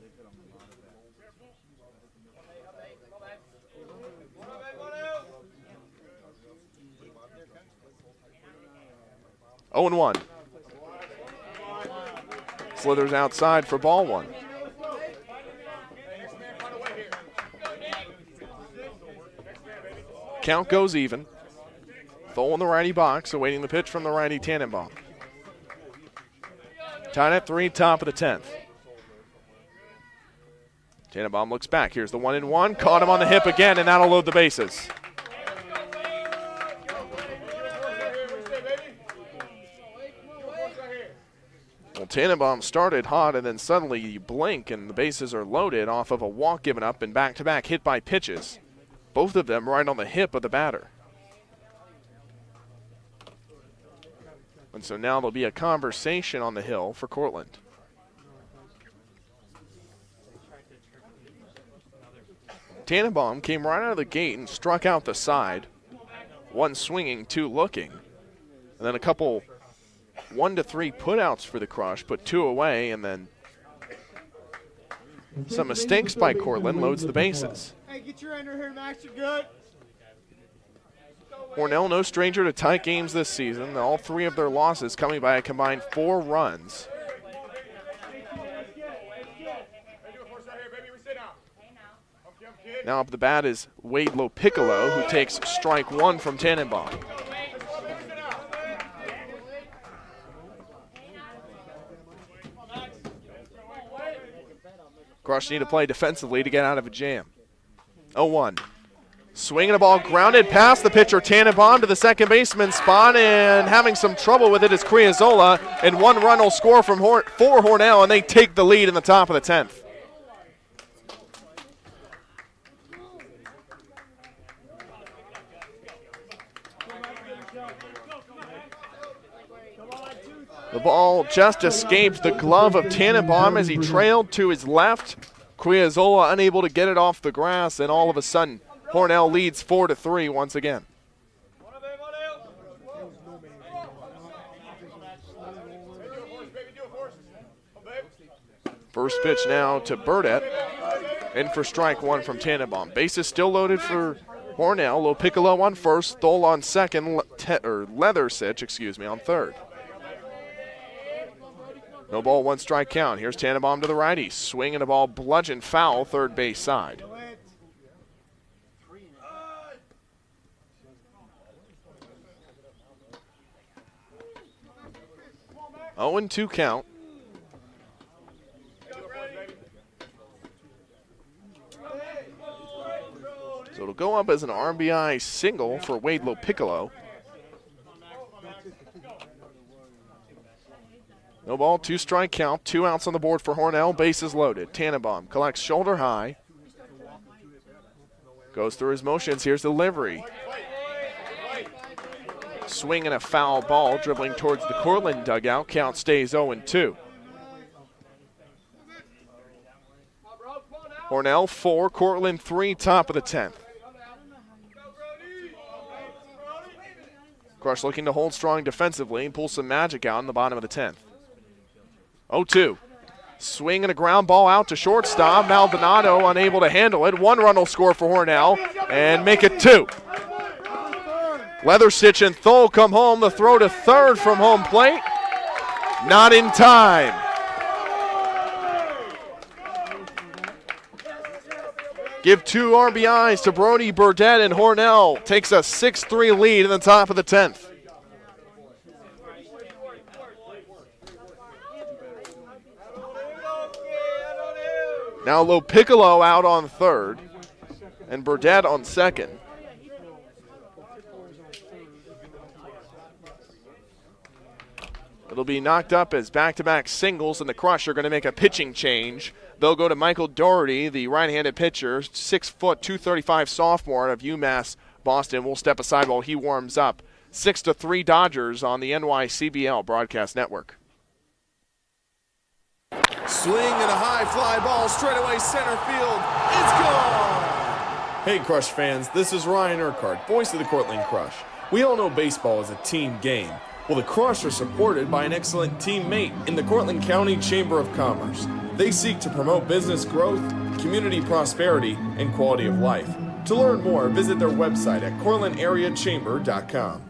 Oh, 0-1. Slithers outside for ball 1. Count goes even. Thole in the righty box, awaiting the pitch from the righty Tannenbaum. Tied at 3, top of the 10th. Tannenbaum looks back. Here's the 1-1. Caught him on the hip again, and that'll load the bases. Well, Tannenbaum started hot, and then suddenly you blink, and the bases are loaded off of a walk given up and back-to-back hit by pitches. Both of them right on the hip of the batter. And so now there'll be a conversation on the hill for Cortland. Tannenbaum came right out of the gate and struck out the side. 1 swinging, 2 looking. And then a couple 1 to 3 putouts for the Crush, put 2 away, and then some mistakes by Cortland loads the bases. Hey, get your under here, Max. You're good. Hornell no stranger to tight games this season. All 3 of their losses coming by a combined 4 runs. Now up the bat is Wade Lopiccolo, who takes strike 1 from Tannenbaum. Crush need to play defensively to get out of a jam. 0-1. Swinging a ball grounded past the pitcher Tannenbaum to the second baseman spot, and having some trouble with it is Criazola, and 1 run will score for Hornell, and they take the lead in the top of the 10th. The ball just escaped the glove of Tannenbaum as he trailed to his left. Criazola unable to get it off the grass, and all of a sudden, Hornell leads 4-3 once again. First pitch now to Burdett. In for strike one from Tannenbaum. Bases still loaded for Hornell. Low Piccolo on first, Thole on second, Leathersich, on third. No ball, one strike count. Here's Tannenbaum to the righty. Swinging a ball, bludgeon foul, third base side. Oh, and 2 count. So it'll go up as an RBI single for Wade Lopiccolo. No ball, 2 strike count, 2 outs on the board for Hornell, bases loaded. Tannenbaum collects shoulder high. Goes through his motions, here's the delivery. Swinging a foul ball, dribbling towards the Cortland dugout, count stays 0-2. Hornell 4, Cortland 3, top of the 10th. Crush looking to hold strong defensively and pull some magic out in the bottom of the 10th. 0-2. Swing and a ground ball out to shortstop. Maldonado unable to handle it. 1 run will score for Hornell and make it 2. Leathersich and Thole come home. The throw to third from home plate. Not in time. Give 2 RBIs to Brody Burdett, and Hornell takes a 6-3 lead in the top of the 10th. Now Lopiccolo out on third and Burdett on second. It'll be knocked up as back-to-back singles, and the Crush are going to make a pitching change. They'll go to Michael Doherty, the right-handed pitcher, 6 foot, 235 sophomore of UMass Boston. Will step aside while he warms up. 6-3 Dodgers on the NYCBL Broadcast Network. Swing and a high fly ball straight away center field. It's gone! Hey Crush fans, this is Ryan Urquhart, voice of the Cortland Crush. We all know baseball is a team game. Well, the Crush are supported by an excellent teammate in the Cortland County Chamber of Commerce. They seek to promote business growth, community prosperity, and quality of life. To learn more, visit their website at cortlandareachamber.com.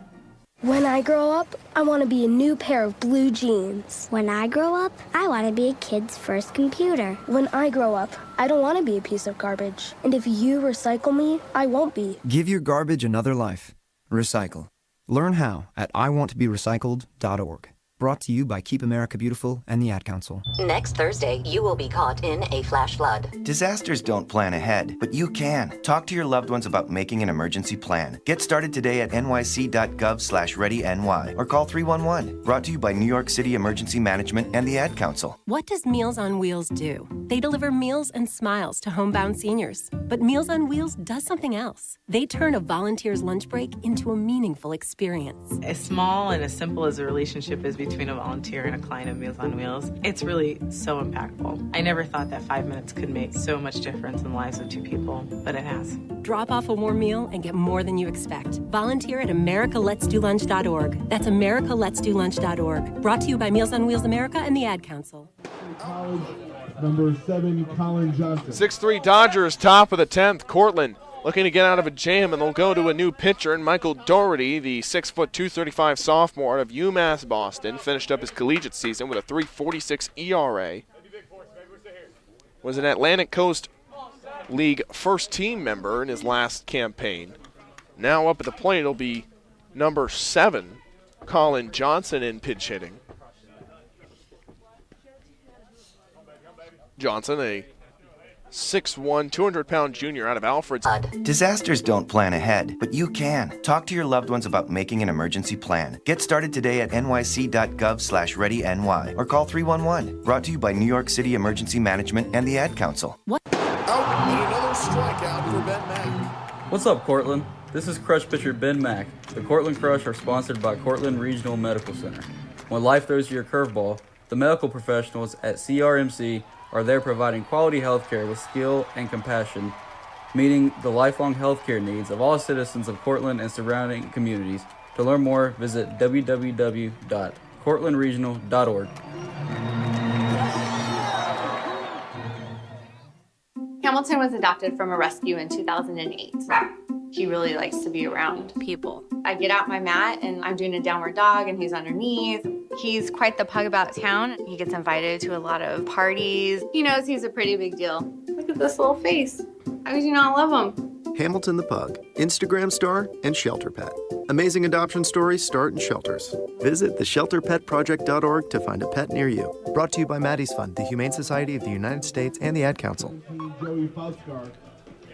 When I grow up, I want to be a new pair of blue jeans. When I grow up, I want to be a kid's first computer. When I grow up, I don't want to be a piece of garbage. And if you recycle me, I won't be. Give your garbage another life. Recycle. Learn how at iwanttoberecycled.org. Brought to you by Keep America Beautiful and the Ad Council. Next Thursday, you will be caught in a flash flood. Disasters don't plan ahead, but you can. Talk to your loved ones about making an emergency plan. Get started today at nyc.gov/readyny or call 311. Brought to you by New York City Emergency Management and the Ad Council. What does Meals on Wheels do? They deliver meals and smiles to homebound seniors. But Meals on Wheels does something else. They turn a volunteer's lunch break into a meaningful experience. As small and as simple as a relationship is between a volunteer and a client of Meals on Wheels, it's really so impactful. I never thought that 5 minutes could make so much difference in the lives of 2 people, but it has. Drop off a warm meal and get more than you expect. Volunteer at americaletsdolunch.org. That's americaletsdolunch.org. Brought to you by Meals on Wheels America and the Ad Council. College, number 7, Colin Johnson. 6-3 Dodgers, top of the 10th. Cortland looking to get out of a jam, and they'll go to a new pitcher, and Michael Doherty, the 6 foot 235 sophomore of UMass Boston, finished up his collegiate season with a 3.46 ERA. Was an Atlantic Coast League first team member in his last campaign. Now up at the plate, it'll be number 7, Colin Johnson, in pitch hitting. Johnson, a 6'1", 200-pound junior out of Alfred's. Disasters don't plan ahead, but you can. Talk to your loved ones about making an emergency plan. Get started today at nyc.gov/readyny or call 311. Brought to you by New York City Emergency Management and the Ad Council. Out and another strikeout for Ben Mack. What's up, Cortland? This is Crush pitcher Ben Mack. The Cortland Crush are sponsored by Cortland Regional Medical Center. When life throws you a curveball, the medical professionals at CRMC are there providing quality healthcare with skill and compassion, meeting the lifelong healthcare needs of all citizens of Cortland and surrounding communities. To learn more, visit www.cortlandregional.org. Hamilton was adopted from a rescue in 2008. He really likes to be around people. I get out my mat and I'm doing a downward dog and he's underneath. He's quite the pug about town. He gets invited to a lot of parties. He knows he's a pretty big deal. Look at this little face. How could you not love him? Hamilton the Pug, Instagram star and shelter pet. Amazing adoption stories start in shelters. Visit theshelterpetproject.org to find a pet near you. Brought to you by Maddie's Fund, the Humane Society of the United States, and the Ad Council.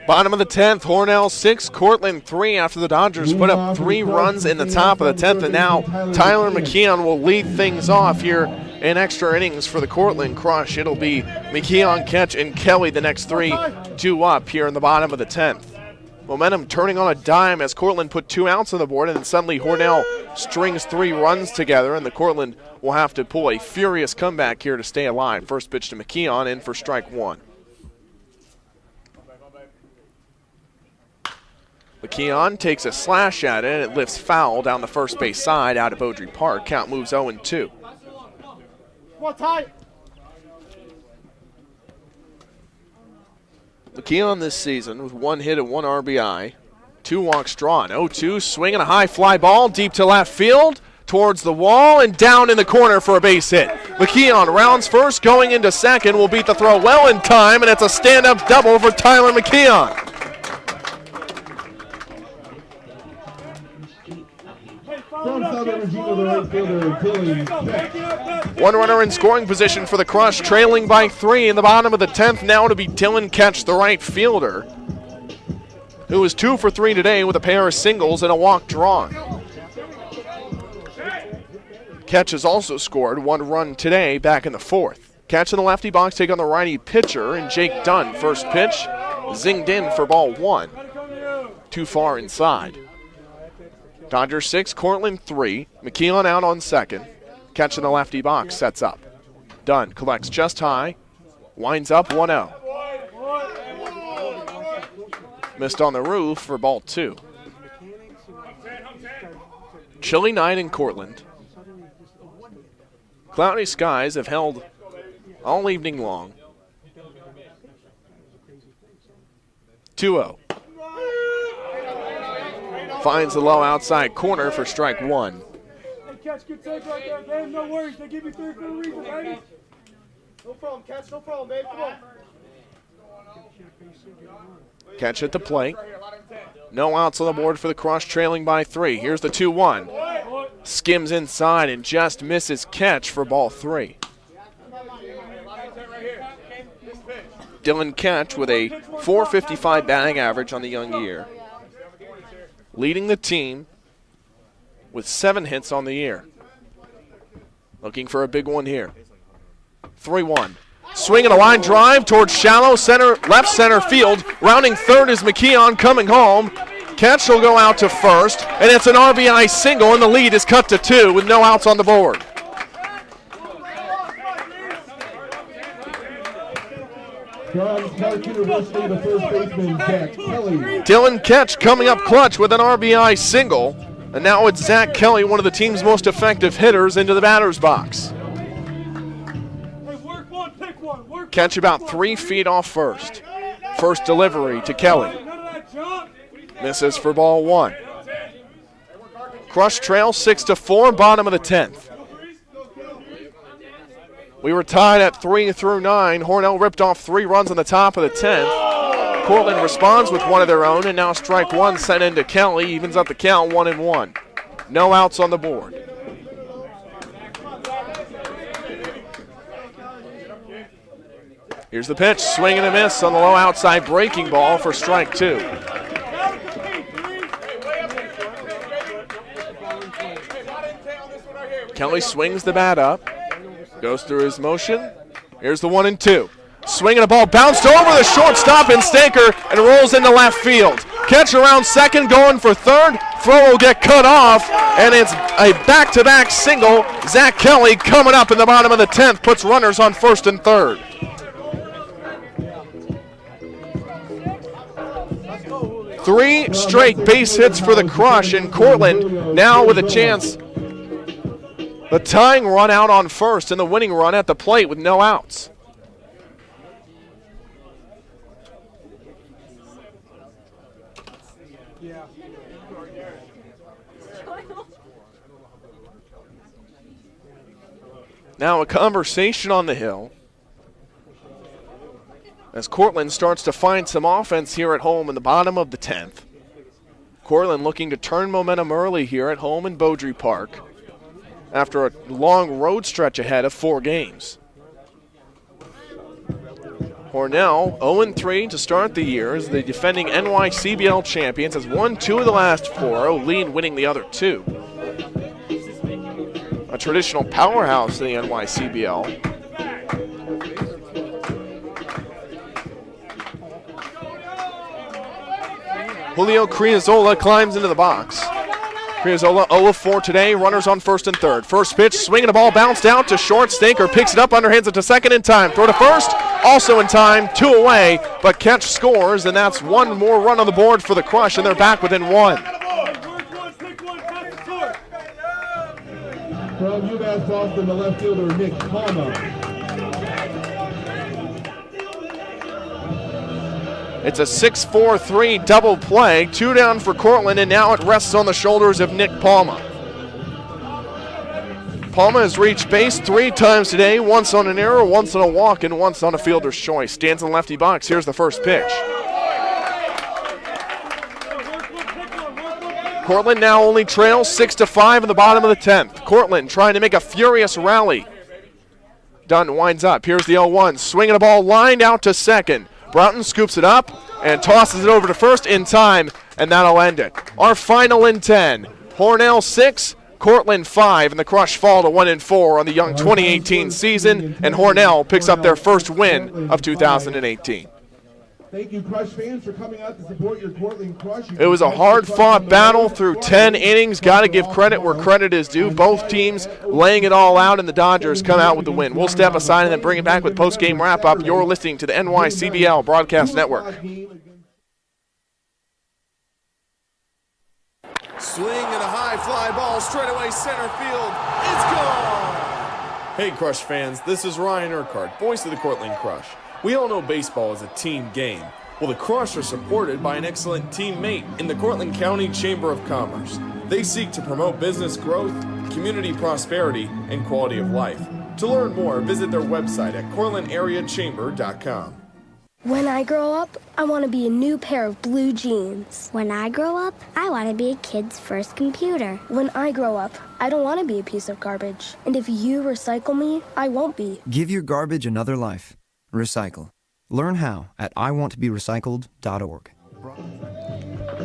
Bottom of the 10th, Hornell 6, Cortland 3 after the Dodgers put up 3 runs in the top of the 10th, and now Tyler McKeon will lead things off here in extra innings for the Cortland Crush. It'll be McKeon, Ketch, and Kelly the next 3 due up here in the bottom of the 10th. Momentum turning on a dime as Cortland put 2 outs on the board, and then suddenly Hornell strings 3 runs together, and the Cortland will have to pull a furious comeback here to stay alive. First pitch to McKeon, in for strike 1. McKeon takes a slash at it, and it lifts foul down the first base side out of Beaudry Park. Count moves 0-2. McKeon this season with 1 hit and 1 RBI, 2 walks drawn. 0-2, swinging a high fly ball deep to left field, towards the wall, and down in the corner for a base hit. McKeon rounds first, going into second, will beat the throw well in time, and it's a stand-up double for Tyler McKeon. One runner in scoring position for the Crush, trailing by 3 in the bottom of the 10th. Now to be Dylan Ketch, the right fielder, who was 2 for 3 today with a pair of singles and a walk drawn. Ketch has also scored 1 run today back in the 4th. Ketch in the lefty box take on the righty pitcher, and Jake Dunn, first pitch, zinged in for ball 1. Too far inside. Dodgers 6, Cortland 3. McKeon out on second. Ketch in the lefty box sets up. Dunn collects just high. Winds up 1-0. Missed on the roof for ball 2. Chilly night in Cortland. Cloudy skies have held all evening long. 2-0. Finds the low outside corner for strike 1. Hey, Catch, good take right there, babe. No worries. They give you 3 for a reason, baby. No problem, Catch. No problem, babe. Come on. Catch at the plate. No outs on the board for the Crush, trailing by 3. Here's the 2-1. Skims inside and just misses Catch for ball 3. Dylan Ketch with a .455 batting average on the young year, leading the team with 7 hits on the year. Looking for a big one here. 3-1. Swinging a line drive towards shallow center, left center field. Rounding third is McKeon coming home. Ketch will go out to first, and it's an RBI single, and the lead is cut to 2 with no outs on the board. Dylan Ketch coming up clutch with an RBI single, and now it's Zach Kelly, one of the team's most effective hitters, into the batter's box. Ketch about 3 feet off first. First delivery to Kelly. Misses for ball 1. Crush trail 6-4, bottom of the 10th. We were tied at 3 through 9. Hornell ripped off 3 runs on the top of the 10th. Cortland responds with one of their own, and now strike 1 sent into Kelly, evens up the count 1-1. No outs on the board. Here's the pitch, swing and a miss on the low outside breaking ball for strike 2. Kelly swings the bat up. Goes through his motion. Here's the 1-2. Swinging a ball, bounced over the shortstop and Staker and rolls into left field. Catch around second, going for third. Throw will get cut off, and it's a back-to-back single. Zach Kelly coming up in the bottom of the 10th, puts runners on first and third. Three straight base hits for the Crush, and Cortland now with a chance. The tying run out on first and the winning run at the plate with no outs. Now a conversation on the hill as Cortland starts to find some offense here at home in the bottom of the 10th. Cortland looking to turn momentum early here at home in Beaudry Park after a long road stretch ahead of 4 games. Hornell 0-3 to start the year as the defending NYCBL champions, has won 2 of the last 4, Olean winning the other 2. A traditional powerhouse in the NYCBL. Julio Criazola climbs into the box. Criazola 0-4 today, runners on first and third. First pitch, swinging the ball, bounced out to short. Stinker picks it up, underhands it to second in time. Throw to first, also in time, 2 away, but catch scores, and that's 1 more run on the board for the Crush, and they're back within 1. From UMass Boston, the left fielder, Nick Palma. It's a 6-4-3 double play, 2 down for Cortland, and now it rests on the shoulders of Nick Palma. Palma has reached base 3 times today, once on an error, once on a walk, and once on a fielder's choice. Stands in the lefty box. Here's the first pitch. Cortland now only trails 6-5 in the bottom of the 10th. Cortland trying to make a furious rally. Dunn winds up. Here's the 0-1. Swinging the ball lined out to second. Broughton scoops it up and tosses it over to first in time, and that'll end it. Our final in 10. Hornell 6, Cortland 5, and the Crush fall to 1-4 on the young 2018 season, and Hornell picks up their first win of 2018. Thank you, Crush fans, for coming out to support your Cortland Crush. It was a hard-fought battle through 10 innings. Got to give credit where credit is due. Both teams laying it all out, and the Dodgers come out with the win. We'll step aside and then bring it back with post-game wrap-up. You're listening to the NYCBL Broadcast Network. Swing and a high fly ball straight away center field. It's gone! Hey, Crush fans, this is Ryan Urquhart, voice of the Cortland Crush. We all know baseball is a team game. Well, the Crush are supported by an excellent teammate in the Cortland County Chamber of Commerce. They seek to promote business growth, community prosperity, and quality of life. To learn more, visit their website at cortlandareachamber.com. When I grow up, I want to be a new pair of blue jeans. When I grow up, I want to be a kid's first computer. When I grow up, I don't want to be a piece of garbage. And if you recycle me, I won't be. Give your garbage another life. Recycle. Learn how at iwanttoberecycled.org.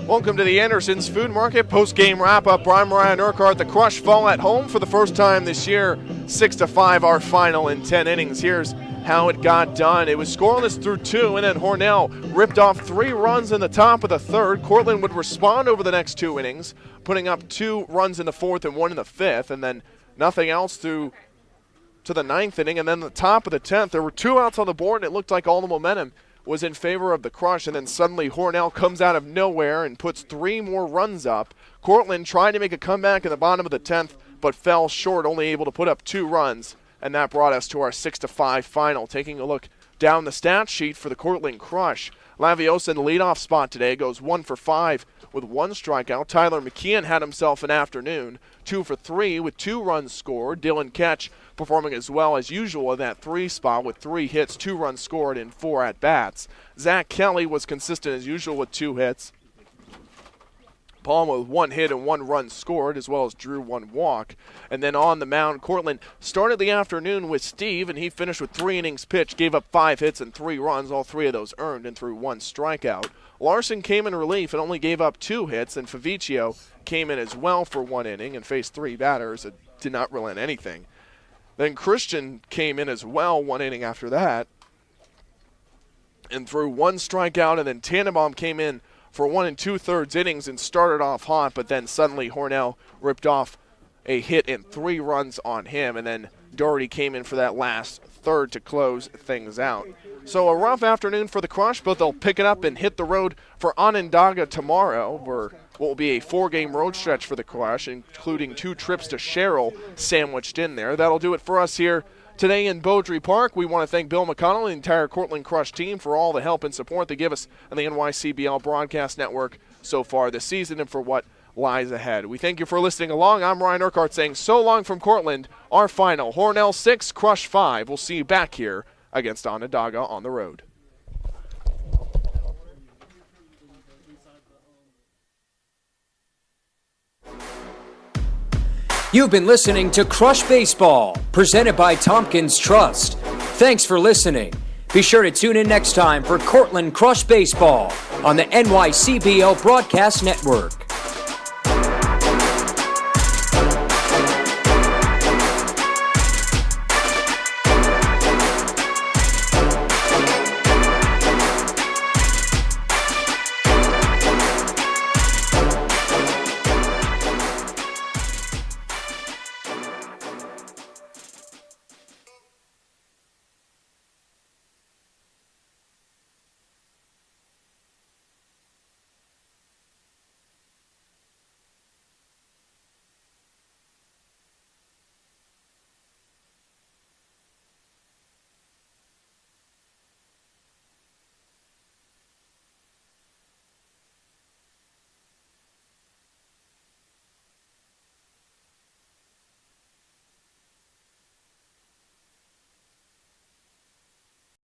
Welcome to the Anderson's Food Market post-game wrap-up. I'm Ryan Urquhart. The Crush fall at home for the first time this year. 6-5, our final in 10 innings. Here's how it got done. It was scoreless through 2, and then Hornell ripped off 3 runs in the top of the 3rd. Cortland would respond over the next 2 innings, putting up 2 runs in the 4th and 1 in the 5th, and then nothing else through to the 9th inning, and then the top of the 10th. There were 2 outs on the board, and it looked like all the momentum was in favor of the Crush, and then suddenly Hornell comes out of nowhere and puts 3 more runs up. Cortland tried to make a comeback in the bottom of the 10th, but fell short, only able to put up 2 runs, and that brought us to our 6-5 final. Taking a look down the stat sheet for the Cortland Crush, Laviosa in the leadoff spot today goes 1 for 5 with 1 strikeout. Tyler McKeon had himself an afternoon, 2 for 3 with 2 runs scored. Dylan Ketch performing as well as usual in that 3 spot with 3 hits, 2 runs scored, and 4 at-bats. Zach Kelly was consistent as usual with 2 hits. Palma with 1 hit and 1 run scored, as well as drew 1 walk. And then on the mound, Cortland started the afternoon with Steve, and he finished with 3 innings pitched, gave up 5 hits and 3 runs, all 3 of those earned, and threw 1 strikeout. Larson came in relief and only gave up 2 hits, and Faviccio came in as well for 1 inning and faced 3 batters that did not relent anything. Then Christian came in as well 1 inning after that and threw 1 strikeout, and then Tannenbaum came in for 1 2/3 innings and started off hot, but then suddenly Hornell ripped off a hit and 3 runs on him, and then Doherty came in for that last third to close things out. So a rough afternoon for the Crush, but they'll pick it up and hit the road for Onondaga tomorrow, where what will be a 4-game road stretch for the Crush, including 2 trips to Sherrill sandwiched in there. That'll do it for us here today in Beaudry Park. We want to thank Bill McConnell and the entire Cortland Crush team for all the help and support they give us on the NYCBL Broadcast Network so far this season and for what lies ahead. We thank you for listening along. I'm Ryan Urquhart saying so long from Cortland. Our final, Hornell 6, Crush 5. We'll see you back here against Onondaga on the road. You've been listening to Crush Baseball, presented by Tompkins Trust. Thanks for listening. Be sure to tune in next time for Cortland Crush Baseball on the NYCBL Broadcast Network.